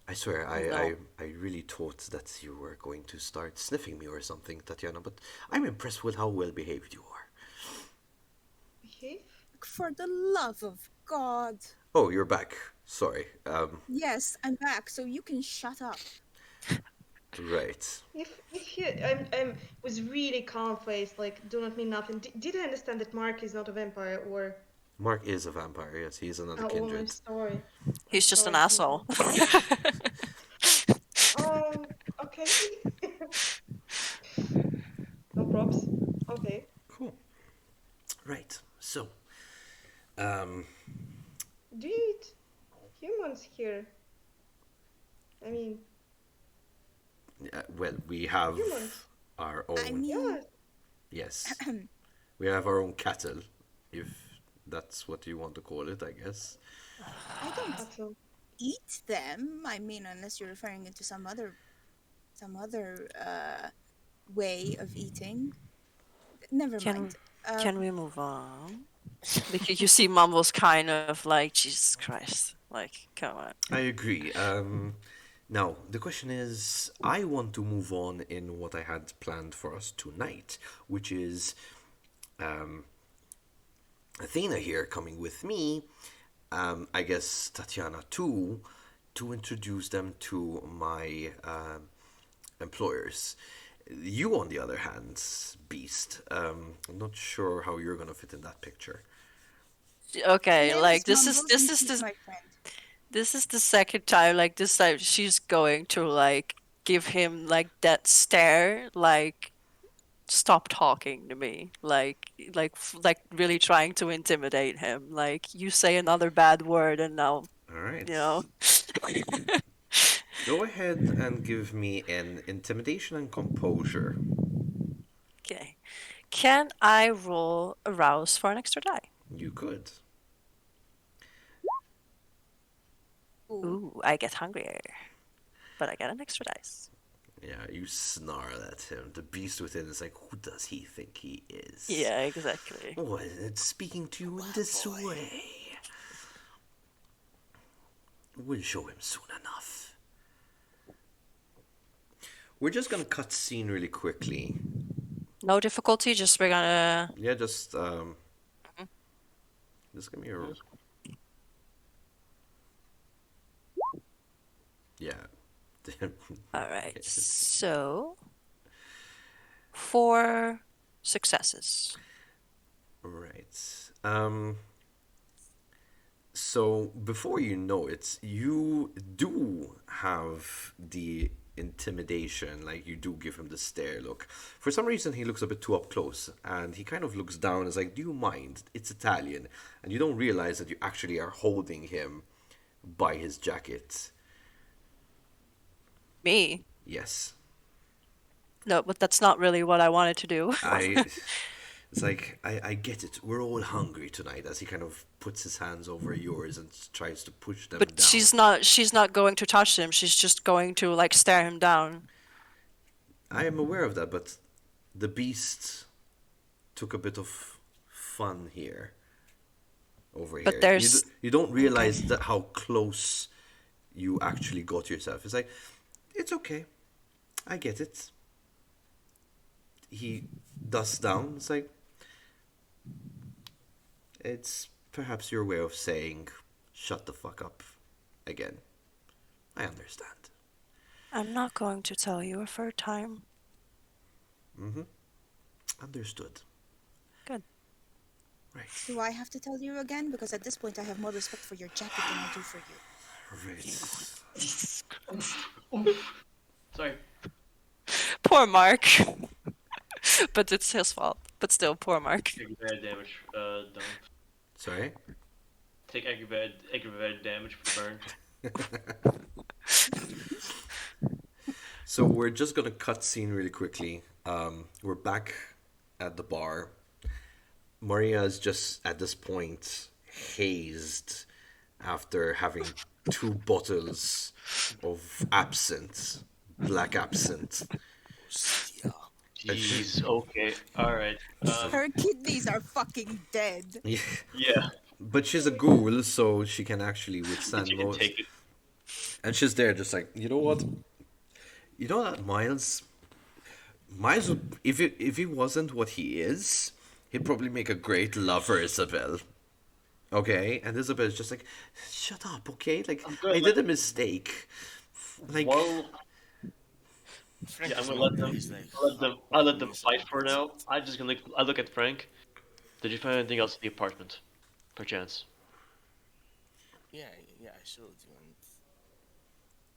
I swear, No. I really thought that you were going to start sniffing me or something, Tatiana, but I'm impressed with how well behaved you are. Behave? For the love of God. Oh, you're back. Sorry. Yes, I'm back, so you can shut up. Right. If he was really calm faced, like do not mean nothing. Did I understand that Mark is not a vampire or? Mark is a vampire, yes, he's another Oh, I'm kindred. sorry. I'm He's just an sorry. asshole. Um. Okay. No props. Okay. Cool. Right. So, um, Do you eat humans here? I mean, well, we have humans. our I own. mean, Yes, we have our own cattle, if that's what you want to call it, I guess. I don't Cattle. eat them. I mean, unless you're referring it to some other way of eating. Never Can mind. can we move on? Because you see Mumbles kind of like, Jesus Christ. Like, come on. I agree. Now, the question is, I want to move on in what I had planned for us tonight, which is um, Athena here coming with me, I guess Tatiana too, to introduce them to my employers. You, on the other hand, Beast, I'm not sure how you're gonna fit in that picture. My Okay, name like is Mumbles, and she's my friend. this is the second time, like this time she's going to like give him like that stare, like stop talking to me, like really trying to intimidate him. Like you say another bad word and now, All right. you know. Go ahead and give me an intimidation and composure. Okay. Can I roll arouse for an extra die? You could. Ooh. Ooh, I get hungrier, but I get an extra dice. Yeah, you snarl at him. The beast within is like, who does he think he is? Yeah, exactly. Oh, and it's speaking to you in this way. We'll show him soon enough. We're just gonna cut scene really quickly. No difficulty, just we're gonna. Yeah, just give me a yeah. Alright, so 4 successes. Right. So before you know it, you do have the intimidation, like you do give him the stare look. For some reason, he looks a bit too up close, and he kind of looks down and is like, "Do you mind? It's Italian," and you don't realize that you actually are holding him by his jacket. Me? Yes, No, but that's not really what I wanted to do. I. It's like I get it. We're all hungry tonight. As he kind of puts his hands over yours and tries to push them But down. she's not going to touch him. She's just going to like stare him down. I am aware of that, but the beast took a bit of fun here. over But here. there's You don't okay. realize that how close you actually got yourself. It's like, it's okay. I get it. He dusts down. It's like, it's perhaps your way of saying, shut the fuck up again. I understand. I'm not going to tell you a third time. Mm-hmm. Understood. Good. Right. Do I have to tell you again? Because at this point I have more respect for your jacket than I do for you. Right. Sorry. Poor Mark. But it's his fault. But still, poor Mark. Aggravated damage done. Sorry? Take aggravated damage for the burn. So we're just gonna cut scene really quickly. We're back at the bar. Maria is just at this point hazed after having two bottles of absinthe, black absinthe. Hostia. And she, Jeez. Okay. All right. Her kidneys are fucking dead. yeah, Yeah. but she's a ghoul, so she can actually She withstand can most. take it. And she's there, just like, you know what? You know that Miles, if he wasn't what he is, he'd probably make a great lover, Isabel. Okay, and Isabel's just like, shut up, okay? Like, I'm I good. did a mistake. Like, Well, Frank yeah. I'm doesn't gonna know let that them. he's like I'll let them miserable fight for about now. it. I just gonna look. I look at Frank. Did you find anything else in the apartment, perchance? Yeah, yeah, I showed you, and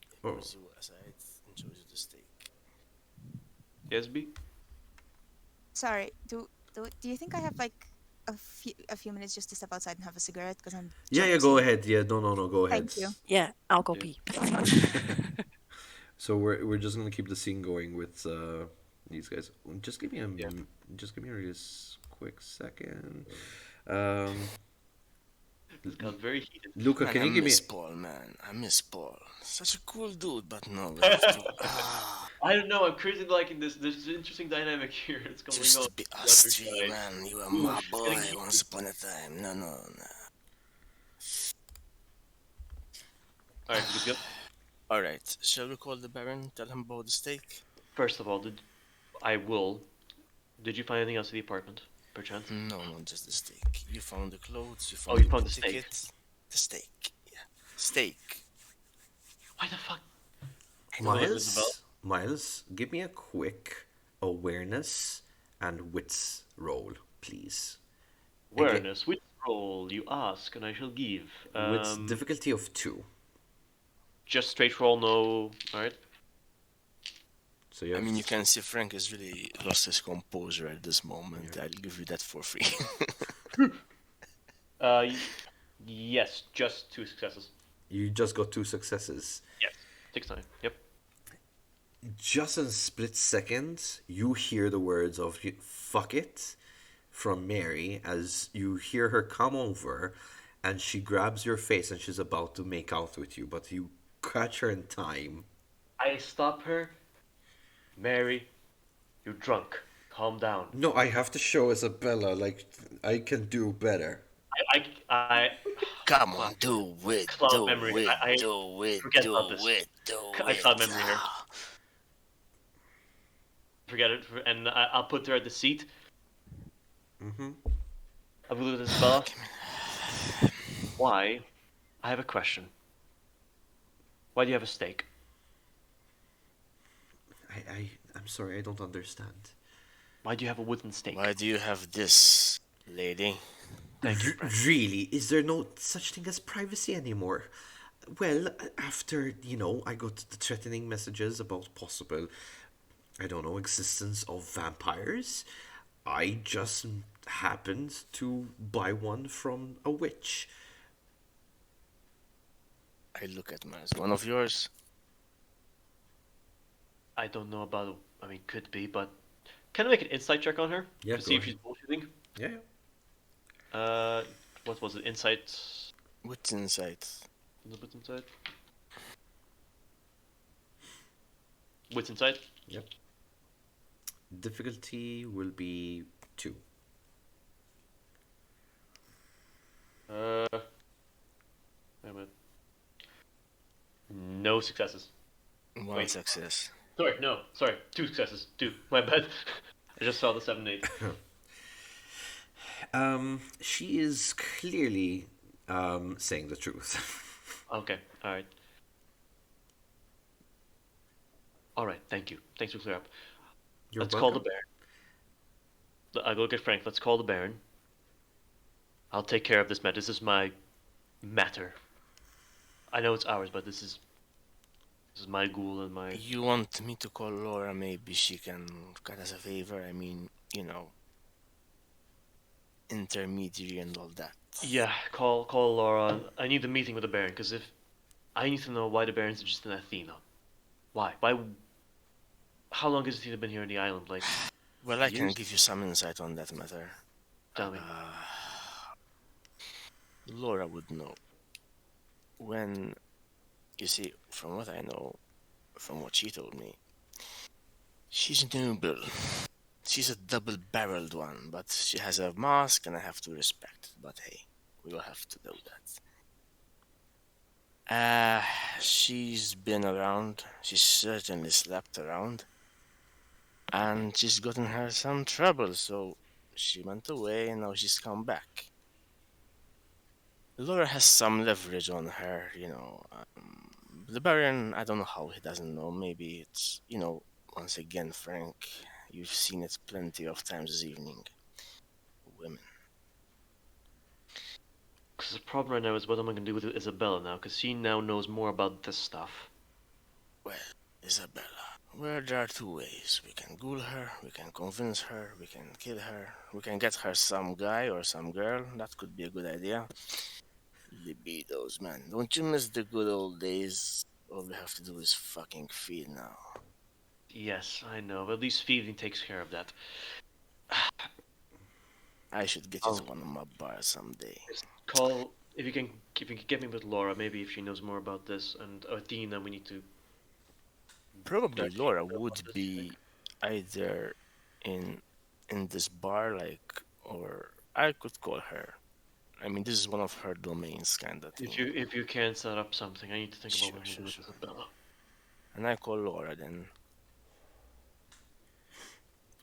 he oh, pulls you aside and shows you the steak. Yes, B. Sorry, do you think I have like a few minutes just to step outside and have a cigarette? Because I'm yeah, go jonesing. ahead. Yeah, no, go ahead. Thank you. Yeah, I'll go Yeah. pee. So we're just gonna keep the scene going with these guys. Yeah. Just give me a really quick second. Um, This got very heated. Luca, Man, can I you give me? miss Paul, man. I miss Paul. Such a cool dude, but no, we have to. I don't know. I'm crazy liking this. There's an interesting dynamic here. It's going Just on. to be The us other three, side. man. You were Ooh, my it's boy getting heated. once upon a time. No, no, no. All right, good to go. Alright, shall we call the Baron? Tell him about the steak? First of all, I will. Did you find anything else in the apartment, perchance? No, not just the steak. You found the clothes, you Oh, found you found the the steak. ticket. The steak. Yeah. Steak. Why the fuck? I don't know. Miles, give me a quick awareness and wits roll, please. Awareness. Which roll you ask, and I shall give. Wits difficulty of 2. Just straight roll, no. All right. So you I have mean, you can see Frank has really lost his composure at this moment. I'll give you that for free. Uh, yes, just 2 successes. you just got 2 successes. Yes. 6-9. Yep. Just in a split second, you hear the words of "fuck it" from Mary as you hear her come over, and she grabs your face and she's about to make out with you, but you catch her in time. I stop her. Mary, you're drunk. Calm down. No, I have to show Isabella, like, I can do better. I Come on, do it, cloud do memory. it, I do it, forget do about this. it, do I it. cloud memory here. Forget it, and I'll put her at the seat. Mm-hmm. I'll look at Isabella. Why? I have a question. Why do you have a steak? I'm sorry, I don't understand. Why do you have a wooden steak? Why do you have this, lady? Thank you, R- Brent. really? Is there no such thing as privacy anymore? Well, after, I got the threatening messages about possible, I don't know, existence of vampires, I just happened to buy one from a witch. I look at Mars. One of yours? I don't know about. I mean, could be, but can I make an insight check on her Yeah, to see go if she's bullshitting? Yeah. What was it? Insight. What's inside? What's inside? What's inside? Yep. Difficulty will be 2. no successes. One Wait. success. Sorry, 2 successes. 2. My bad. I just saw the 7 and 8. She is clearly saying the truth. Okay, alright. Alright, thank you. Thanks for clearing up. You're Let's call the welcome. Baron. I go get Frank. Let's call the Baron. I'll take care of this matter. This is my matter. I know it's ours, but this is my ghoul and my. You want me to call Laura? Maybe she can cut us a favor. I mean, intermediary and all that. Yeah, call Laura. I need a meeting with the Baron because if I need to know why the Baron's just in Athena. Why? Why? How long has Athena been here on the island? Like, Well, I can years? give you some insight on that matter. Tell me. Laura would know. When, you see, from what I know, from what she told me, she's noble. She's a double-barreled one, but she has a mask and I have to respect it. But hey, we will have to do that. She's been around. She's certainly slept around. And she's gotten her some trouble, so she went away and now she's come back. Laura has some leverage on her, the Baron, I don't know how he doesn't know. Maybe it's, once again, Frank, you've seen it plenty of times this evening. Women. Because the problem right now is what am I going to do with Isabella now? Because she now knows more about this stuff. Well, Isabella, well, there are two ways. We can ghoul her, we can convince her, we can kill her, we can get her some guy or some girl. That could be a good idea. Libidos, man. Don't you miss the good old days? All we have to do is fucking feed now. Yes, I know. But at least feeding takes care of that. I should get you to one of my bars someday. Call if you can get me with Laura. Maybe if she knows more about this, and Attina, we need to. Probably Laura would be either in this bar, or I could call her. I mean, this is one of her domains, kind of thing. If you can set up something, I need to think about what to do with Sure. Isabella. And I call Laura then.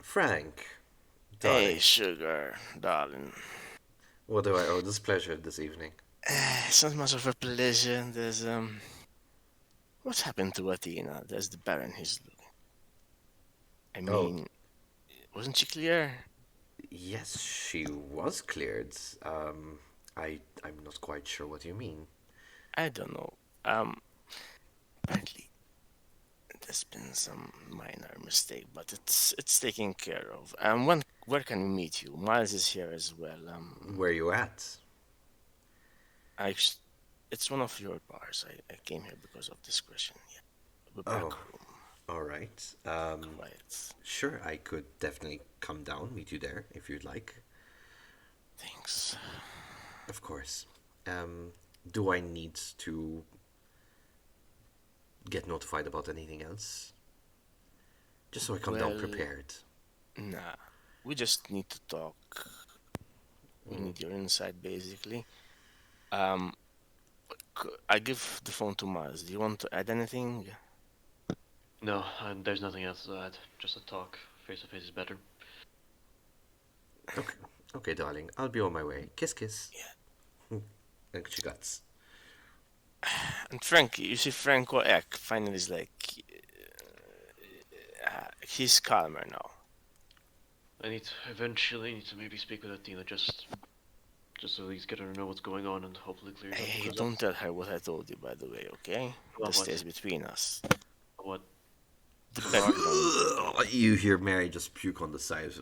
Frank, darling, Hey, sugar, darling. what do I owe this pleasure this evening? It's not much of a pleasure. There's what happened to Attina? There's the Baron. He's looking. I mean, wasn't she clear? Yes, she was cleared. I'm not quite sure what you mean. I don't know. Apparently there's been some minor mistake, but it's taken care of. Where can we meet you? Miles is here as well. Where you at? It's one of your bars. I came here because of discretion. Yeah, the back room. All right. Quiet. Sure, I could definitely come down, meet you there if you'd like. Thanks. Of course. Do I need to get notified about anything else? Just so I come down Well, prepared. Nah, we just need to talk. We need your insight, basically. I give the phone to Miles. Do you want to add anything? No, there's nothing else to add. Just a talk. Face to face is better. Okay, darling. I'll be on my way. Kiss, kiss. Yeah. And she guts. And Frank, you see, Franco Eck finally is he's calmer now. I eventually need to maybe speak with Attina just so at least get her to know what's going on and hopefully clear it up. Hey, don't tell her what I told you, by the way, okay? Well, This what? stays between us. What? The background. You hear Mary just puke on the side.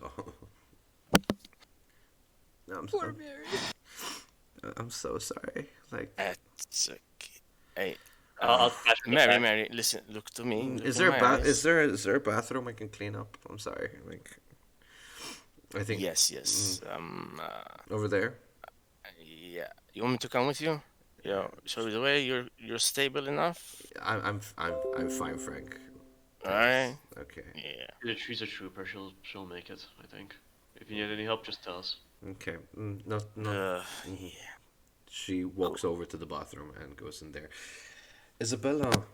Poor Mary. I'm so sorry. It's okay. Hey, I'll patch it back. Mary, listen, look to me. Look Is in there my eyes. is there a bathroom I can clean up? I'm sorry. I think Yes. over there. Yeah. You want me to come with you? Yeah. Show me the way. You're stable enough. I'm fine, Frank. All right. Okay. Yeah. She's a trooper. She'll make it. I think. If you need any help, just tell us. Okay. Not. Yeah. She walks over to the bathroom and goes in there. Isabella,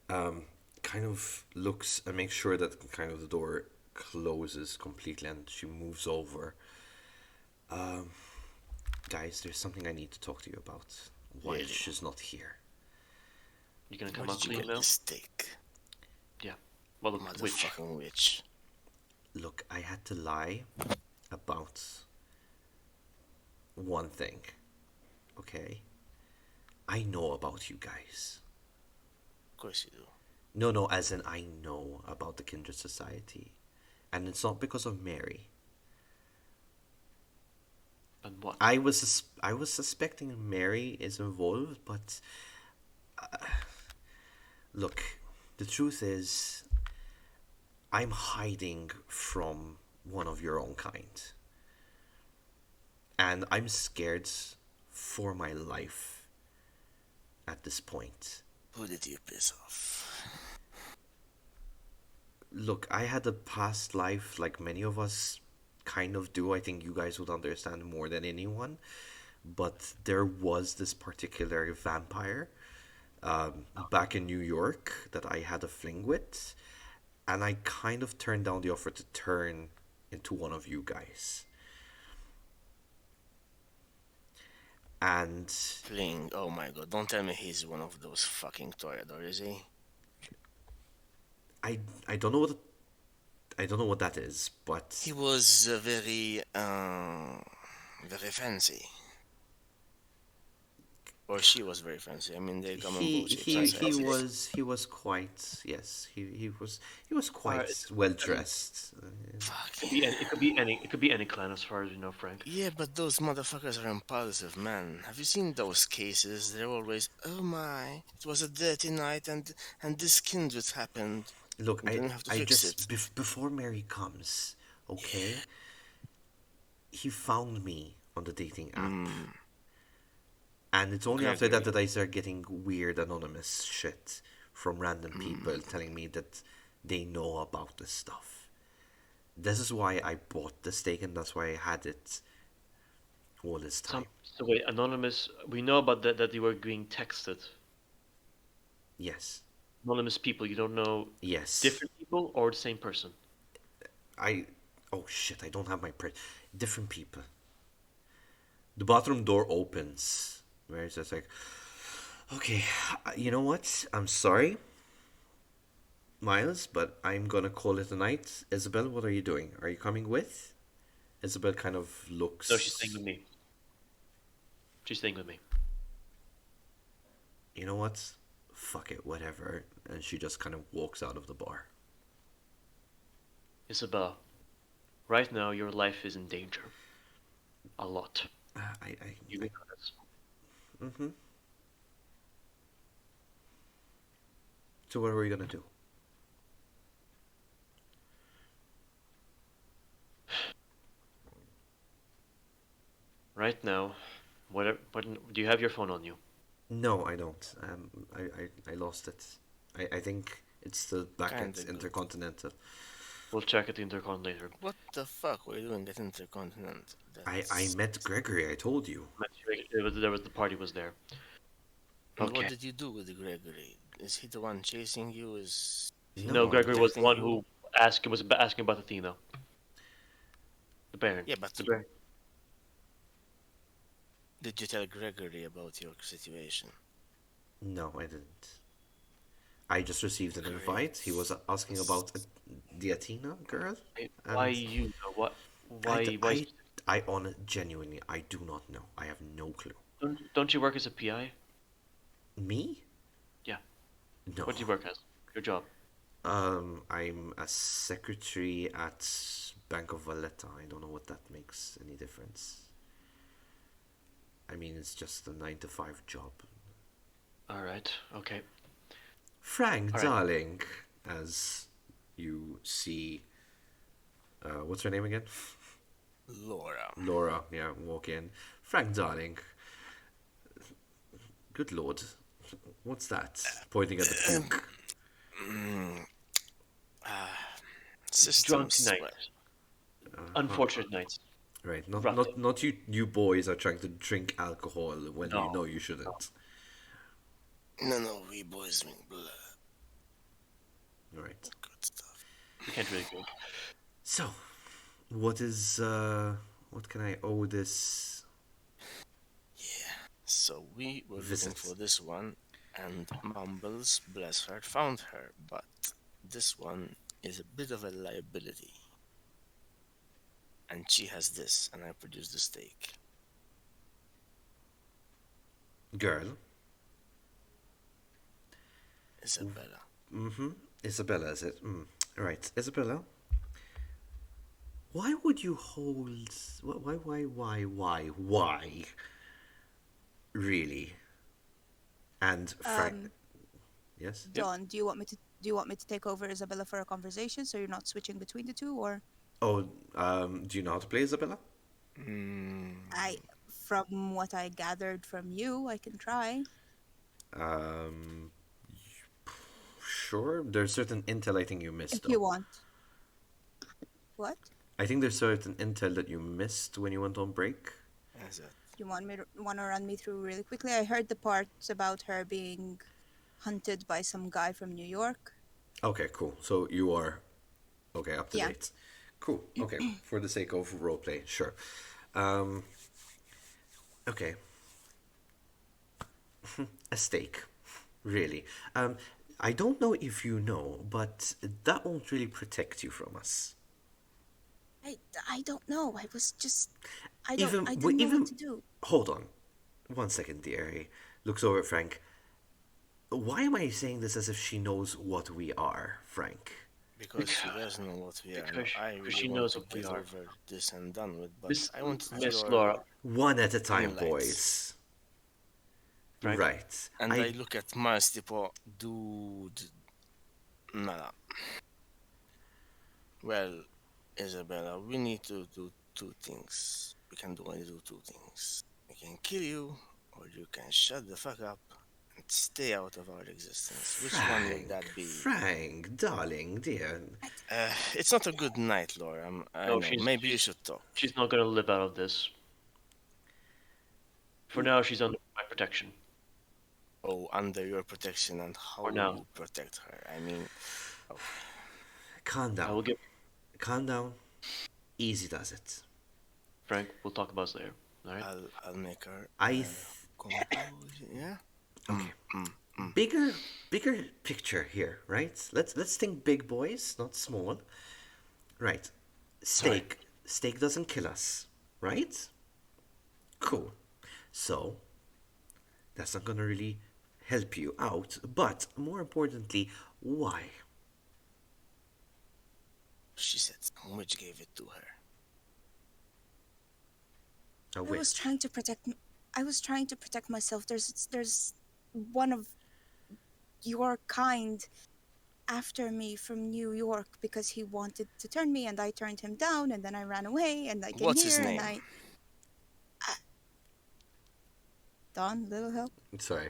um, kind of looks and makes sure that kind of the door closes completely, and she moves over. Guys, there's something I need to talk to you about while Really? she's not here. You gonna Where come out did you clean get now? this steak? Yeah. Well, which? Motherfucking witch. Look, I had to lie about one thing, okay? I know about you guys. Of course you do. No, no, as in I know about the Kindred Society. And it's not because of Mary. And what? I was suspecting Mary is involved, but look, the truth is I'm hiding from one of your own kind. And I'm scared for my life at this point. Who did you piss off? Look, I had a past life like many of us kind of do. I think you guys would understand more than anyone. But there was this particular vampire back in New York that I had a fling with. And I kind of turned down the offer to turn into one of you guys. And Fling. Oh my god. Don't tell me he's one of those fucking toreador, is he? I I don't know what I don't know what that is, but He was very fancy. Or she was very fancy. I mean, they come in he both shapes he and he sizes. was he was quite, yes, he was Alright. quite well dressed. Fuck. It could be any clan as far as you know, Frank. Yeah, but those motherfuckers are impulsive, man. Have you seen those cases? They're always, oh my, it was a dirty night and this kindred happened. Look, And then you have to I fix just it. before Mary comes, Yeah. okay? He found me on the dating app. Mm, And it's only after that Gregory. that I start getting weird anonymous shit from random people Mm, telling me that they know about this stuff. This is why I bought the steak, and that's why I had it all this time. So wait, anonymous. We know about that you were being texted. Yes. Anonymous people. You don't know Yes. different people or the same person. I. Oh shit, I don't have my print. Different people. The bathroom door opens. Where it's just like, okay, you know what? I'm sorry, Miles, but I'm gonna call it a night. Isabel, what are you doing? Are you coming with? Isabel kind of No, she's staying looks. with me. She's staying with me. You know what? Fuck it, whatever. And she just kind of walks out of the bar. Isabel, right now your life is in danger. A lot. You know this. Mm-hmm. So what are we gonna do? Right now, what do you have your phone on you? No, I don't. I lost it. I think it's still back at kinda good. Intercontinental. We'll check at the intercom later. What the fuck were you doing at Intercontinental? I That's... met Gregory. I told you. The party was there. And what Okay. did you do with Gregory? Is he the one chasing you? Is he the No, No, one Gregory was the protecting one you? who was asking about Athena. The Baron. Yeah, but The Baron. did you tell Gregory about your situation? no, I didn't. I just received an invite. He was Great. asking about the Attina girl, Why and you know what? I, Why d- why I, I on genuinely, I do not know. I have no clue. don't you work as a PI? Me? Yeah. No. What do you work as? Your job. I'm a secretary at Bank of Valletta. I don't know what that makes any difference. I mean, it's just a 9 to 5 job. All right. Okay. Frank, All right. darling, as you see, what's her name again? Laura. Laura, yeah, walk in. Frank, darling, good lord, what's that? Pointing at the puke. Mm, Drunk systems. night. Unfortunate nights. Right, not Roughly. not not you boys are trying to drink alcohol when you No. know you No. shouldn't. No, we boys drink blood. All right. Good stuff. Can't really go. So, what is what can I owe this Yeah. So we were looking visit? for this one, and Mumbles, bless her, found her. But this one is a bit of a liability. And she has this, and I produce the steak. Girl. Isabella. Mm-hmm. Isabella, is it? Right. Isabella, why would you hold. Why? Really? And Frank. Um, Yes? Yep. Dawn, do you want me to take over Isabella for a conversation so you're not switching between the two, or Oh, do you know how to play Isabella? Mm, I from what I gathered from you, I can try. Um, sure. There's certain intel I think you If missed, though. you want. What? I think there's certain intel that you missed when you went on break. is it? You want to run me through really quickly? I heard the parts about her being hunted by some guy from New York. Okay, cool. So you are okay, up to Yeah. date. Cool. Okay, for the sake of roleplay, sure. Um, okay, a steak, really. I don't know if you know, but that won't really protect you from us. I, I don't know. Even I wait, didn't know what even to do. hold on, 1 second, dear. He looks over at Frank. Why am I saying this as if she knows what we are, Frank? Because she does know what we are. Because I because really she want knows to what we get are. over this and done with, but Miss I wanted Miss your Laura, One at a time, inlights. boys. Frank. Right. And I look at Mars tipo, dude, nada. Well, Isabella, we need to do two things. We can do only do two things. We can kill you, or you can shut the fuck up and stay out of our existence. Which one will that be? Frank, darling, dear. It's not a good night, Laura. I No, know. Maybe you should talk. she's not gonna live out of this. For now, she's under my protection. Oh, under your protection, and how For will now. you protect her? I mean, okay. Calm I down. will give Calm down. Easy does it. Frank. We'll talk about this later. All right. I'll make her I th- compose. Yeah. okay. Mm, mm. Bigger picture here, right? Let's think big, boys, not small. Right. Sorry. Steak doesn't kill us, right? Cool. So that's not gonna really help you out. But more importantly, why? She said, which gave it to her. A I was which? trying to protect. I was trying to protect myself. There's one of your kind after me from New York because he wanted to turn me, and I turned him down, and then I ran away, and I came What's his here, and name? Don, little help. Sorry.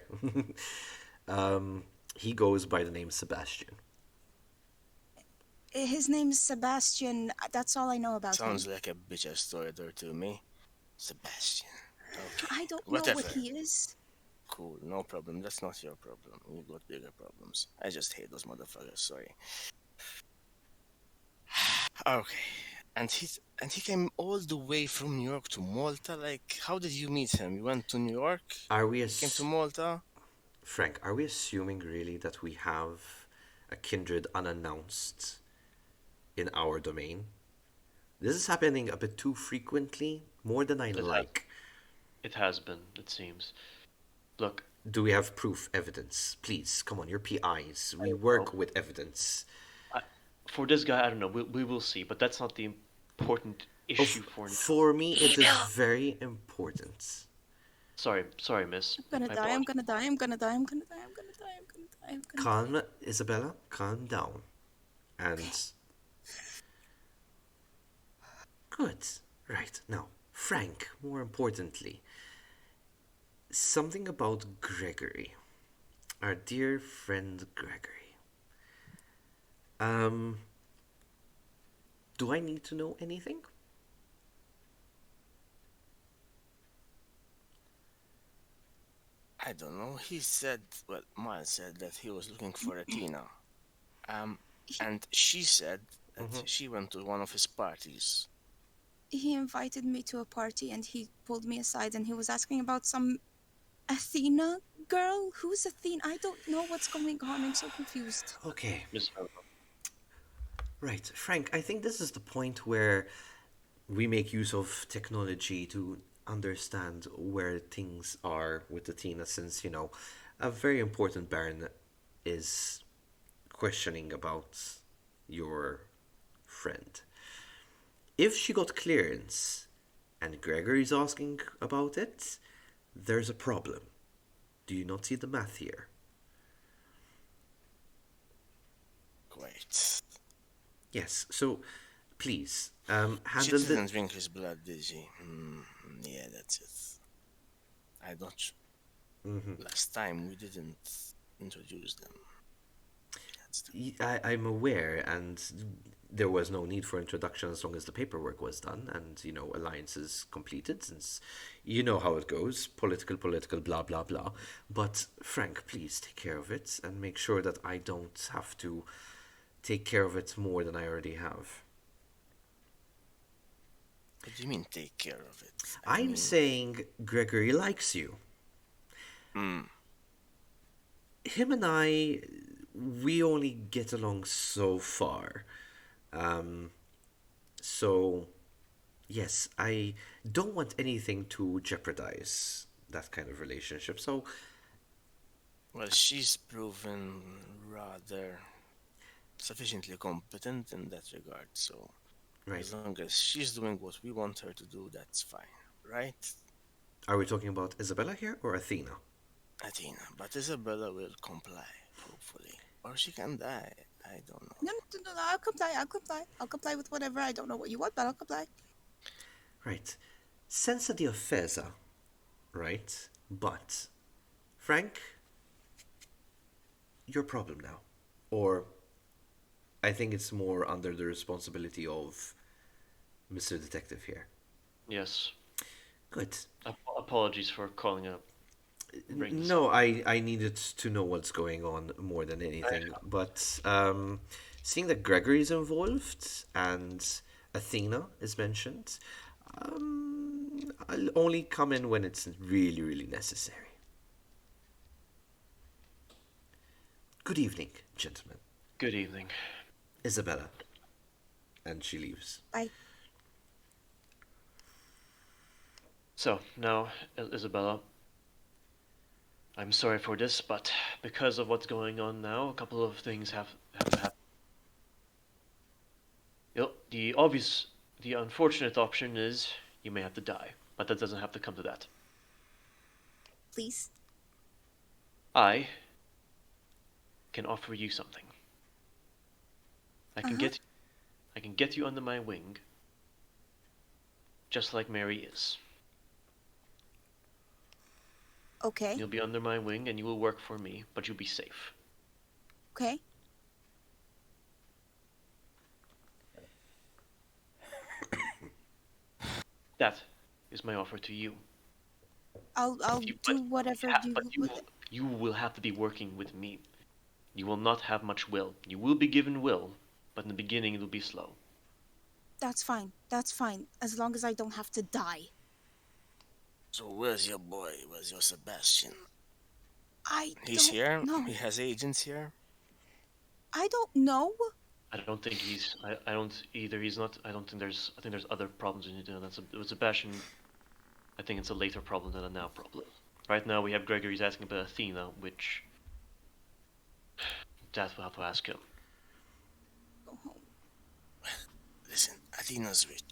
He goes by the name Sebastian. His name's Sebastian. That's all I know about him. Sounds like a bitch ass story there to me. Sebastian. Okay. I don't know Whatever. what he is. Cool, no problem. That's not your problem. You got bigger problems. I just hate those motherfuckers. Sorry. Okay. And he came all the way from New York to Malta. Like, how did you meet him? You went to New York, Are we came to as Malta. Frank? Are we assuming really that we have a kindred unannounced in our domain? This is happening a bit too frequently, more than I It has, like. it has been, it seems. Look, Do we have proof, evidence? Please, come on, you're PIs. We well, work with evidence. for this guy, I don't know. We will see, but that's not the important issue for now. For me, it is very important. Sorry, miss. I'm gonna I die. I'm apologize. gonna die. I'm gonna die. I'm gonna die. I'm gonna die. I'm gonna die. I'm gonna die. Calm, Isabella, calm down. And good. Right, now, Frank, more importantly, something about Gregory. Our dear friend Gregory. Um, do I need to know anything? I don't know. He said, well, Miles said that he was looking for Attina. He, and she said that Mm-hmm. she went to one of his parties. he invited me to a party and he pulled me aside and he was asking about some Athena girl. Who's Athena? I don't know what's going on. I'm so confused. Okay, Isabella. right. Frank, I think this is the point where we make use of technology to understand where things are with Athena, since, a very important Baron is questioning about your friend. If she got clearance and Gregory's asking about it, there's a problem. Do you not see the math here? Great. Yes, so please, She handle the. didn't drink his blood, did she? Yeah, that's it. I don't. Mhm. Last time we didn't introduce them. That's the... I'm aware, and there was no need for introduction as long as the paperwork was done and, alliances completed, since you know how it goes political, blah, blah, blah. But, Frank, please take care of it and make sure that I don't have to take care of it more than I already have. What do you mean take care of it? I I'm mean, saying Gregory likes you. mm, Him and I, we only get along so far. Um, so, yes, I don't want anything to jeopardize that kind of relationship. So, well, she's proven rather sufficiently competent in that regard, so right. as long as she's doing what we want her to do, that's fine, right? Are we talking about Isabella here or Athena? Athena, but Isabella will comply, hopefully. Or she can die. I don't know. No, no, no, no, I'll comply. I'll comply. I'll comply with whatever. I don't know what you want, but I'll comply. Right. Senza di offesa, right? But, Frank, your problem now. Or, I think it's more under the responsibility of Mr. Detective here. Yes. Good. Apologies for calling up. Bring this up. No, I needed to know what's going on more than anything. But seeing that Gregory's involved and Athena is mentioned, I'll only come in when it's really, really necessary. Good evening, gentlemen. Good evening. Isabella. And she leaves. Bye. So, now, Isabella, I'm sorry for this, but because of what's going on now, a couple of things have to happen. The unfortunate option is you may have to die, but that doesn't have to come to that. Please. I can offer you something. I can Uh-huh. get I can get you under my wing, just like Mary is. Okay. You'll be under my wing and you will work for me, but you'll be safe. Okay. That is my offer to you. I'll You, do whatever but you would. you will have to be working with me. You will not have much will. You will be given will, but in the beginning it will be slow. That's fine. That's fine. As long as I don't have to die. So where's your boy? Where's your Sebastian? I He's don't here? know. He has agents here? I don't know. I don't think he's. I don't either. He's not. I don't think there's. I think there's other problems we need to know. With Sebastian. I think it's a later problem than a now problem. Right now we have Gregory's asking about Athena, which that we'll have to ask him. Go home. Listen, Athena's rich.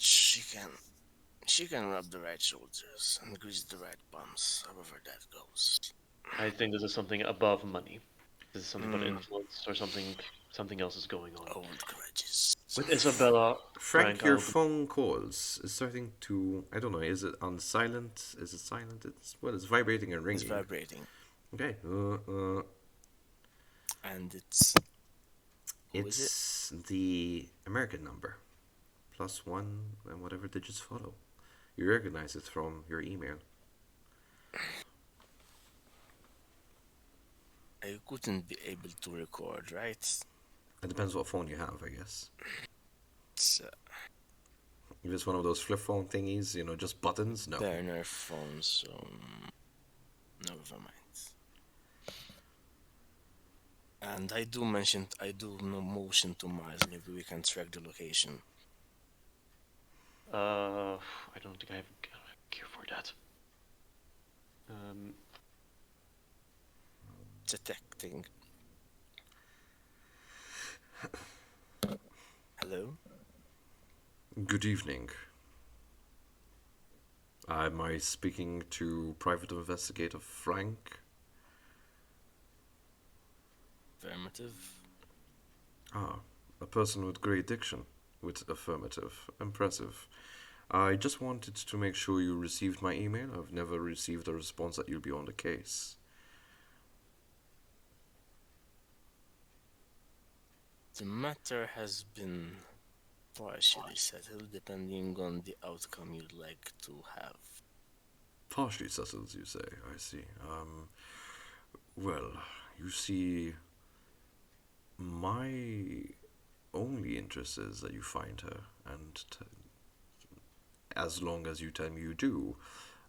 She can rub the right shoulders and grease the right bumps, however that goes. I think this is something above money. This is something about Hmm. influence or something else is going on. Old grudges. With Isabella, Frank, Frank, your I'll phone calls is starting to. I don't know, is it on silent? Is it silent? It's vibrating and It's ringing. vibrating. Okay. And it's. Who is it? It's the American number. +1 and whatever digits follow. You recognize it from your email. I couldn't be able to record, right? It depends what phone you have, I guess. It's If it's one of those flip phone thingies, just buttons, no. burner phone, so never mind. And I do no motion to Mars. Maybe we can track the location. I don't think I have gear for that. It's a tech thing. Hello? Good evening. Am I speaking to Private Investigator Frank? Affirmative. Ah, a person with great diction. With affirmative. Impressive. I just wanted to make sure you received my email. I've never received a response that you'll be on the case. The matter has been partially settled depending on the outcome you'd like to have. Partially settled, you say. I see. Well, you see, my only interest is that you find her, and as long as you tell me you do,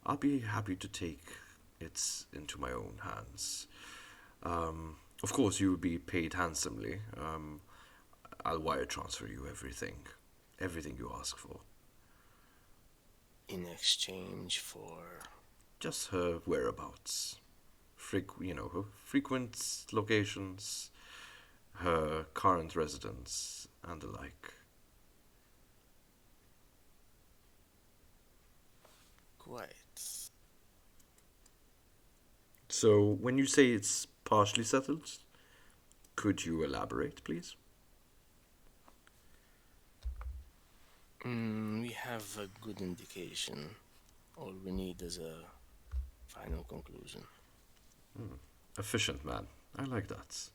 I'll be happy to take it into my own hands. Of course, you will be paid handsomely. I'll wire transfer you everything you ask for. In exchange for. Just her whereabouts, her frequent locations, her current residence, and the like. Quite. So, when you say it's partially settled, could you elaborate, please? We have a good indication. All we need is a final conclusion. Efficient man. I like that.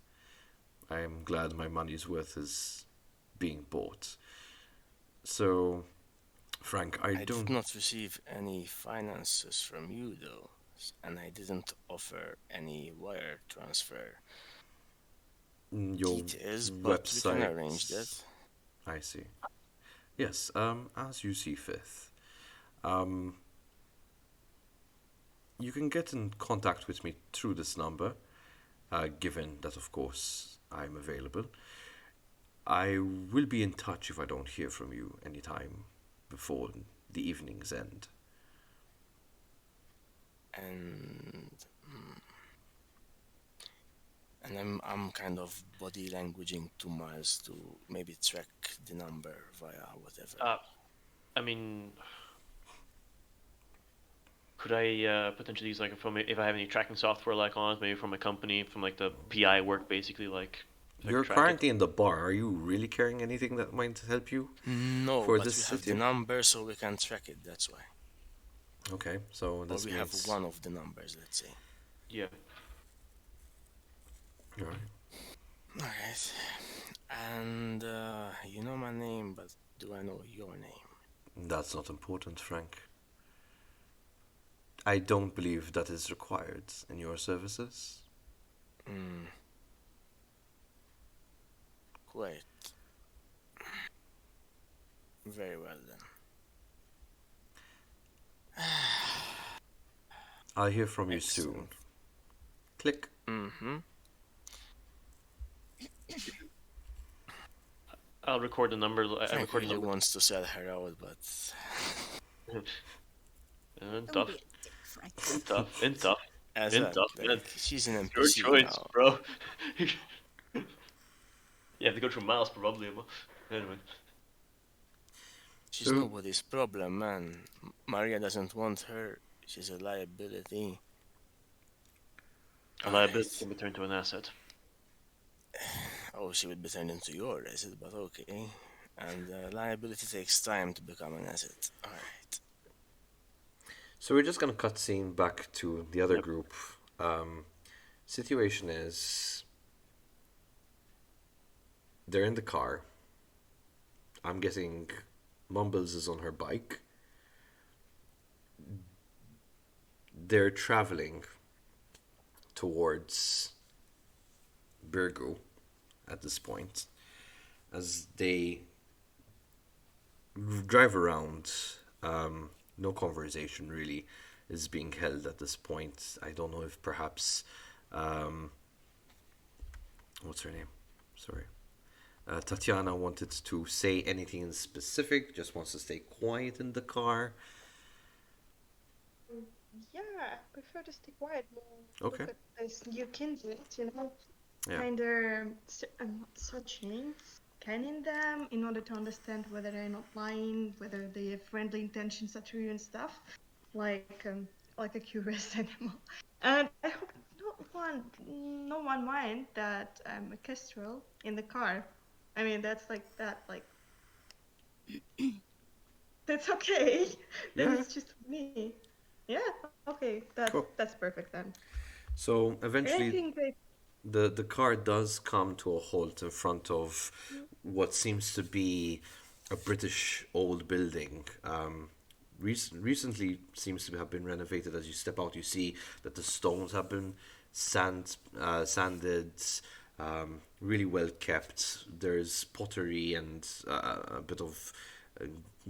I am glad my money's worth is being bought. So, Frank, I I did don't. not receive any finances from you, though, and I didn't offer any wire transfer Your details, but we can arrange that. website. I see. Yes, as you see fit. You can get in contact with me through this number, given that, of course, I'm available. I will be in touch if I don't hear from you anytime before the evening's end. And I'm kind of body languaging to Miles to maybe track the number via whatever. I mean, could I potentially use from if I have any tracking software on it, maybe from a company, from the PI work, basically if I You're could track it. currently in the bar. Are you really carrying anything that might help you No, for but this we have the city? number so we can track it, that's why. Okay, so Or this we have means. one of the numbers, let's say. Yeah. Alright. Alright. And you know my name, but do I know your name? That's not important, Frank. I don't believe that is required in your services. Quite. Very well then. I'll hear from you Excellent. soon. Click. I'll record the number. I Frank record the really number. wants to sell her out, but Don't Tough. be a dick, Frank. Tough. as In that, tough, man. like, she's an Your NPC choice, now. bro. You have to go through miles, probably. Anyway. She's nobody's problem, man. Maria doesn't want her. She's a liability. A liability can be turned to an asset. Oh, she would be turned into your asset, but okay. And liability takes time to become an asset. Alright. So we're just gonna cut scene back to the other Yep. group. Situation is they're in the car. I'm guessing Mumbles is on her bike. They're traveling towards Birgu at this point. as they drive around. No conversation really is being held at this point. I don't know if perhaps, um, what's her name? Sorry. Tatiana wanted to say anything in specific, just wants to stay quiet in the car. Mm, Yeah, I prefer to stay quiet. Okay. Look at this new kindred, you know, Yeah. kind of searching, scanning them in order to understand whether they're not lying, whether they have friendly intentions at you and stuff, like um, like a curious animal. And I hope no one mind that I'm a kestrel in the car. I mean, that's okay. Then Yeah. it's just me. Yeah, okay, Cool. that's perfect then. So I eventually, think they. the car does come to a halt in front of what seems to be a British old building. Recently seems to have been renovated. As you step out, you see that the stones have been sanded, really well kept. There's pottery and a bit of uh,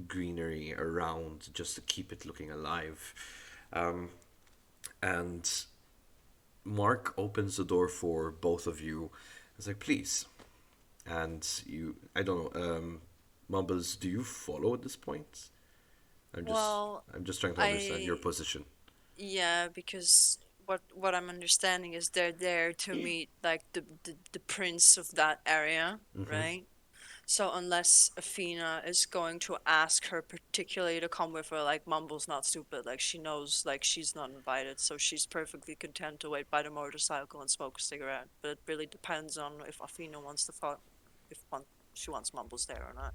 greenery around just to keep it looking alive. Um, and Mark opens the door for both of you. It's like, please. And you, I don't know, Mumbles, do you follow at this point? I'm just, Well, I'm just trying to understand your I position. yeah, because what I'm understanding is they're there to meet like the prince of that area, Mm-hmm. right? So unless Athena is going to ask her particularly to come with her, like Mumble's not stupid, like she knows like she's not invited, so she's perfectly content to wait by the motorcycle and smoke a cigarette. But it really depends on if Athena wants to if she wants Mumbles there or not.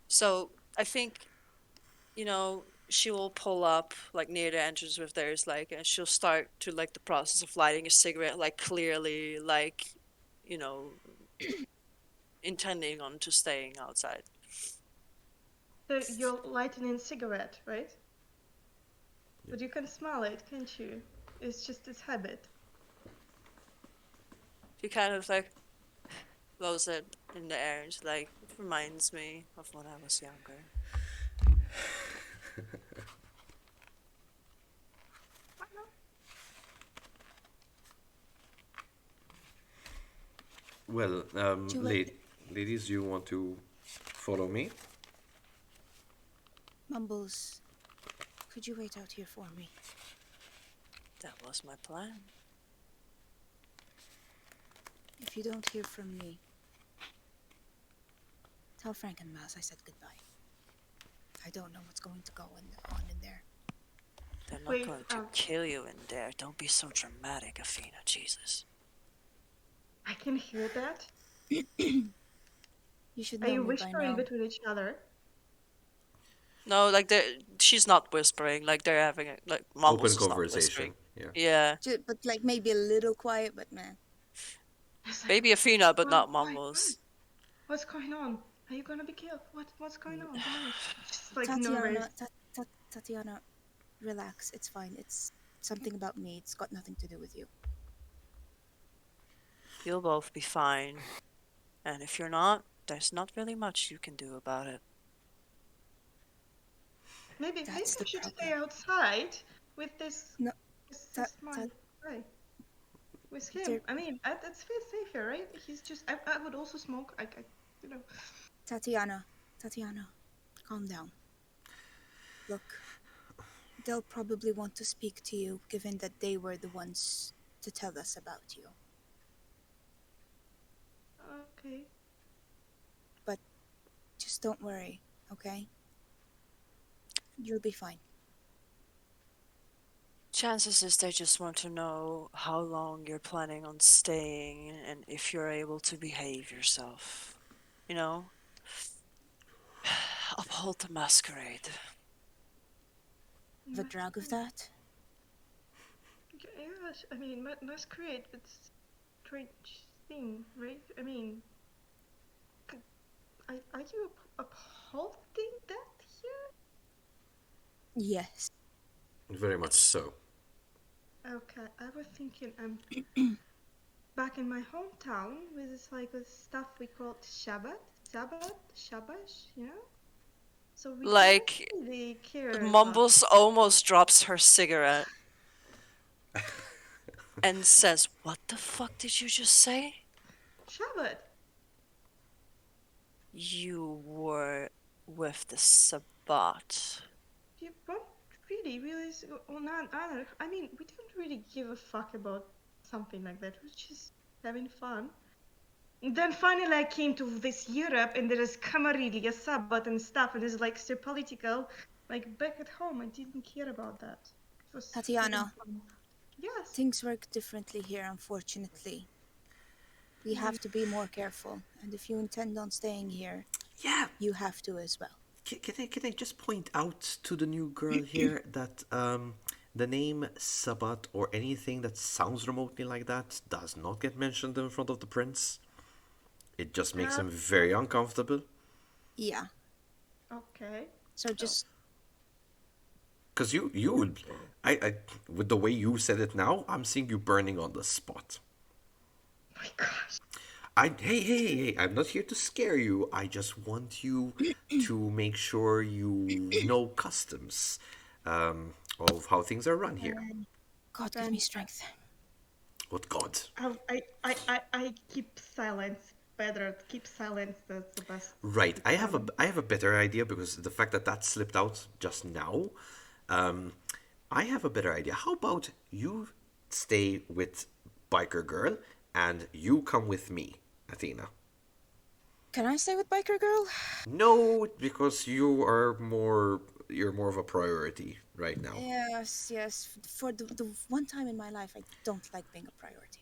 So I think she will pull up like near the entrance with theirs, like, and she'll start to like the process of lighting a cigarette, like clearly, like, you know, intending on to staying outside. So you're lighting a cigarette, right? Yeah. But you can smell it, can't you? It's just this habit. She kind of like blows it in the air, and she's like, it reminds me of when I was younger. Why not? Well, Do wait, ladies, do you want to follow me? Mumbles. Could you wait out here for me? That was my plan. If you don't hear from me, tell Frank and Mouse I said goodbye. I don't know what's going to go on in there. They're not Wait, going to kill you in there. Don't be so dramatic, Athena. Jesus. I can hear that. You should Are know you me by whispering now. between each other? No, like she's not whispering. Like they're having like Open Mumbles is not conversation. whispering. Yeah. Yeah, But like maybe a little quiet, but man. It's like, maybe Athena, but why, not why, why? Mumbles. What's going on? Are you gonna be killed? What's going on? Tell me. Just like nervous. Tatiana, Tatiana, relax. It's fine. It's something about me. It's got nothing to do with you. You'll both be fine. And if you're not, there's not really much you can do about it. Maybe That's I the should stay problem. outside with No, this my guy. With him. there, I mean, it's feel safer, right? He's just. I would also smoke. You know. Tatiana, Tatiana, calm down. Look, they'll probably want to speak to you, given that they were the ones to tell us about you. Okay. But just don't worry, okay? You'll be fine. Chances is they just want to know how long you're planning on staying and if you're able to behave yourself. You know? Uphold the masquerade. Have a drag of that? Yes, I mean, masquerade. It's strange thing, right? I mean, are you upholding that here? Yes. Very much It's so. Okay, I was thinking, back in my hometown with this like with stuff we called Sabbat, Shabash, you know. So we didn't Like, really care about Mumbles almost drops her cigarette and says, "What the fuck did you just say? Shabbat. You were with the Sabbat." You won't really, well, not either. I mean, we don't really give a fuck about something like that. We're just having fun. And then finally, I came to this Europe, and there is Camarilla, Sabbath, and stuff, and it's like so political. Like back at home, I didn't care about that. It was having Tatiana, fun. Yes. things work differently here, unfortunately. We Mm. have to be more careful, and if you intend on staying here, Yeah. you have to as well. Can I just point out to the new girl here that the name Sabat or anything that sounds remotely like that does not get mentioned in front of the prince. It just makes Uh, him very uncomfortable. Yeah, okay. so Oh just Cause you would, I with the way you said it now, I'm seeing you burning on the spot. my gosh. Hey, I'm not here to scare you. I just want you to make sure you know customs of how things are run here. God give me Then strength. What God? I keep silence. Better keep silence. That's the best. Right. Keep silence. I have a better idea because the fact that that slipped out just now, um, I have a better idea. How about you stay with Biker Girl and you come with me, Athena? Can I stay with Biker Girl? No, because you're more of a priority right now. Yes. For the one time in my life, I don't like being a priority.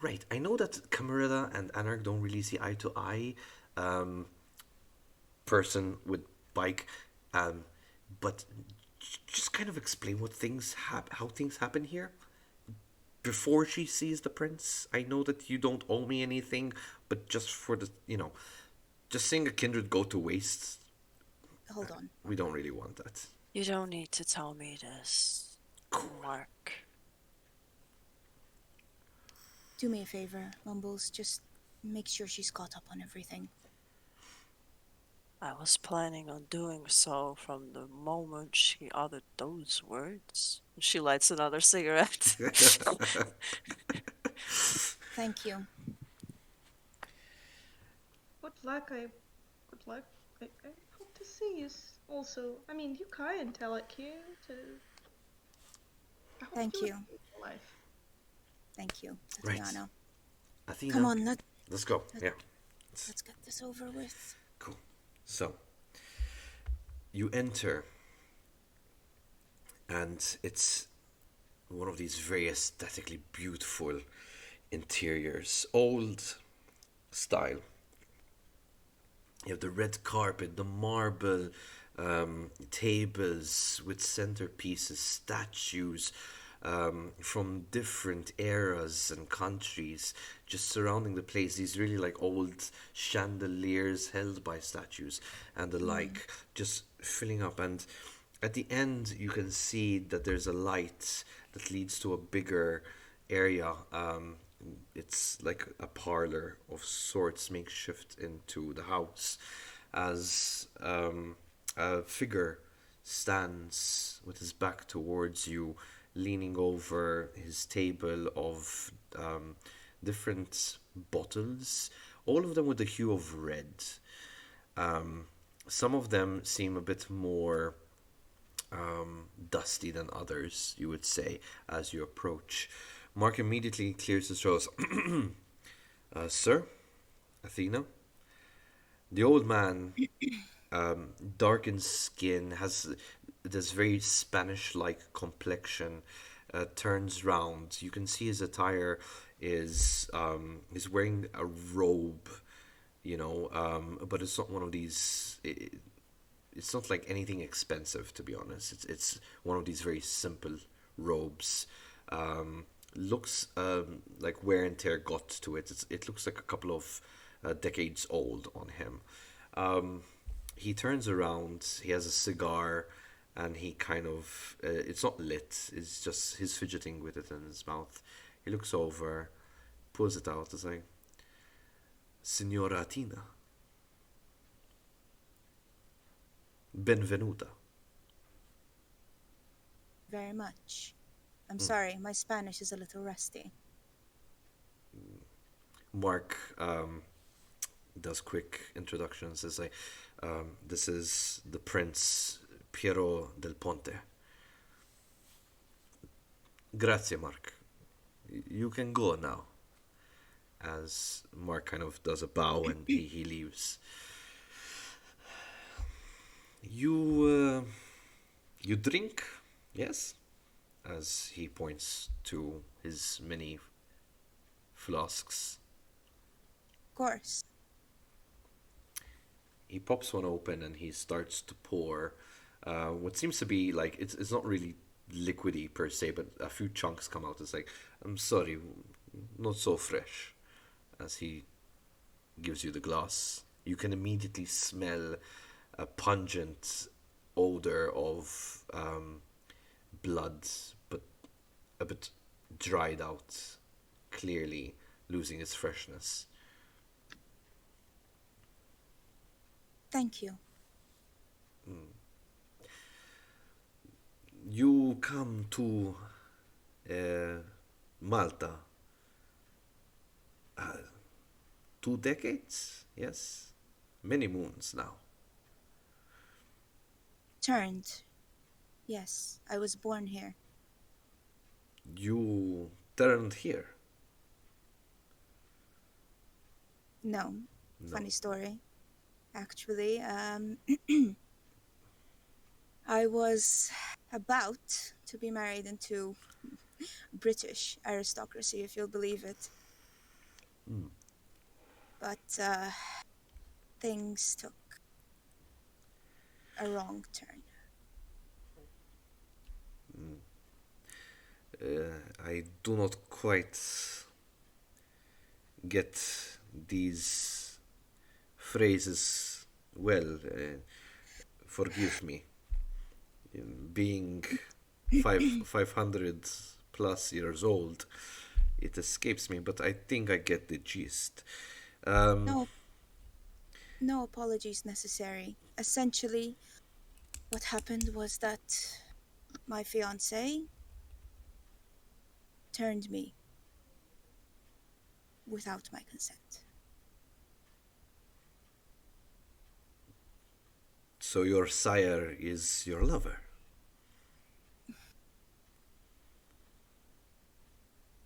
Right. I know that Camarilla and Anarch don't really see eye to eye. Um, person with bike, um, but just kind of explain how things happen here before she sees the prince. I know that you don't owe me anything, but just for the just seeing a kindred go to waste, Hold on. we don't really want that. You don't need to tell me this, Mark. Do me a favor, Mumbles. Just make sure she's caught up on everything. I was planning on doing so from the moment she uttered those words. She lights another cigarette. Thank you. Good luck. Good luck. I hope to see you also. I mean, you kind. I like you. To. I hope Thank you you. live life. Thank you, Right, Tatiana. Come Athena, on, let's go. let, Yeah, let's get this over with. cool. So you enter, and it's one of these very aesthetically beautiful interiors, old style. You have the red carpet, the marble tables with centerpieces, statues from different eras and countries just surrounding the place. These really like old chandeliers held by statues and the like, just filling up. And at the end, you can see that there's a light that leads to a bigger area. It's like a parlor of sorts, makeshift into the house, as a figure stands with his back towards you, leaning over his table of different bottles, all of them with the hue of red. Um, some of them seem a bit more dusty than others, you would say, as you approach. Mark immediately clears his throat. Sir, Athena, the old man, darkened skin, has this very Spanish like complexion, turns round. You can see his attire is he's wearing a robe, but it's not one of these. It's not like anything expensive, to be honest. It's one of these very simple robes. Looks like wear and tear got to it. It looks like a couple of decades old on him. He turns around. He has a cigar, and he kind of it's not lit. It's just he's fidgeting with it in his mouth. He looks over. pulls it out. It's like, Signora Attina, benvenuta. Very much. I'm sorry, my Spanish is a little rusty. Mark does quick introductions. It's like, this is the Prince Piero del Ponte. Grazie, Mark. You can go now. As Mark kind of does a bow and he leaves. You drink, yes? As he points to his many flasks. Of course. He pops one open and he starts to pour what seems to be like it's not really liquidy per se, but a few chunks come out. It's like, I'm sorry, not so fresh. As he gives you the glass, you can immediately smell a pungent odor of blood, but a bit dried out, clearly losing its freshness. Thank you. You come to Malta 2 decades, yes? Many moons now. Turned. Yes, I was born here. You turned here. No. No. Funny story. Actually, I was about to be married into British aristocracy, if you'll believe it. But things took a wrong turn. I do not quite get these phrases well. Forgive me. Being 500 plus years old, it escapes me, but I think I get the gist. No apologies necessary. Essentially, what happened was that my fiancé turned me without my consent. So your sire is your lover?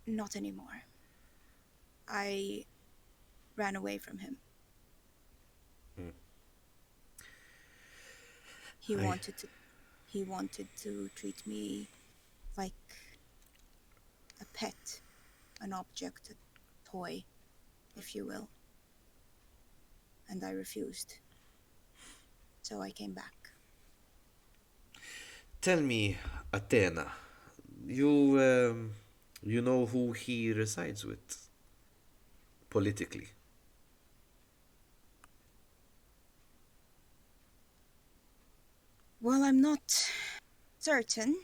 Not anymore. I ran away from him. He wanted to treat me like a pet, an object, a toy, if you will. And I refused. So I came back. Tell me, Atena, you know who he resides with politically? Well, I'm not certain,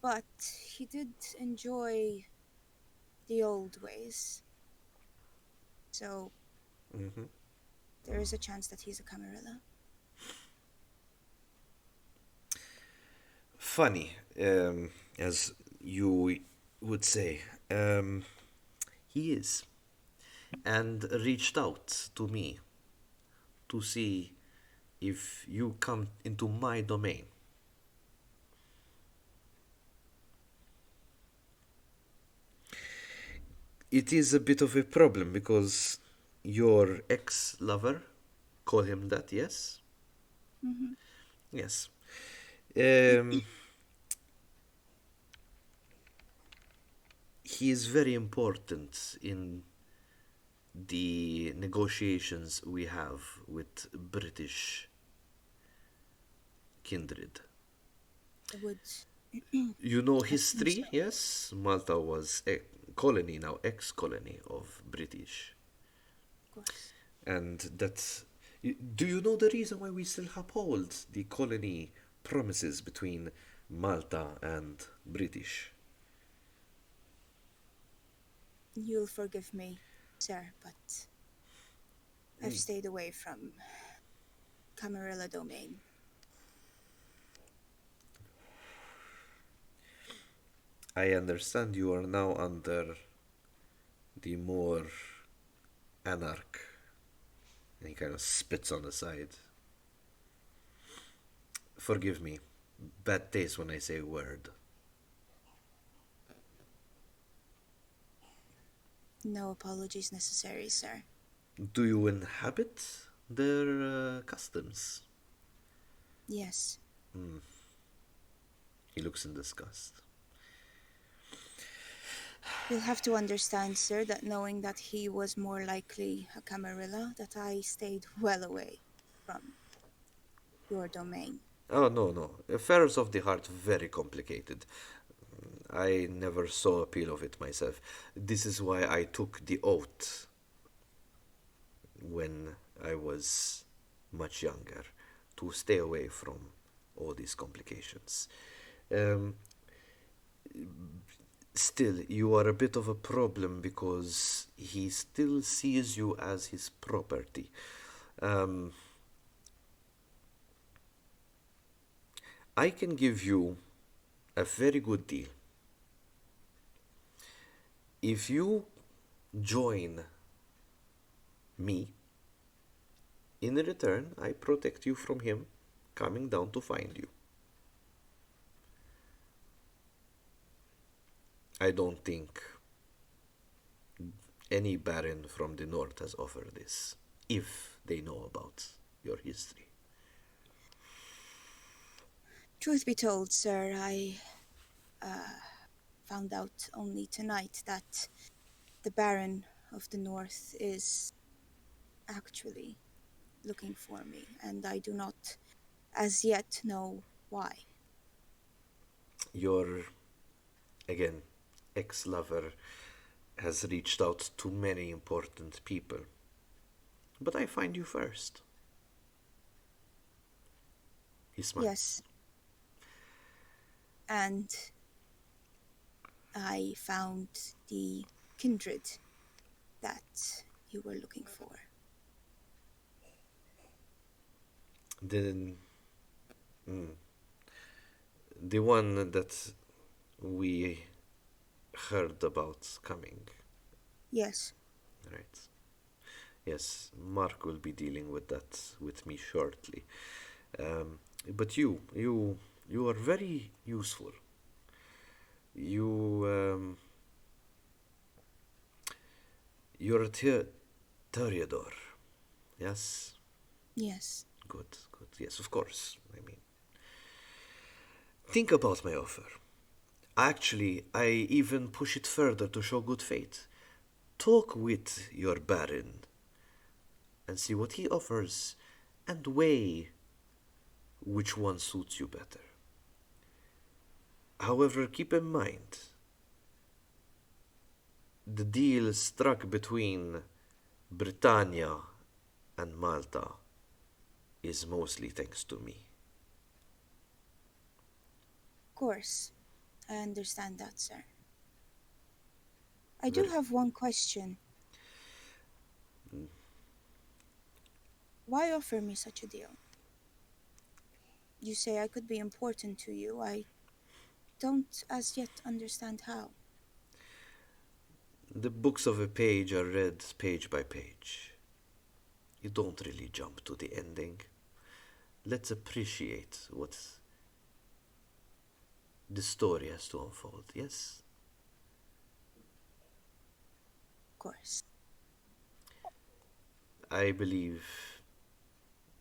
but he did enjoy the old ways. So there is a chance that he's a Camarilla. Funny, as you would say. He is. And reached out to me to see if you come into my domain. It is a bit of a problem because your ex-lover, call him that, yes? Yes. He is very important in the negotiations we have with British kindred. I would. You know history, yes? Malta was a colony, now ex-colony of British. Of course. And that's... Do you know the reason why we still uphold the colony promises between Malta and British? You'll forgive me, sir, but I've stayed away from Camarilla domain. I understand you are now under the more anarch. And he kind of spits on the side. Forgive me. Bad taste when I say word. No apologies necessary, sir. Do you inhabit their customs? Yes. He looks in disgust. You'll have to understand, sir, that knowing that he was more likely a Camarilla, that I stayed well away from your domain. Oh, no, no. Affairs of the heart very complicated. I never saw appeal of it myself. This is why I took the oath when I was much younger, to stay away from all these complications. Um, Still, you are a bit of a problem because he still sees you as his property. Um, I can give you a very good deal. If you join me, in return, I protect you from him coming down to find you. I don't think any baron from the north has offered this, if they know about your history. Truth be told, sir, I found out only tonight that the Baron of the North is actually looking for me, and I do not as yet know why. Your, again, ex lover has reached out to many important people, but I find you first. He smiles. Yes, and I found the kindred that you were looking for. Then, the one that we heard about coming, Yes, right? Yes, Mark will be dealing with that with me shortly. But you are very useful. You, you're a Toreador. Yes, yes, good, good. Yes, of course. I mean, think about my offer. Actually, I even push it further to show good faith. Talk with your Baron and see what he offers and weigh which one suits you better. However, keep in mind the deal struck between Britannia and Malta is mostly thanks to me. of course. I understand that, sir. I do Very, have one question. Why offer me such a deal? You say I could be important to you. I don't as yet understand how. the books of a page are read page by page. You don't really jump to the ending. Let's appreciate what the story has to unfold, yes? Of course. I believe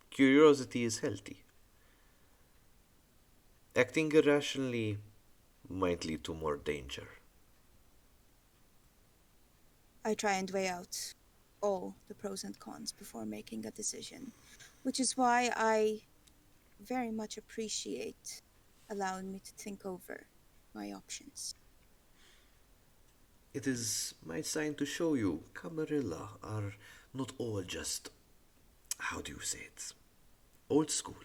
curiosity is healthy. Acting irrationally might lead to more danger. I try and weigh out all the pros and cons before making a decision, which is why I very much appreciate allowing me to think over my options. It is my sign to show you Camarilla are not all just, how do you say it, old school.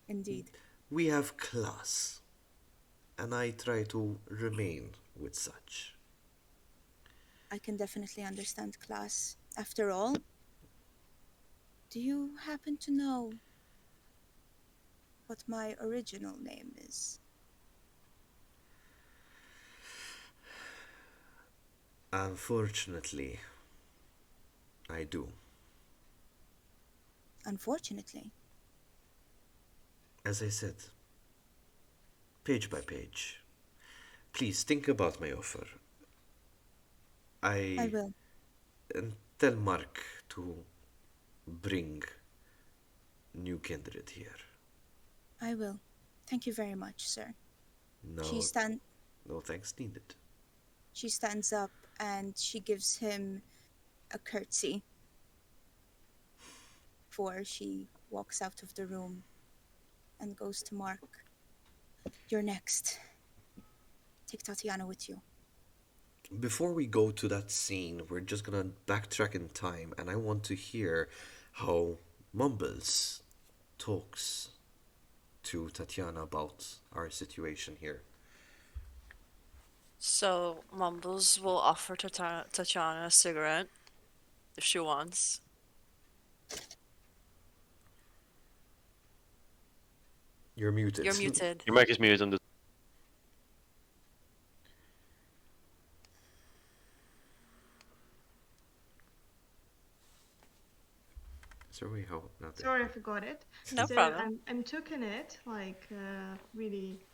Indeed. We have class, and I try to remain with such. I can definitely understand class. After all, do you happen to know what my original name is? Unfortunately, I do. Unfortunately, As I said, page by page. Please think about my offer. I I will. tell Mark to bring new kindred here. I will. Thank you very much, sir. She No, stand no thanks needed. she stands up and she gives him a curtsy before she walks out of the room and goes to Mark. You're next. Take Tatiana with you. Before we go to that scene, we're just gonna backtrack in time, and I want to hear how Mumbles talks to Tatiana about our situation here. So Mumbles will offer Tatiana a cigarette if she wants. You're muted. You're muted. Your mic is muted on this. Is there a way how? Not there. Sorry, I forgot it. No So problem. I'm taking it like really.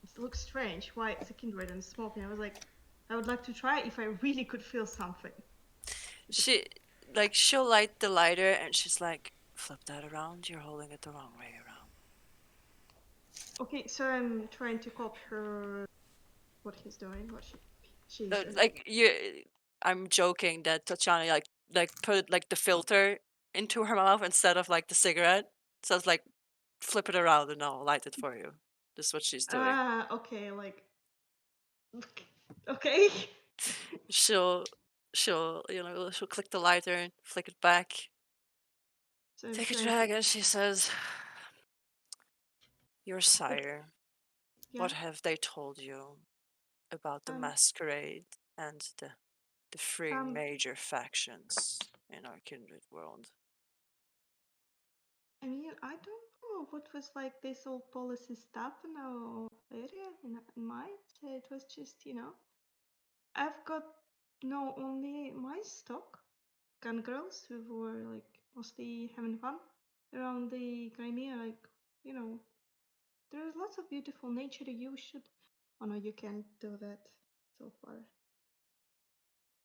It looks strange. Why it's a kindred and smoking? I was like, I would like to try if I really could feel something. She like she'll light the lighter and she's like, flip that around. You're holding it the wrong way around. Okay, so I'm trying to copy her what he's doing, what she's doing. Like you, I'm joking that Tatiana like put like the filter into her mouth instead of like the cigarette. So it's like flip it around and I'll light it for you. This is what she's doing. Ah, okay, like okay. She'll she'll click the lighter and flick it back. So I'm Take a trying to drag and she says, "Your okay, sire. yeah. What have they told you about the Um masquerade and the three um major factions in our kindred world?" I mean I don't know what was like this old policy stuff in our area in mine. So it was just, I've got no only my stock gun girls who were like mostly having fun around the Crimea, like, you know, there's lots of beautiful nature. You should. Oh no, you can't do that so far.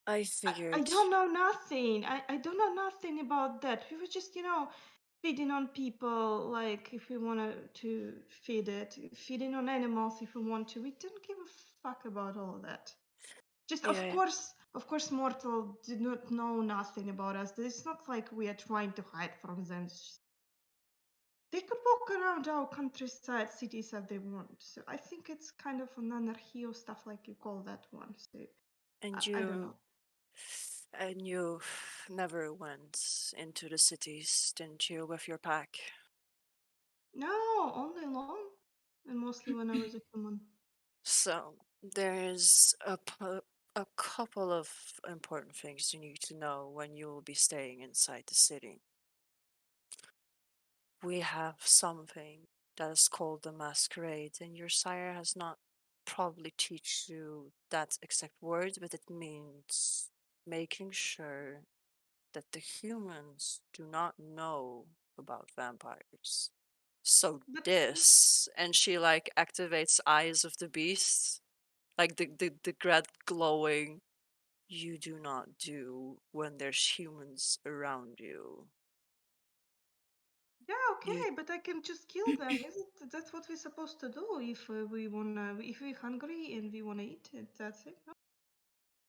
I I figured, don't know nothing. I don't know nothing about that. We were just, feeding on people, like if we wanted to feed it, feeding on animals if we want to. We don't give a fuck about all of that. Just yeah, of course, mortal did not know nothing about us. It's not like we are trying to hide from them. They could walk around our countryside, cities if they want. So I think it's kind of an anarchy or stuff like you call that one. So and I don't you know. and you never went into the cities, didn't you, with your pack? No, only alone, and mostly when I was a human. So there's a couple of important things you need to know when you will be staying inside the city. We have something that is called the Masquerade, and your sire has not probably teach you that exact word, but it means making sure that the humans do not know about vampires. So But this, and she like activates Eyes of the Beast, like the red glowing. You do not do when there's humans around you. yeah, You okay, but I can just kill them, isn't it? That's what we're supposed to do if we wanna, if we're hungry and we wanna eat it. That's it. No?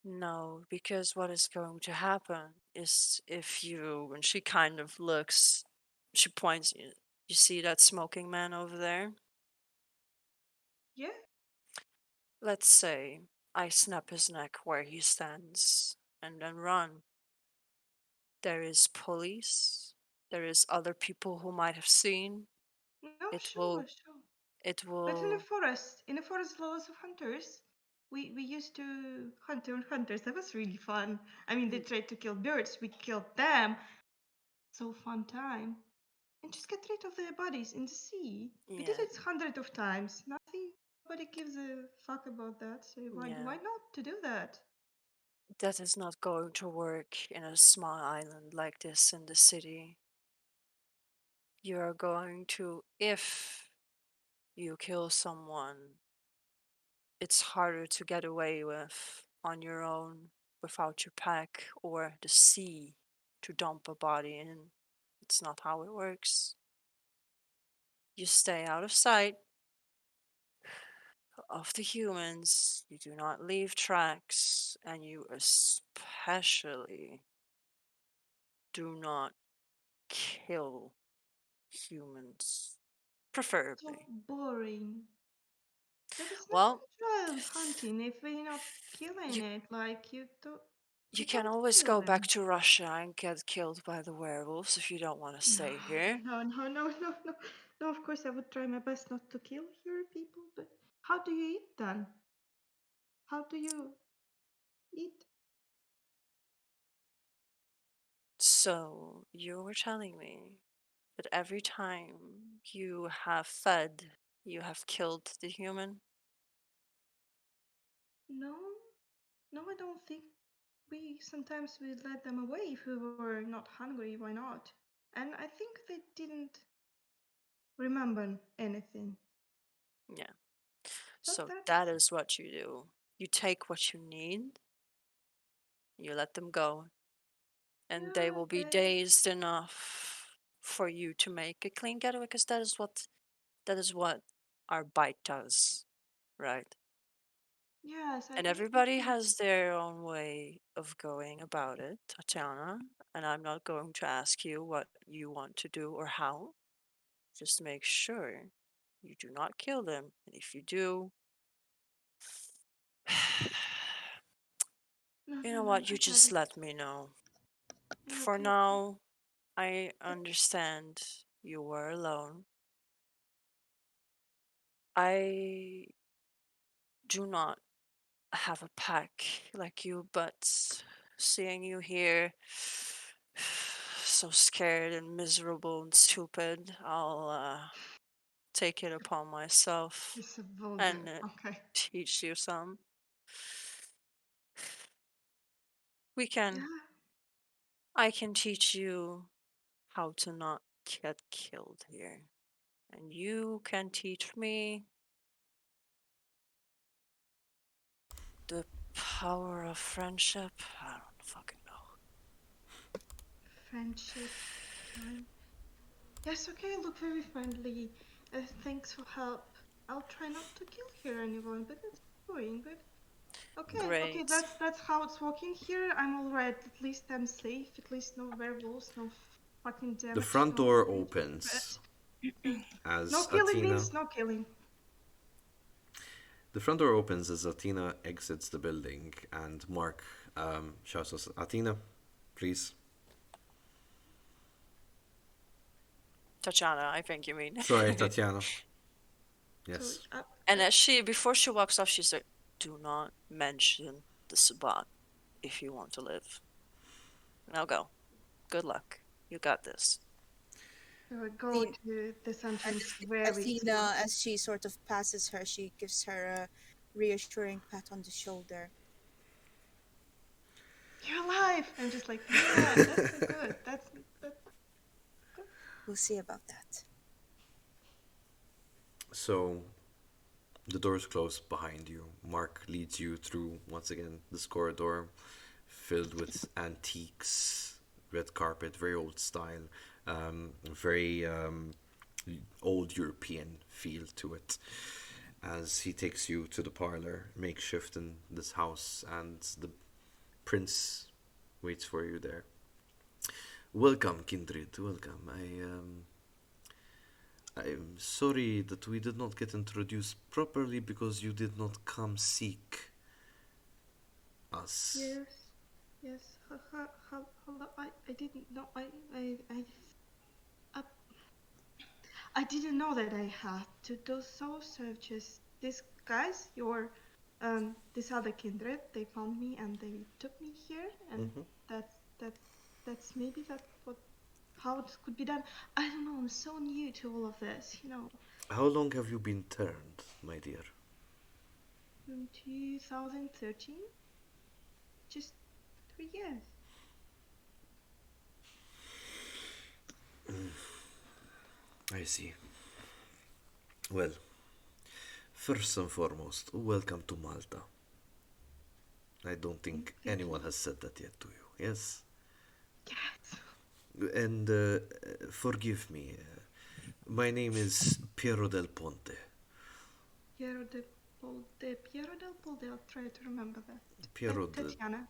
No, because what is going to happen is if you, when she kind of looks, she points, you see that smoking man over there? Yeah, Let's say I snap his neck where he stands and then run. There is police, there is other people who might have seen. no, It sure, will, sure. it But will, in the forest, lots of hunters. We used to hunt on hunters. That was really fun. I mean, they tried to kill birds. We killed them. So fun time. And just get rid of their bodies in the sea. We did Yeah, it hundreds of times. Nobody gives a fuck about that. So yeah. why not to do that? That is not going to work in a small island like this in the city. You are going to, if you kill someone, it's harder to get away with on your own without your pack or the sea to dump a body in. It's not how it works. You stay out of sight of the humans, you do not leave tracks, and you especially do not kill humans, So preferably. boring. There is no Well, actual hunting if we're not killing you it. Like you you can don't always kill go back them. to Russia and get killed by the werewolves if you don't want to No, stay here. no. No, of course I would try my best not to kill here people, but how do you eat then? How do you eat? So you were telling me that every time you have fed, you have killed the human? No, no, I don't think we sometimes we let them away if we were not hungry. Why not? And I think they didn't remember anything. Yeah. So So that that's is what you do. You take what you need, you let them go, and they yeah, will be dazed enough for you to make a clean getaway because that is what our bite does, right? yes, And I everybody totally. has their own way of going about it, Tatiana, and I'm not going to ask you what you want to do or how. Just make sure you do not kill them. And if you do, No, you no, know no, what? You I got just it. let me know. Yeah, For okay, okay. now, I But understand you were alone. I do not have a pack like you, but seeing you here, so scared and miserable and stupid, I'll take it upon myself it's a vulgar. and Okay. teach you some. We can, Yeah, I can teach you how to not get killed here. And you can teach me the power of friendship. I don't fucking know. friendship time. Yes, okay, look very friendly. Thanks for help. I'll try not to kill here anyone, but it's boring. But okay, Great. that's how it's working here. I'm alright. At least I'm safe. At least no werewolves, no fucking The damage, front no door crazy opens threats. No as killing Attina. means no killing. The front door opens as Attina exits the building, and Mark shouts us, "Attina, please." Tatiana, I think you mean. Sorry, Tatiana. So Yes. And as before she walks off, she's like, do not mention the Sabbat if you want to live. Now go. Good luck. You got this. we're going Athe- to this entrance very Athena, slowly. as she sort of passes her, she gives her a reassuring pat on the shoulder. You're alive. I'm just like, yeah, that's so good. That's good. We'll see about that. So the doors close behind you. Mark leads you through, once again, this corridor filled with antiques, red carpet, very old style, very old European feel to it. As he takes you to the parlor, makeshift in this house, and the prince waits for you there. Welcome, kindred. Welcome. I'm sorry that we did not get introduced properly because you did not come seek us. Yes, yes. Hello. I didn't know. I, I didn't know that I had to do so. So just this, guys, your. This other kindred, they found me and they took me here, and Mm-hmm. that's that's that's maybe that what how it could be done. I don't know. I'm so new to all of this, How long have you been turned, my dear? From 2013, just 3 years. I see. Well, first and foremost, welcome to Malta. I don't think Thank anyone you. has said that yet to you. Yes? Yes. And forgive me. My name is Piero del Ponte. Piero del Polde. I'll try to remember that. Piero de Tatiana.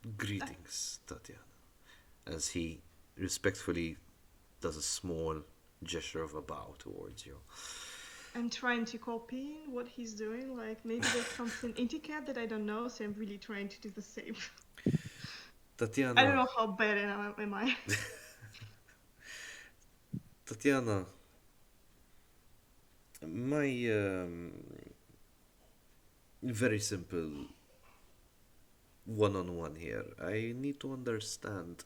Uh, Greetings, Tatiana. As he respectfully does a small gesture of a bow towards you. I'm trying to copy what he's doing. Like maybe there's something etiquette that I don't know, so I'm really trying to do the same. I don't Tatiana, know how bad am I. Tatiana, my very simple one on one here. I need to understand.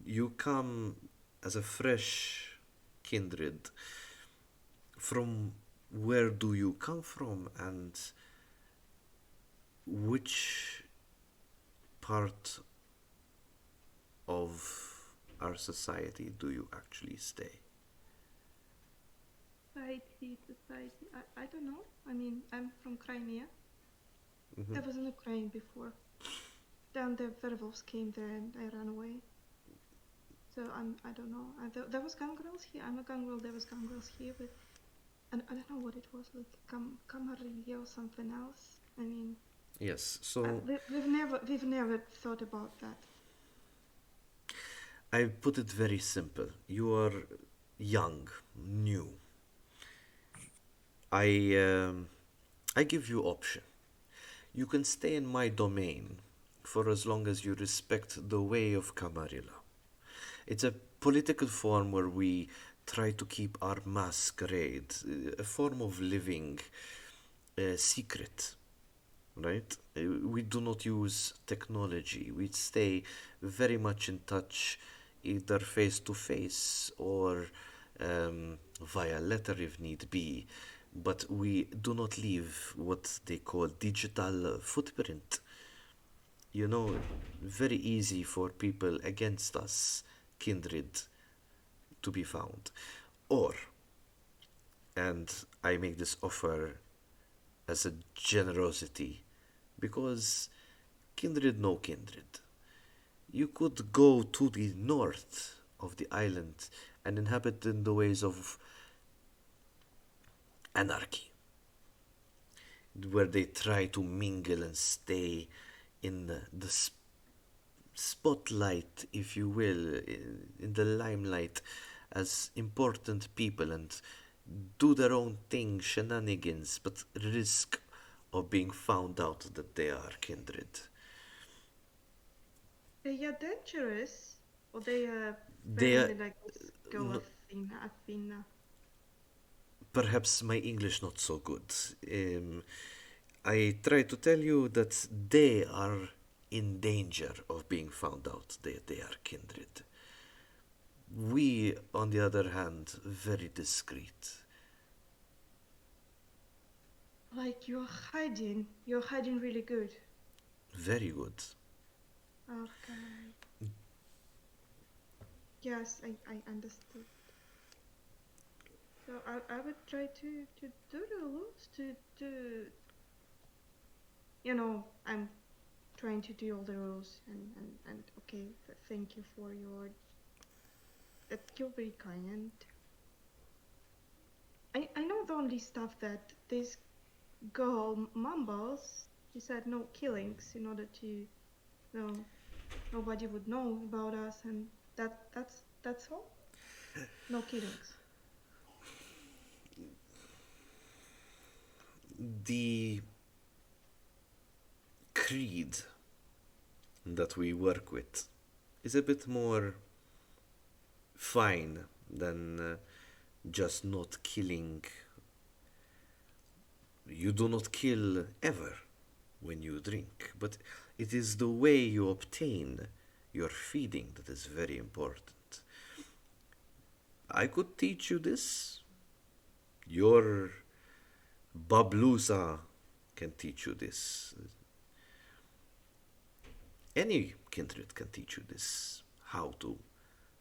You come as a fresh kindred. From where do you come from, and which part of our society do you actually stay? Society. I don't know. I mean, I'm from Crimea. Mm-hmm. I was in Ukraine before. Then the werewolves came there and I ran away. So I don't know. There was gangrels here. I'm a gangrel. There was gangrels here, but and I don't know what it was like. Camarilla or something else. I mean, Yes, so we've never thought about that. I put it very simple. You are young, new. I I give you option. You can stay in my domain for as long as you respect the way of Camarilla. It's a political form where we try to keep our masquerade, a form of living secret, right? We do not use technology. We stay very much in touch, either face to face or via letter if need be. But we do not leave what they call digital footprint. You know, very easy for people against us, kindred, to be found. Or, and I make this offer as a generosity, because kindred no kindred. You could go to the north of the island and inhabit in the ways of anarchy, where they try to mingle and stay in the spotlight, if you will, in the limelight as important people and do their own thing, shenanigans, but risk of being found out that they are kindred. They are dangerous, or they are They friendly are like this girl no, Athena. perhaps my English not so good. I try to tell you that they are in danger of being found out that they are kindred. We, on the other hand, very discreet. Like you're hiding really good. Very good. Okay. Yes, I understood. So I would try to do the rules I'm trying to do all the rules and okay, thank you for your that you're very kind. I know the only stuff that this girl mumbles. She said no killings in order to no nobody would know about us, and that's all. No killings. The creed that we work with is a bit more fine than just not killing You do not kill ever when you drink, but it is the way you obtain your feeding that is very important. I could teach you this. Your Bablusa can teach you this. Any kindred can teach you this. How to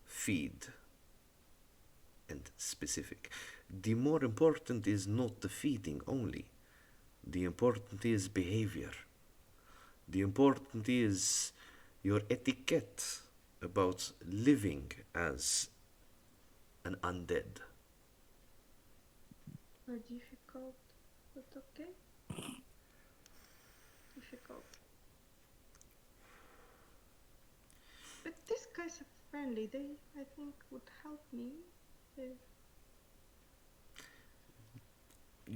feed and specific. The more important is not the feeding only. The important is behavior. The important is your etiquette about living as an undead. Or difficult, but okay. Difficult. But these guys are friendly. They, I think, would help me. They,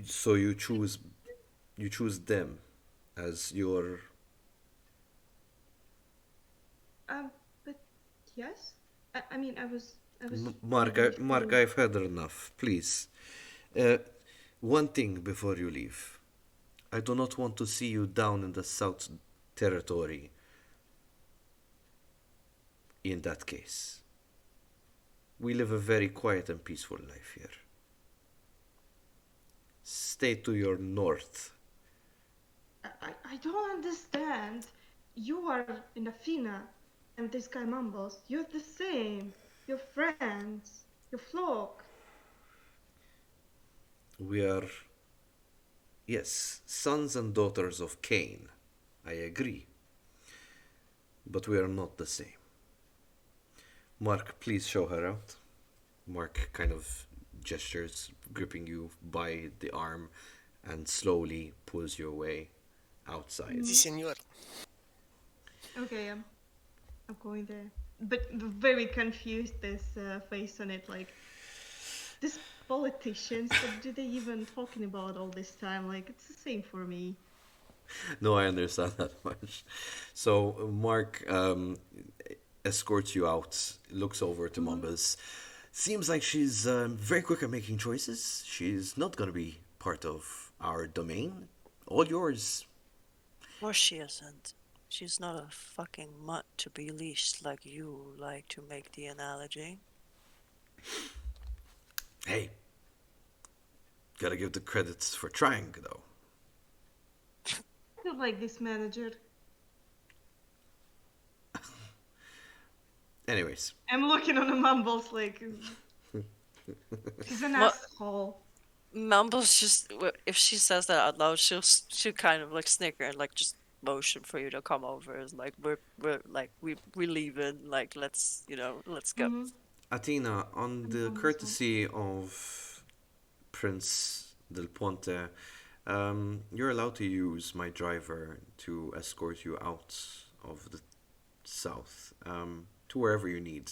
So you choose them as your but yes. I mean, I was Mark. already Mark, feeling. I've heard enough. Please, uh, one thing before you leave. I do not want to see you down in the South Territory. In that case, we live a very quiet and peaceful life here. Stay to your north. I don't understand. You are in Athena, and this guy mumbles. You're the same. You're friends. Your flock. We are, yes, sons and daughters of Cain. I agree. But we are not the same. Mark, please show her out. Mark kind of gestures, gripping you by the arm, and slowly pulls you away outside. Si, senor. Okay, I'm going there. But very confused, this face on it, like, these politicians, what do they even talking about all this time? Like, it's the same for me. No, I understand that much. So Mark escorts you out, looks over to Mumbles. Seems like she's very quick at making choices. She's not gonna be part of our domain. All yours. Or she isn't. She's not a fucking mutt to be leashed like you like to make the analogy. Hey, gotta give the credits for trying, though. I feel like this manager. Anyways, I'm looking on the mumbles like she's an Well, asshole. Mumbles just if she says that out loud, she'll kind of like snicker and like just motion for you to come over. It's like we're like we leaving. Like let's go. Mm-hmm. Athena, on I'm the on this one. courtesy of Prince Del Ponte, you're allowed to use my driver to escort you out of the south to wherever you need.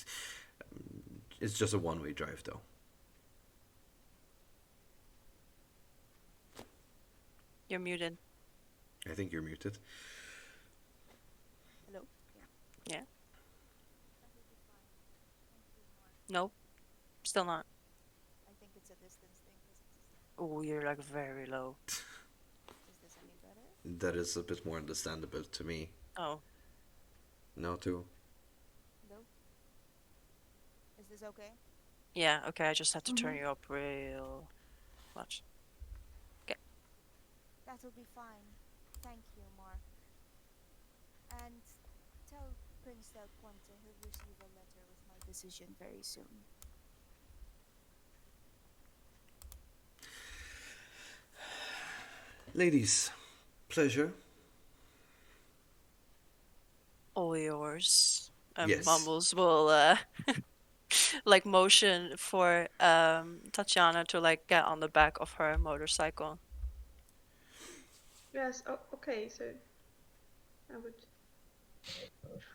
It's just a one-way drive, though. You're muted. I think you're muted. Hello? Yeah. Nope. Still not. I think it's a distance thing because it's. Oh, you're like very low. Is this any better? That is a bit more understandable to me. Oh. Now, too. Hello? Is this okay? Yeah. Okay. I just have to turn Mm-hmm. you up real much. Okay. That'll be fine. Thank you, Mark. And tell Prince Del Ponte he'll receive a letter with my decision very soon. Ladies, pleasure. All yours. Yes. Mumbles will like motion for Tatiana to like get on the back of her motorcycle. Yes. Oh, okay. So I would.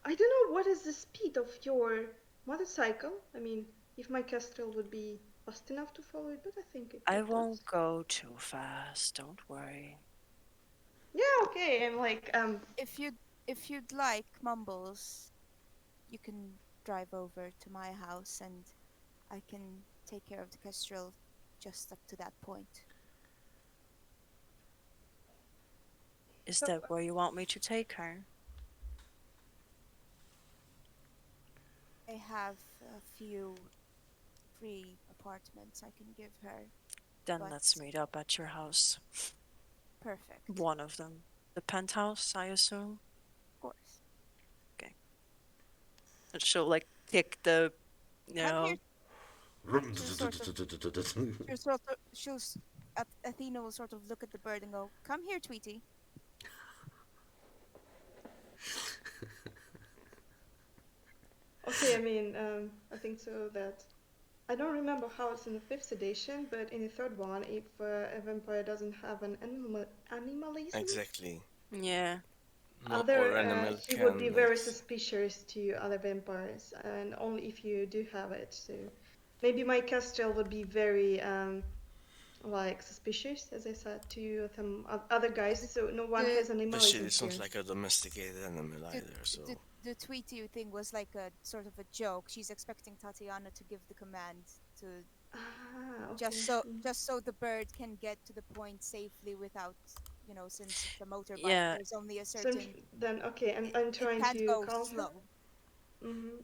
I don't know what is the speed of your motorcycle. I mean, if my Kestrel would be fast enough to follow it, but I think I it would. won't go too fast. Don't worry. Yeah. Okay. And like If you'd like, Mumbles, you can drive over to my house and I can take care of the Kestrel just up to that point. Is that where you want me to take her? I have a few free apartments I can give her. Then But let's meet up at your house. perfect. One of them. The penthouse, I assume? Of course. And she'll like kick the, Come here. She'll sort of, Athena will sort of look at the bird and go, "Come here, Tweety." Okay, I mean, I think so that I don't remember how it's in the fifth edition, but in the third one, if a vampire doesn't have an animalism, Exactly. yeah. No or other animal he would be can like very suspicious to other vampires, and only if you do have it. So maybe my Castrel would be very like suspicious, as I said, to some other guys. So no one The has especially animalism it's not here. like a domesticated animal the either, so the Tweety thing was like a sort of a joke. She's expecting Tatiana to give the command to Ah, just okay. so just so the bird can get to the point safely without, since it's a motorbike, Yeah. there's only a So certain then, okay, I'm it trying can't to go calm her. slow.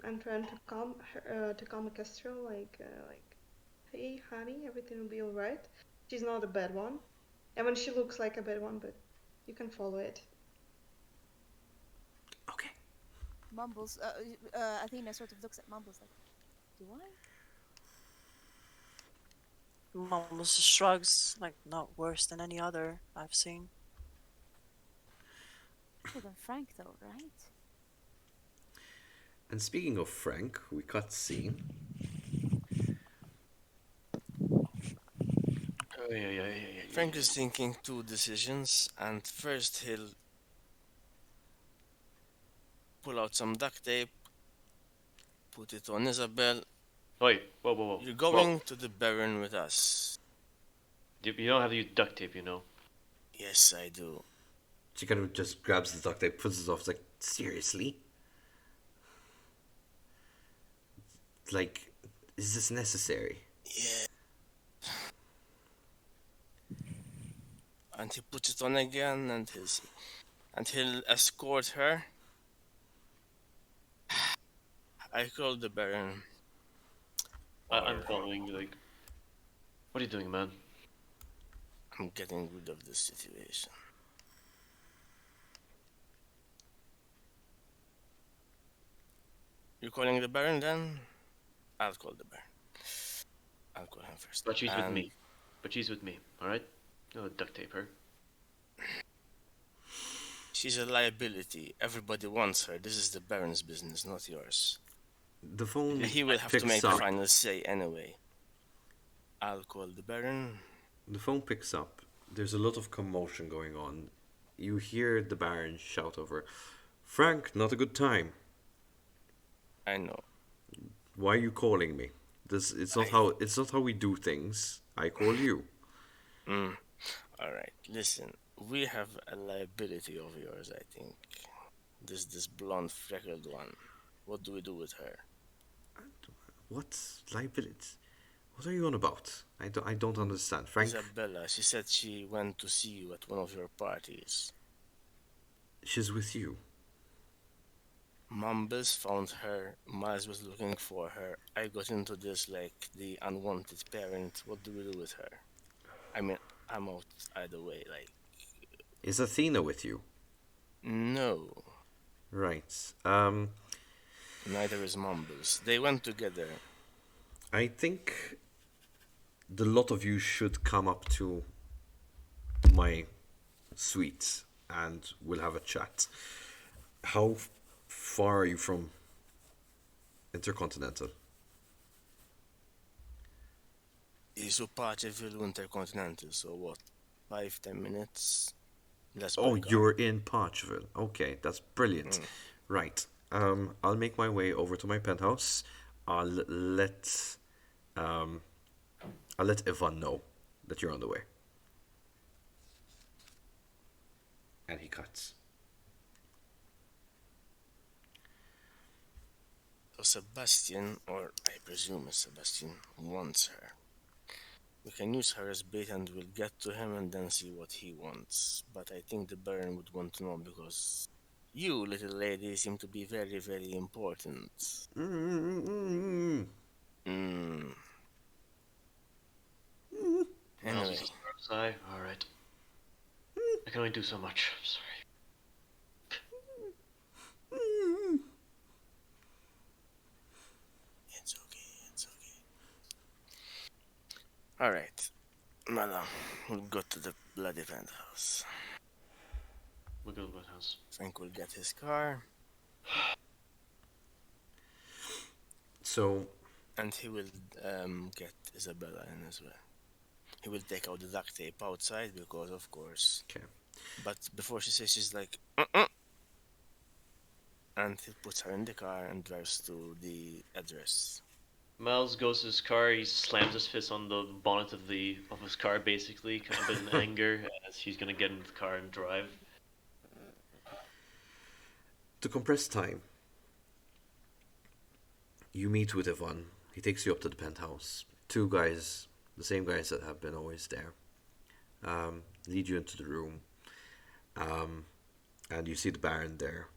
I'm trying to calm her, to calm Kestrel, like, hey, honey, everything will be all right. She's not a bad one. I mean, she looks like a bad one, but you can follow it. Okay. Mumbles, Athena sort of looks at Mumbles like, "Do I?" Mumbles shrugs, like not worse than any other I've seen. Better than Frank, though, right? And speaking of Frank, we cut scene. Oh, yeah. Frank is thinking two decisions, and first he'll pull out some duct tape, put it on Isabel. Wait, whoa. You're Well, going to the Baron with us. you don't have to use duct tape, you know. Yes, I do. She kind of just grabs the duct tape, puts it off, like, seriously? Like, is this necessary? Yeah. And he puts it on again, and he'll escort her. I called the Baron. I'm Or following you. Like, what are you doing, man? I'm getting rid of this situation. You're calling the Baron then? I'll call the Baron. I'll call him first. But she's with And me. But she's with me. All right. No duct tape her. she's a liability. Everybody wants her. This is the Baron's business, not yours. The phone He will have to picks make the up. final say anyway. I'll call the Baron. The phone picks up. There's a lot of commotion going on. You hear the Baron shout over, Frank, not a good time. I know. Why are you calling me? It's not how we do things. I call you. Alright, listen. We have a liability of yours, I think. This blonde freckled one. What do we do with her? What liability? What are you on about? I don't understand. Frank, Isabella, she said she went to see you at one of your parties. she's with you. Mumbles found her. Miles was looking for her. I got into this like the unwanted parent. What do we do with her? I mean, I'm out either way. Like, Is Athena with you? no, Right. neither is Mumbles. They went together. I think the lot of you should come up to my suite and we'll have a chat. How far are you from Intercontinental? He's a Partyville Intercontinental, so what? 5-10 minutes? Less by Oh, car. you're in Parchville. Okay, that's brilliant. Right. I'll make my way over to my penthouse. I'll let I'll let Ivan know that you're on the way. And he cuts. So Sebastian, or I presume it's Sebastian, wants her. We can use her as bait and we'll get to him and then see what he wants. But I think the Baron would want to know because you, little lady, seem to be very, very important. Mm-mm-mm-mm. Hmm. Miles is Anyway, as far as I. Alright. I can only do so much. I'm sorry. it's okay, it's okay. Alright, madam, we'll go to the bloody penthouse. We'll go to the house. Frank will get his car So, and he will get Isabella in as well. He will take out the duct tape outside because, of course. okay. But before she says, she's like, and he puts her in the car and drives to the address. Miles goes to his car. He slams his fist on the bonnet of his car, basically, kind of in anger, as he's gonna get into the car and drive. To compress time, you meet with Ivan. He takes you up to the penthouse. Two guys, the same guys that have been always there, lead you into the room. And you see the Baron there.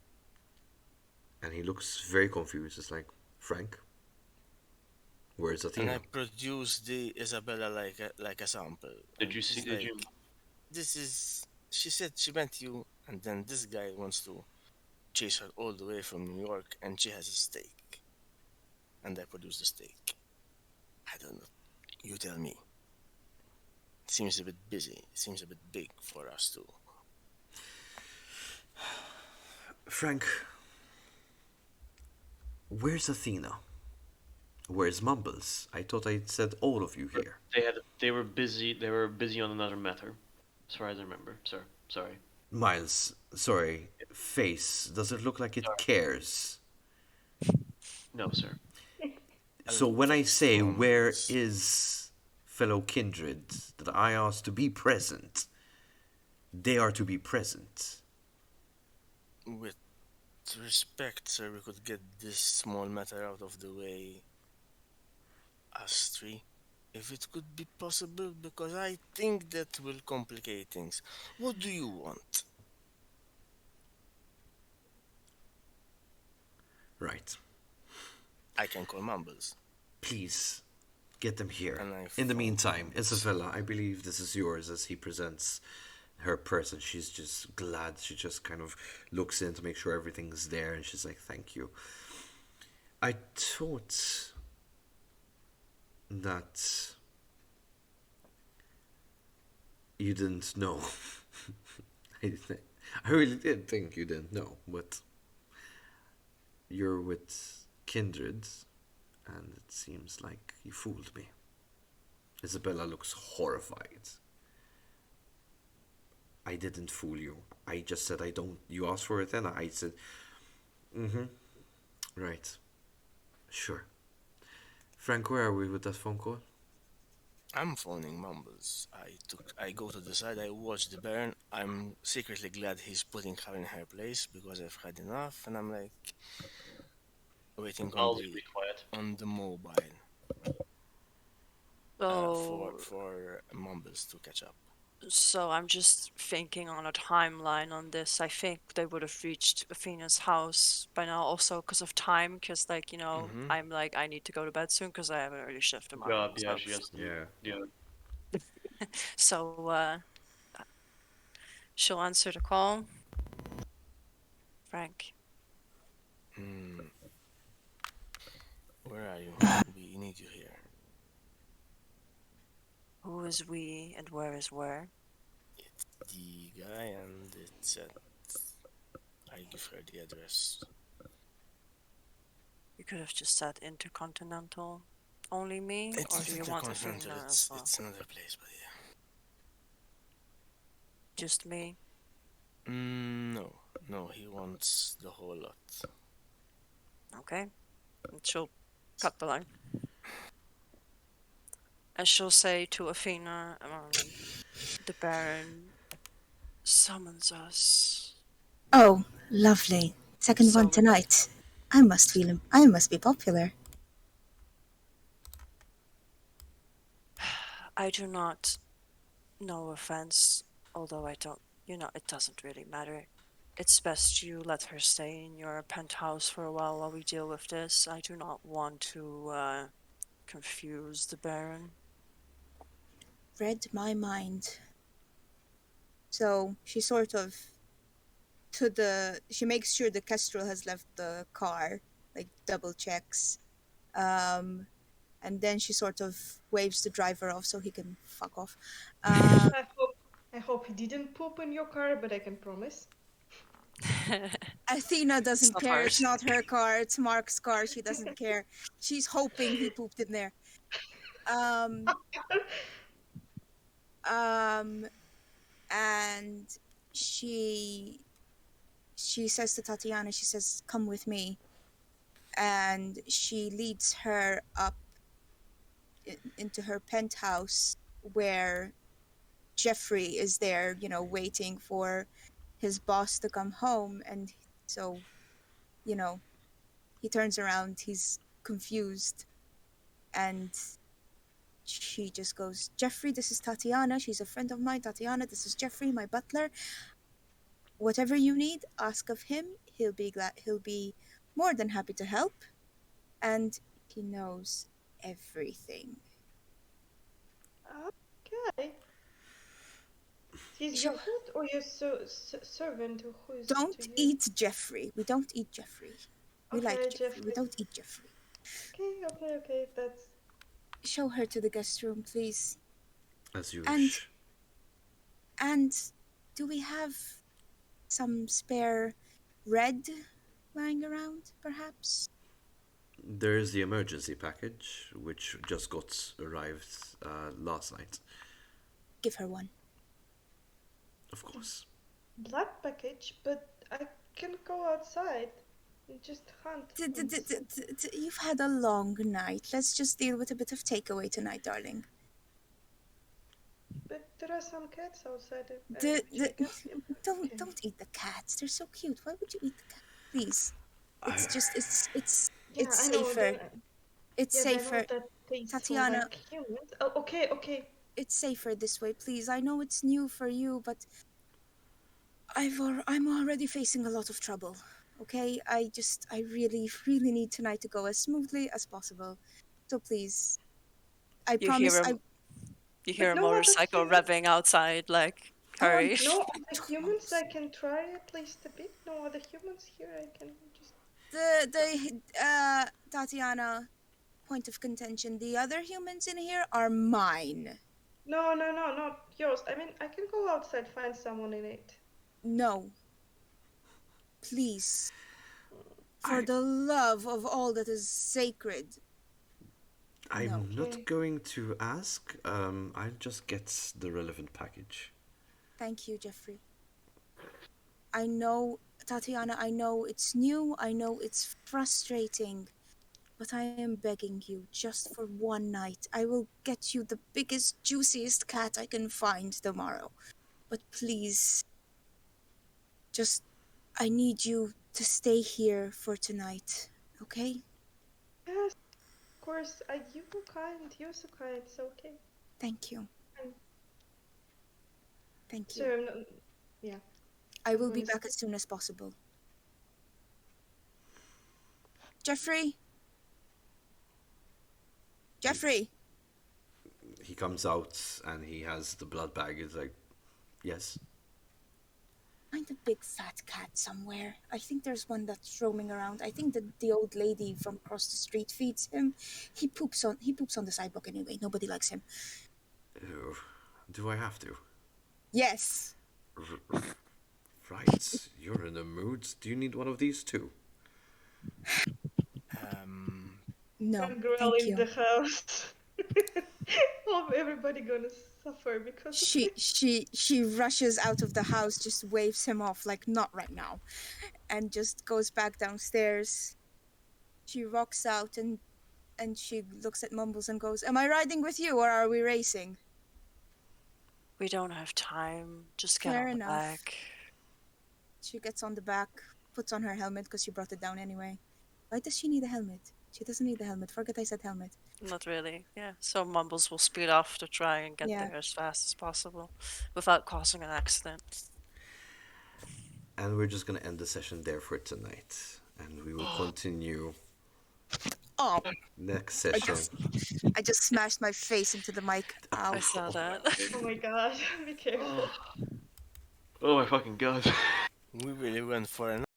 And he looks very confused. It's like, Frank, where's And I Attina? produce the Isabella like a sample. Did you see? It's Did like, you? this is. She said she met you, and then this guy wants to chase her all the way from New York, and she has a steak. And I produce the steak. I don't know. You tell me. It seems a bit busy. It seems a bit big for us too. Frank, where's Athena? Where's Mumbles? I thought I'd said all of you here. They were busy. They were busy on another matter, as far as I remember. Sir, sorry. Miles, sorry, face, does it look like it cares? No, sir. So when I say where Mumbles. is fellow kindred that I asked to be present, they are to be present. With respect, sir, we could get this small matter out of the way. Us three. If it could be possible, because I think that will complicate things. What do you want? Right. I can call Mumbles. Please, get them here. And I In the phone meantime, Mumbles. Isabella, I believe this is yours as he presents her person. She's just glad. She just kind of looks in to make sure everything's there and she's like, thank you. I thought that you didn't know. I really did think you didn't know, but you're with kindred, and it seems like you fooled me. Isabella looks horrified. I didn't fool you. I just said I don't. You asked for it, and I said, right, sure. Frank, where are we with that phone call? I'm phoning Mumbles. I go to the side, I watch the Baron. I'm secretly glad he's putting her in her place because I've had enough, and I'm like waiting Miles, be quiet. on the mobile So, for Mumbles to catch up. so I'm just thinking on a timeline on this. I think they would have reached Athena's house by now, also because of time. Because, like, Mm-hmm. I'm like, I need to go to bed soon because I have an early shift tomorrow. Job, yeah, she has to. Yeah. Yeah. So, she'll answer the call. Frank, Hmm. Where are you? We need you here. who is we and where is where? It's the guy, and it said I give her the address. You could have just said intercontinental. Only me, It's or not do you want intercontinental. Athena as well? It's another place, but yeah. Just me. No, he wants the whole lot. Okay. And she'll cut the line. And she'll say to Athena, the Baron summons us. Oh, lovely. Second So one tonight. I must be popular. I do not. No offense, although I don't. It doesn't really matter. It's best you let her stay in your penthouse for a while we deal with this. I do not want to confuse the Baron. Read my mind. So she makes sure the Kestrel has left the car, like double checks. And then she sort of waves the driver off so he can fuck off. I hope he didn't poop in your car, but I can promise. Athena It's doesn't not care. It's hers. not her car. It's Mark's car. She doesn't care. She's hoping he pooped in there. Um, um, and she says to Tatiana, she says, "Come with me," and she leads her up into her penthouse where Jeffrey is there, waiting for his boss to come home, and so, you know, he turns around, he's confused, and she just goes, "Jeffrey, this is Tatiana. She's a friend of mine. Tatiana, this is Jeffrey, my butler. Whatever you need, ask of him. He'll be more than happy to help, and he knows everything." Okay. He's your She'll friend or your servant? Who is it to Don't you? eat Jeffrey. We don't eat Jeffrey. We like Okay, Jeffrey. We Jeffrey. don't eat Jeffrey. Okay. That's Show her to the guest room, please. As you And wish. and do we have some spare red lying around, perhaps? There's the emergency package, which just got arrived last night. Give her one. Of course. blood package, but I can go outside and just hunt. You've had a long night. Let's just deal with a bit of takeaway tonight, darling. But there are some cats outside, The, which I the, guess you can. don't eat the cats. They're so cute. Why would you eat the cat? Please. I, Yeah, It's I know. safer. It's They know safer. that they smell Tatiana, like humans. Oh, okay. it's safer this way, please. I know it's new for you, but I'm already facing a lot of trouble. Okay, I really, really need tonight to go as smoothly as possible. So please, I You hear promise. a you hear But a no other motorcycle humans. revving outside, like, Oh, hurry. No I other humans. promise. I can try at least a bit. No other humans here. I can just. Tatiana, point of contention. The other humans in here are mine. No, not yours. I mean, I can go outside find someone in it. No, please, for I, the love of all that is sacred. No. I'm not Okay. going to ask. I'll just get the relevant package. Thank you, Jeffrey. I know, Tatiana, I know it's new, I know it's frustrating, but I am begging you, just for one night, I will get you the biggest, juiciest cat I can find tomorrow. But please, just, I need you to stay here for tonight, okay? Yes, of course. You were kind. You're so kind. It's okay. Thank you. I'm Thank you. so yeah. I I'm will be gonna back stay. as soon as possible. Jeffrey? He, Jeffrey! he comes out and he has the blood bag. He's like, yes. Find a big fat cat somewhere. I think there's one that's roaming around. I think that the old lady from across the street feeds him. He poops on the sidewalk anyway. Nobody likes him. Ew. Do I have to? Yes. R- right. You're in a mood. Do you need one of these too? Um, No. Fangirl Thank in you. the house. Oh, everybody gonna suffer because of She this. she she rushes out of the house, just waves him off like not right now, and just goes back downstairs. She walks out and she looks at Mumbles and goes, "Am I riding with you or are we racing?" We don't have time. Just get Fair on the enough. back. She gets on the back, puts on her helmet because she brought it down anyway. Why does she need a helmet? She doesn't need a helmet. Forget I said helmet. Not really. Yeah. So Mumbles will speed off to try and get Yeah. there as fast as possible without causing an accident. And we're just gonna end the session there for tonight. And we will continue Oh, next I session. just I just smashed my face into the mic. Ow. I saw that. Oh my god, be careful. Oh my fucking god. We really went for an